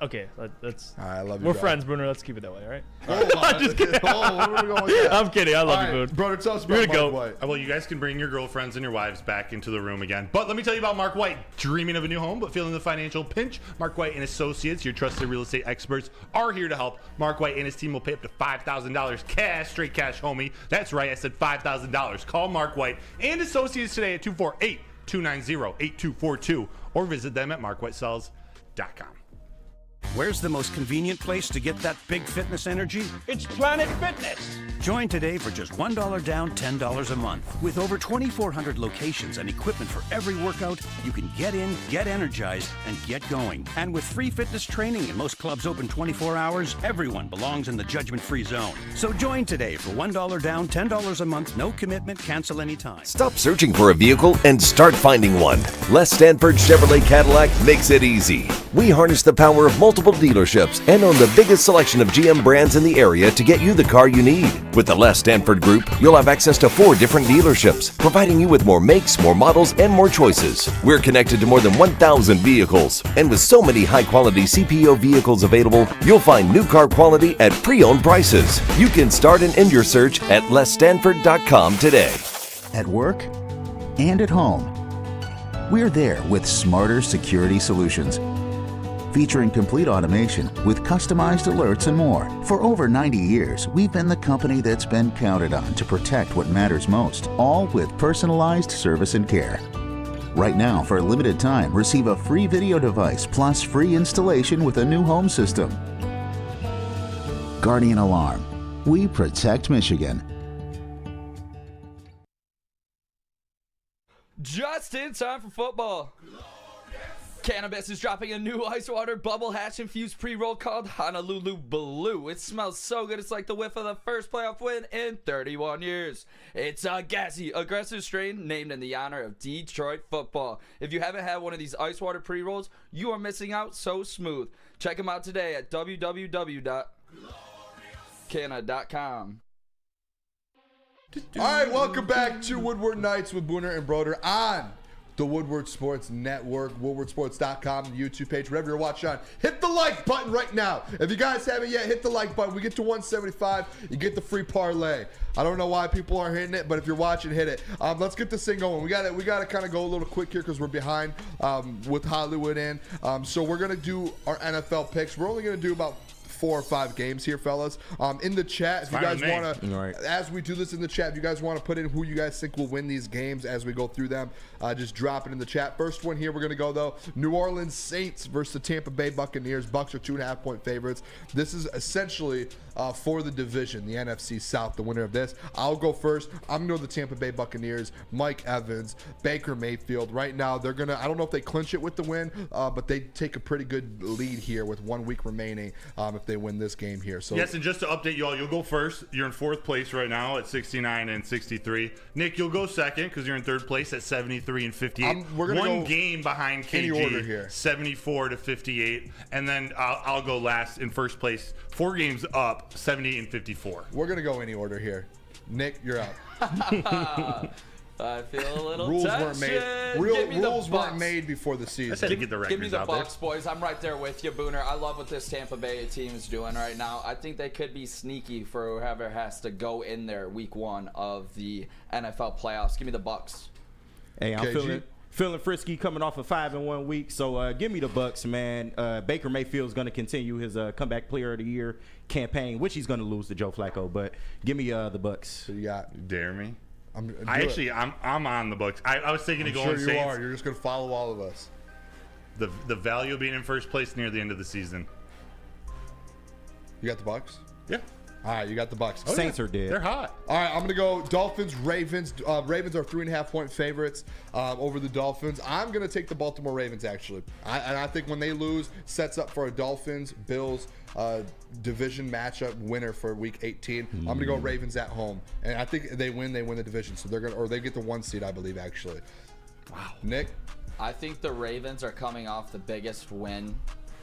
Okay, that's. All right, I love you. We're bro. friends, Booner. Let's keep it that way, all right? I'm just kidding. Where are we going with that? I'm kidding. I love All you, right, Boone. brother, tell us You're about gonna Mark go. White. Well, you guys can bring your girlfriends and your wives back into the room again. But let me tell you about Mark White. Dreaming of a new home, but feeling the financial pinch? Mark White and Associates, your trusted real estate experts, are here to help. Mark White and his team will pay up to $5,000 cash, straight cash, homie. That's right, I said $5,000. Call Mark White and Associates today at 248-290-8242 or visit them at markwhitesells.com. Where's the most convenient place to get that big fitness energy? It's Planet Fitness. Join today for just $1 down, $10 a month. With over 2,400 locations and equipment for every workout, you can get in, get energized, and get going. And with free fitness training and most clubs open 24 hours, everyone belongs in the judgment-free zone. So join today for $1 down, $10 a month, no commitment, cancel anytime. Stop searching for a vehicle and start finding one. Les Stanford Chevrolet Cadillac makes it easy. We harness the power of multiple dealerships and own the biggest selection of GM brands in the area to get you the car you need. With the Les Stanford Group, you'll have access to 4 different dealerships, providing you with more makes, more models, and more choices. We're connected to more than 1,000 vehicles, and with so many high-quality CPO vehicles available, you'll find new car quality at pre-owned prices. You can start and end your search at lesstanford.com today. At work and at home, we're there with smarter security solutions. Featuring complete automation with customized alerts and more. For over 90 years, we've been the company that's been counted on to protect what matters most, all with personalized service and care. Right now, for a limited time, receive a free video device plus free installation with a new home system. Guardian Alarm. We protect Michigan. Just in time for football. Cannabis is dropping a new ice water bubble hatch infused pre-roll called Honolulu Blue. It smells so good, it's like the whiff of the first playoff win in 31 years. It's a gassy, aggressive strain named in the honor of Detroit football. If you haven't had one of these ice water pre-rolls, you are missing out. So smooth. Check them out today at www.canna.com. All right, welcome back to Woodward Nights with Booner and Broder on the Woodward Sports Network, woodwardsports.com, the YouTube page, whatever you're watching on. Hit the like button right now. If you guys haven't yet, hit the like button. We get to 175, you get the free parlay. I don't know why people aren't hitting it, but if you're watching, hit it. Let's get this thing going. We got to kind of go a little quick here because we're behind with Hollywood in. So we're going to do our NFL picks. We're only going to do about 4 or 5 games here, fellas. In the chat, if you guys want to, as we do this in the chat, if you guys want to put in who you guys think will win these games as we go through them, just drop it in the chat. First one here, we're going to go, though, New Orleans Saints versus the Tampa Bay Buccaneers. Bucs are 2.5-point favorites. This is essentially for the division, the NFC South, the winner of this. I'll go first. I'm going to go the Tampa Bay Buccaneers, Mike Evans, Baker Mayfield. Right now, they're going to, I don't know if they clinch it with the win, but they take a pretty good lead here with 1 week remaining if they win this game here. So yes, and just to update you all, you'll go first. You're in 4th place right now at 69 and 63. Nick, you'll go second because you're in 3rd place at 73 and 58. We're gonna One go game behind KG, any order here. 74 to 58, and then I'll go last in 1st place, 4 games up, 78 and 54. We're gonna go any order here. Nick, you're up. I feel a little rules tension. weren't made. Rules weren't made before the season. Get the Give me the out Bucs, boys. I'm right there with you, Booner. I love what this Tampa Bay team is doing right now. I think they could be sneaky for whoever has to go in there week 1 of the NFL playoffs. Give me the Bucs. Hey, I'm feeling frisky coming off a 5-1 week, so give me the Bucs, man. Baker Mayfield's going to continue his comeback player of the year campaign, which he's going to lose to Joe Flacco, but give me the Bucs. So you got dare me. I'm on the Bucs. I was thinking of going sure you Saints. are. You're just going to follow all of us. The value of being in 1st place near the end of the season. You got the Bucs? Yeah. All right, you got the Bucs. Saints are dead. They're hot. All right, I'm going to go Dolphins, Ravens. Ravens are 3.5-point favorites over the Dolphins. I'm going to take the Baltimore Ravens, actually. And I think when they lose, sets up for a Dolphins-Bills division matchup winner for week 18. I'm going to go Ravens at home. And I think they win the division. So they're going to, or they get the 1 seed, I believe, actually. Wow. Nick? I think the Ravens are coming off the biggest win.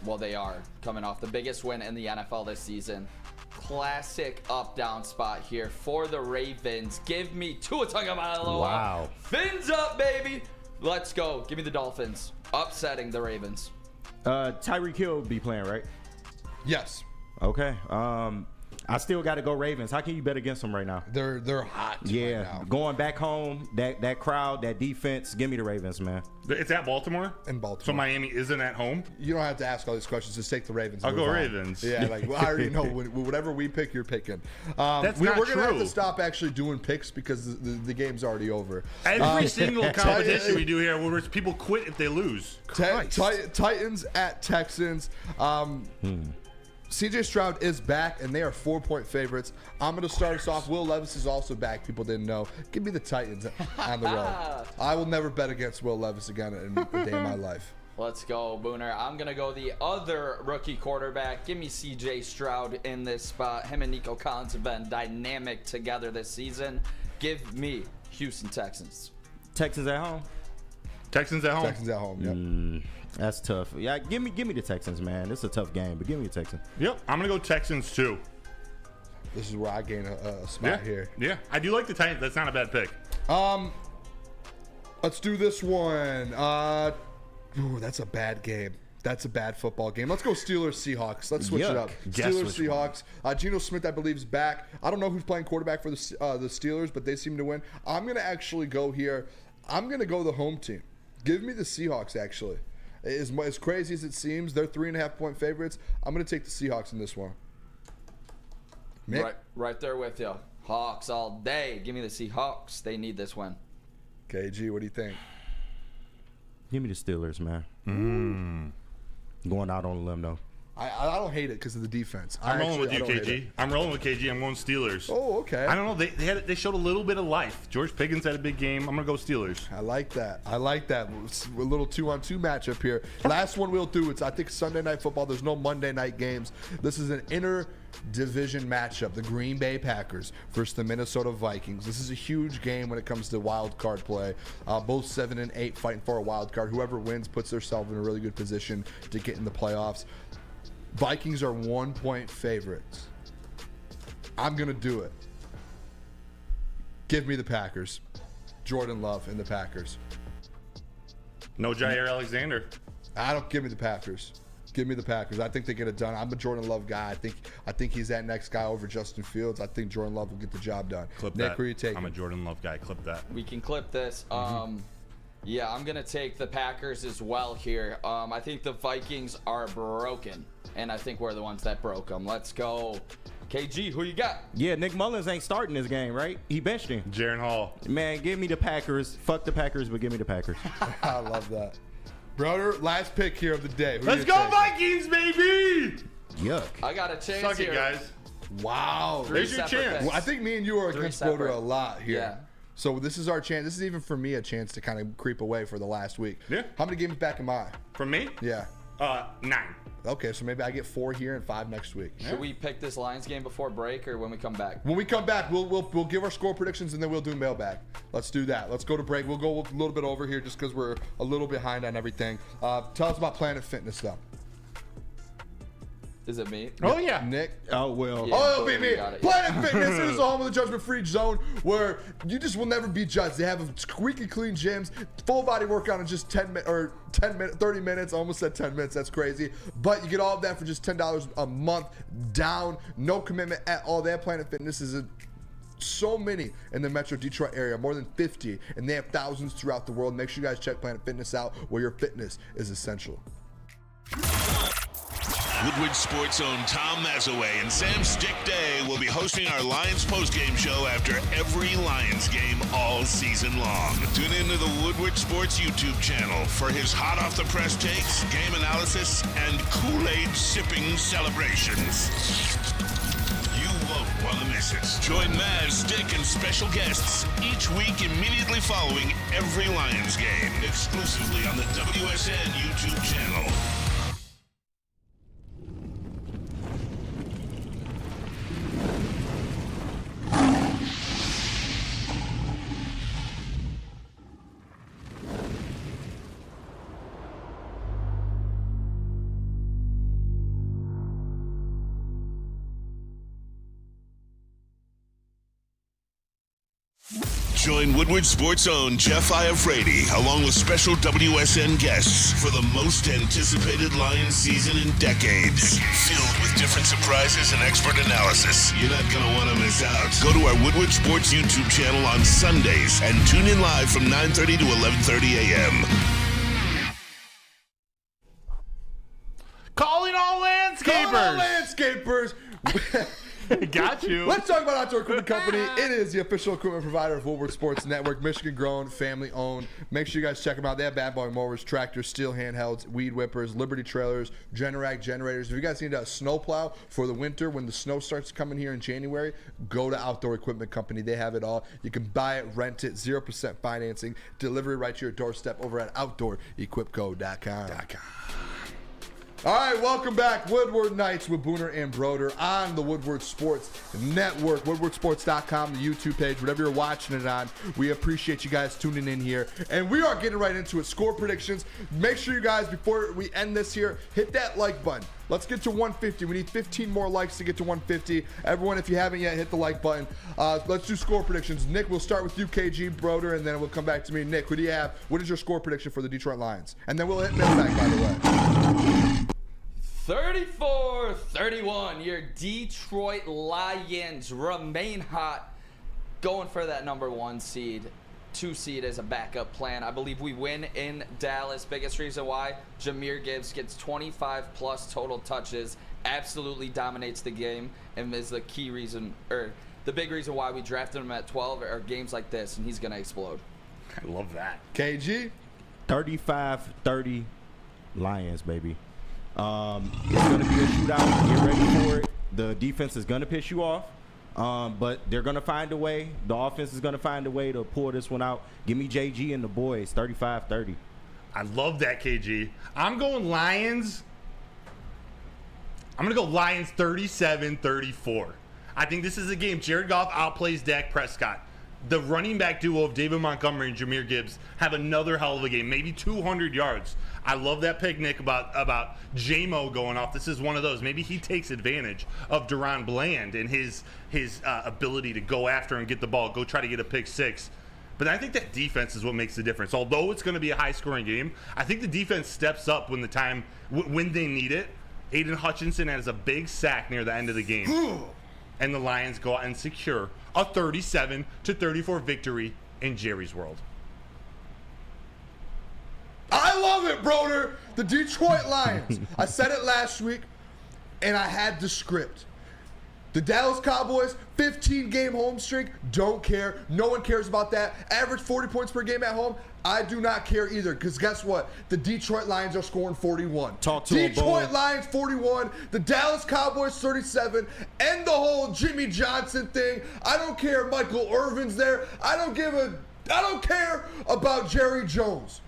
Well, they are coming off the biggest win in the NFL this season. Classic up-down spot here for the Ravens. Give me Tua Tagovailoa. Wow. Fins up, baby. Let's go. Give me the Dolphins. Upsetting the Ravens. Tyreek Hill will be playing, right? Yes. Okay. I still got to go Ravens. How can you bet against them right now? They're hot. Yeah, right now. Going back home, that crowd, that defense. Give me the Ravens, man. It's at Baltimore? In Baltimore. So Miami isn't at home? You don't have to ask all these questions. Just take the Ravens. I'll go on. Ravens. Yeah, like well, I already know. Whatever we pick, you're picking. That's we're not going to have true. to stop actually doing picks because the game's already over. Every single competition we do here, where people quit if they lose. Titans at Texans. CJ Stroud is back, and they are 4-point favorites. I'm going to start us off. Will Levis is also back. People didn't know. Give me the Titans on the road. I will never bet against Will Levis again in a day of my life. Let's go, Booner. I'm going to go the other rookie quarterback. Give me CJ Stroud in this spot. Him and Nico Collins have been dynamic together this season. Give me Houston Texans. Texans at home? Texans at home. Texans at home, yep. That's tough. Yeah, give me the Texans, man. It's a tough game, but give me the Texans. Yep, I'm going to go Texans too. This is where I gain a spot here. Yeah, I do like the Titans. That's not a bad pick. Let's do this one. Ooh, that's a bad game. That's a bad football game. Let's go Steelers-Seahawks. Let's switch it up. Steelers-Seahawks. Geno Smith, I believe, is back. I don't know who's playing quarterback for the Steelers, but they seem to win. I'm going to actually go here. I'm going to go the home team. Give me the Seahawks, actually. As crazy as it seems, they're 3.5-point favorites. I'm going to take the Seahawks in this one. Mick? Right there with you. Hawks all day. Give me the Seahawks. They need this win. KG, what do you think? Give me the Steelers, man. Going out on a limb, though. I don't hate it because of the defense. I'm rolling with you, KG. I'm rolling with KG. I'm going Steelers. Oh, okay. I don't know. They showed a little bit of life. George Pickens had a big game. I'm going to go Steelers. I like that. It's a little 2-on-2 matchup here. Last one we'll do. It's, I think, Sunday Night Football. There's no Monday night games. This is an inter-division matchup. The Green Bay Packers versus the Minnesota Vikings. This is a huge game when it comes to wild card play. Both 7 and 8 fighting for a wild card. Whoever wins puts themselves in a really good position to get in the playoffs. Vikings are 1-point favorites. I'm going to do it. Give me the Packers. Jordan Love and the Packers. No Jair Alexander. Give me the Packers. Give me the Packers. I think they get it done. I'm a Jordan Love guy. I think he's that next guy over Justin Fields. I think Jordan Love will get the job done. Clip Nick, that. who are you taking? I'm a Jordan Love guy. Clip that. We can clip this. Yeah, I'm going to take the Packers as well here. I think the Vikings are broken, and I think we're the ones that broke them. Let's go. KG, who you got? Yeah, Nick Mullins ain't starting this game, right? He benched him. Jaron Hall. Man, give me the Packers. Fuck the Packers, but give me the Packers. I love that. Broder, last pick here of the day. Let's go Vikings, baby! Yuck. I got a chance Suck here. it, guys. Wow. There's your chance. Well, I think me and you are against Broder a lot here. Yeah. So this is our chance. This is even for me a chance to kind of creep away for the last week. Yeah. How many games back am I? From me? Yeah. 9. Okay, so maybe I get 4 here and 5 next week. Should we pick this Lions game before break or when we come back? When we come back, we'll give our score predictions and then we'll do mailbag. Let's do that. Let's go to break. We'll go a little bit over here just because we're a little behind on everything. Tell us about Planet Fitness, though. Is it me? Oh, yeah. Nick? Oh, well. Yeah, It'll be me. got it. Planet Fitness is the home of the judgment-free zone where you just will never be judged. They have squeaky clean gyms, full body workout in just 30 minutes. I almost said 10 minutes. That's crazy. But you get all of that for just $10 a month down. No commitment at all. They have Planet Fitness so many in the Metro Detroit area, more than 50, and they have thousands throughout the world. Make sure you guys check Planet Fitness out where your fitness is essential. Woodward Sports' own Tom Mazaway and Sam Stick Day will be hosting our Lions postgame show after every Lions game all season long. Tune into the Woodward Sports YouTube channel for his hot-off-the-press takes, game analysis, and Kool-Aid sipping celebrations. You won't want to miss it. Join Maz, Stick, and special guests each week immediately following every Lions game, exclusively on the WSN YouTube channel. Join Woodward Sports' own Jeff Iafrate, along with special WSN guests for the most anticipated Lions season in decades. Filled with different surprises and expert analysis. You're not going to want to miss out. Go to our Woodward Sports YouTube channel on Sundays and tune in live from 9:30 to 11:30 a.m. Calling all landscapers. Calling all landscapers. Got you. Let's talk about Outdoor Equipment Company. It is the official equipment provider of Woodward Sports Network. Michigan grown, family owned. Make sure you guys check them out. They have bad boy mowers, tractors, steel handhelds, weed whippers, Liberty trailers, Generac generators. If you guys need a snow plow for the winter when the snow starts coming here in January, go to Outdoor Equipment Company. They have it all. You can buy it, rent it, 0% financing, delivery right to your doorstep over at OutdoorEquipCo.com. All right, welcome back. Woodward Nights with Booner and Broder on the Woodward Sports Network, woodwardsports.com, the YouTube page, whatever you're watching it on. We appreciate you guys tuning in here. And we are getting right into it. Score predictions. Make sure you guys, before we end this here, hit that like button. Let's get to 150. We need 15 more likes to get to 150. Everyone, if you haven't yet, hit the like button. Let's do score predictions. Nick, we'll start with you, KG, Broder, and then we'll come back to me. Nick, who do you have? What is your score prediction for the Detroit Lions? And then we'll hit mailbag, by the way. 34-31. Your Detroit Lions remain hot, going for that number 1 seed. 2 seed as a backup plan. I believe we win in Dallas. Biggest reason why, Jahmyr Gibbs gets 25 plus total touches, absolutely dominates the game, and is the key reason, or the big reason why we drafted him at 12 are games like this, and he's going to explode. I love that. KG? 35-30 Lions, baby. It's going to be a shootout. Get ready for it. The defense is going to piss you off, but they're going to find a way. The offense is going to find a way to pull this one out. Give me JG and the boys, 35-30. I love that, KG. I'm going Lions. I'm going to go Lions 37-34. I think this is a game. Jared Goff outplays Dak Prescott. The running back duo of David Montgomery and Jahmyr Gibbs have another hell of a game, maybe 200 yards. I love that pick, Nick, about J-Mo going off. This is one of those. Maybe he takes advantage of Deron Bland and his ability to go after and get the ball, go try to get a pick six. But I think that defense is what makes the difference. Although it's going to be a high-scoring game, I think the defense steps up when they need it. Aiden Hutchinson has a big sack near the end of the game. And the Lions go out and secure a 37-34 victory in Jerry's World. I love it, Broder. The Detroit Lions. I said it last week, and I had the script. The Dallas Cowboys, 15-game home streak, don't care. No one cares about that. Average 40 points per game at home, I do not care either, because guess what? The Detroit Lions are scoring 41. Talk to Detroit Lions 41, the Dallas Cowboys 37, and the whole Jimmy Johnson thing. I don't care if Michael Irvin's there. I don't care about Jerry Jones.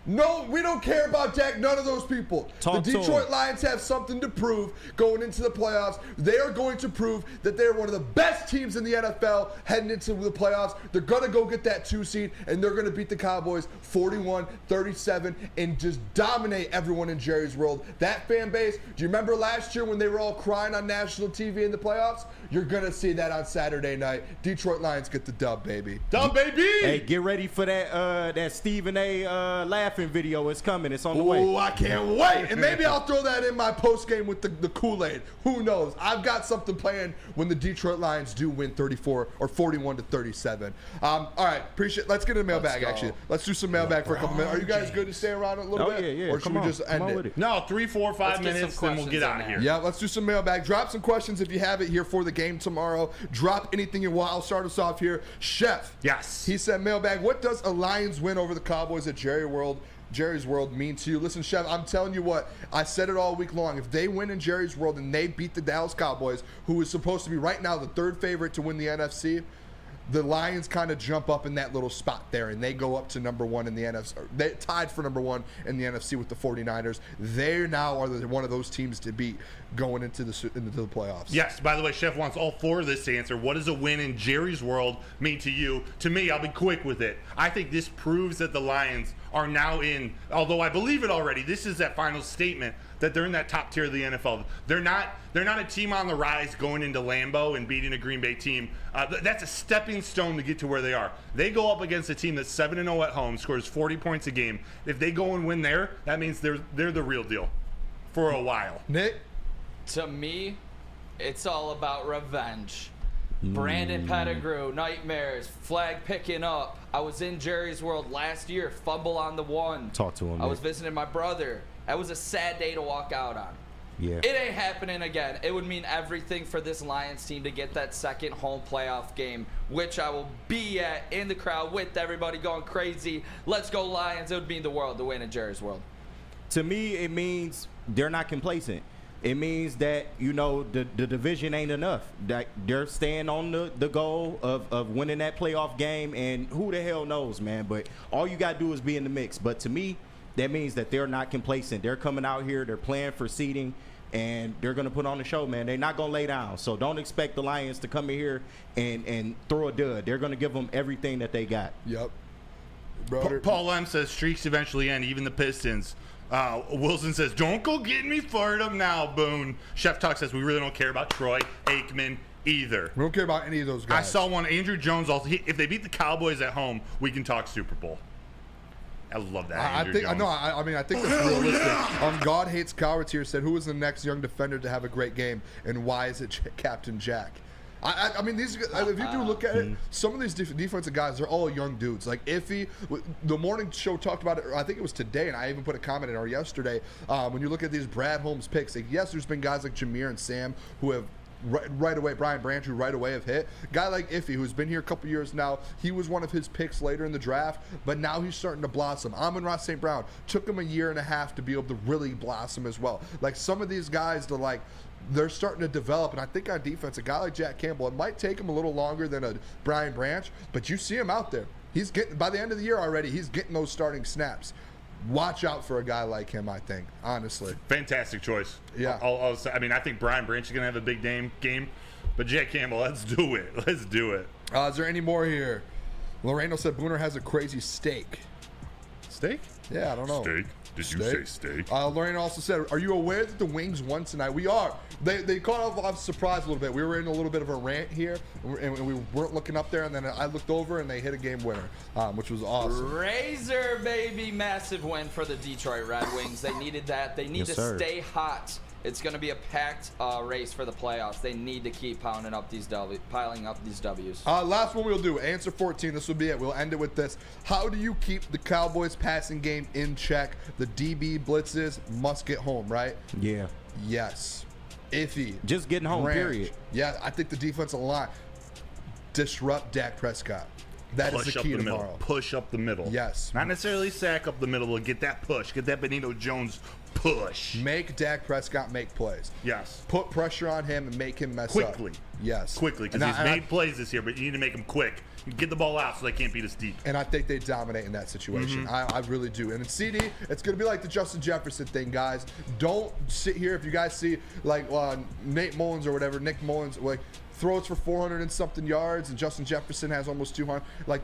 No, we don't care about Dak. None of those people. The Detroit Lions have something to prove going into the playoffs. They are going to prove that they're one of the best teams in the NFL heading into the playoffs. They're going to go get that 2 seed, and they're going to beat the Cowboys 41-37 and just dominate everyone in Jerry's World. That fan base, do you remember last year when they were all crying on national TV in the playoffs? You're going to see that on Saturday night. Detroit Lions get the dub, baby. Dub, baby! Hey, get ready for that Stephen A. laughing video. It's coming. It's on the way. Oh, I can't wait. And maybe I'll throw that in my post game with the Kool-Aid. Who knows? I've got something planned when the Detroit Lions do win 34 or 41-37. All right, appreciate it. Let's get in the mailbag, actually. Let's do some mailbag for a couple minutes. Are you guys good to stay around a little bit? Yeah. Or should we just end it? No, 3, 4, 5 minutes, then we'll get out of here. Yeah, let's do some mailbag. Drop some questions if you have it here for the game tomorrow. Drop anything you want. I'll start us off here. Chef. Yes. He said, mailbag, what does a Lions win over the Cowboys at Jerry's World mean to you? Listen, Chef, I'm telling you what, I said it all week long. If they win in Jerry's World and they beat the Dallas Cowboys, who is supposed to be right now the 3rd favorite to win the NFC, the Lions kind of jump up in that little spot there, and they go up to number 1 in the NFC. They tied for number 1 in the NFC with the 49ers. They now are one of those teams to beat going into the playoffs. Yes, by the way, Chef wants all 4 of this to answer. What does a win in Jerry's World mean to you? To me, I'll be quick with it. I think this proves that the Lions are now in, although I believe it already, this is that final statement that they're in that top tier of the NFL. They're not a team on the rise going into Lambeau and beating a Green Bay team. That's a stepping stone to get to where they are. They go up against a team that's 7-0 at home, scores 40 points a game. If they go and win there, that means they're the real deal for a while. Nick? To me, it's all about revenge. Brandon Pettigrew, nightmares, flag picking up. I was in Jerry's World last year, fumble on the one. Talk to him. I was visiting my brother. That was a sad day to walk out on. Yeah. It ain't happening again. It would mean everything for this Lions team to get that second home playoff game, which I will be at in the crowd with everybody going crazy. Let's go Lions. It would mean the world to win in Jerry's World. To me, it means they're not complacent. It means that, you know, the division ain't enough. That they're staying on the goal of winning that playoff game, and who the hell knows, man. But all you got to do is be in the mix. But to me, that means that they're not complacent. They're coming out here, they're playing for seeding, and they're going to put on the show, man. They're not going to lay down. So don't expect the Lions to come in here and throw a dud. They're going to give them everything that they got. Yep. Paul M says streaks eventually end, even the Pistons. Wilson says, don't go getting me fired up now, Boone. Chef Talk says, we really don't care about Troy Aikman either. We don't care about any of those guys. I saw one, Andrew Jones also. If they beat the Cowboys at home, we can talk Super Bowl. I love that. I think that's realistic. God Hates Cowards here said, who is the next young defender to have a great game, and why is it Captain Jack? I mean, if you do look at it, some of these defensive guys, they're all young dudes. Like Iffy, the morning show talked about it, I think it was today, and I even put a comment in or yesterday. When you look at these Brad Holmes picks, like, yes, there's been guys like Jameer and Sam who have right away, Brian Branch, who right away have hit. Guy like Iffy, who's been here a couple years now, he was one of his picks later in the draft, but now he's starting to blossom. Amon-Ra St. Brown took him a year and a half to be able to really blossom as well. Like, some of these guys, they're starting to develop, and I think on defense, a guy like Jack Campbell, it might take him a little longer than a Brian Branch, but you see him out there. He's getting, by the end of the year already, he's getting those starting snaps. Watch out for a guy like him, I think, honestly. Fantastic choice. Yeah. I think Brian Branch is going to have a big game, but Jack Campbell, let's do it. Let's do it. Is there any more here? Loreno said Booner has a crazy steak. Steak? Yeah, I don't know. Steak? Did you say steak? Lorraine also said, are you aware that the Wings won tonight? We are. They caught off surprise a little bit. We were in a little bit of a rant here, and we weren't looking up there, and then I looked over, and they hit a game winner, which was awesome. Razor, baby. Massive win for the Detroit Red Wings. They needed that. They need to stay hot. It's going to be a packed race for the playoffs. They need to keep piling up these W's. Last one we'll do, answer 14. This will be it. We'll end it with this. How do you keep the Cowboys passing game in check? The DB blitzes must get home, right? Yeah. Yes. Iffy. Just getting home, period. Yeah, I think the defensive line disrupt Dak Prescott. That is the key tomorrow. Push up the middle. Yes. Not necessarily sack up the middle, but get that push. Get that Benito Jones push. Make Dak Prescott make plays. Yes. Put pressure on him and make him mess up. Quickly. Yes. Quickly, because he's made plays this year, but you need to make him quick. Get the ball out so they can't beat us deep. And I think they dominate in that situation. I really do. And in CD, it's going to be like the Justin Jefferson thing, guys. Don't sit here. If you guys see, like, Nate Mullins or whatever, Nick Mullins, like, throws for 400 and something yards, and Justin Jefferson has almost 200. Like,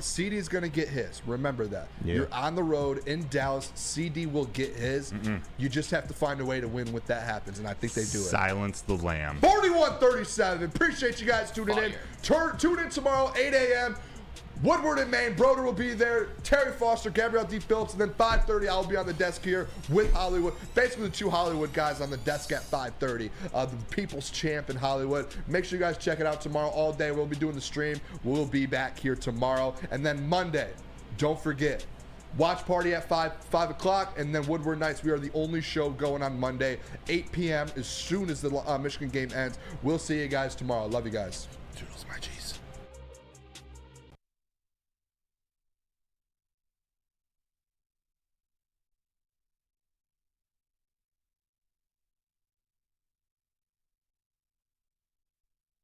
CD's going to get his. Remember that. Yeah. You're on the road in Dallas. CD will get his. You just have to find a way to win when that happens, and I think they do it. Silence the lamb. 41-37. Appreciate you guys tuning in. Tune in tomorrow, 8 a.m. Woodward and Maine. Broder will be there. Terry Foster, Gabrielle D. Phillips, and then 5:30 I'll be on the desk here with Hollywood. Basically the two Hollywood guys on the desk at 5:30. The People's Champ in Hollywood. Make sure you guys check it out tomorrow all day. We'll be doing the stream. We'll be back here tomorrow. And then Monday, don't forget, watch party at 5 o'clock, and then Woodward Nights. We are the only show going on Monday, 8 p.m. as soon as the Michigan game ends. We'll see you guys tomorrow. Love you guys. Toodles, my G's.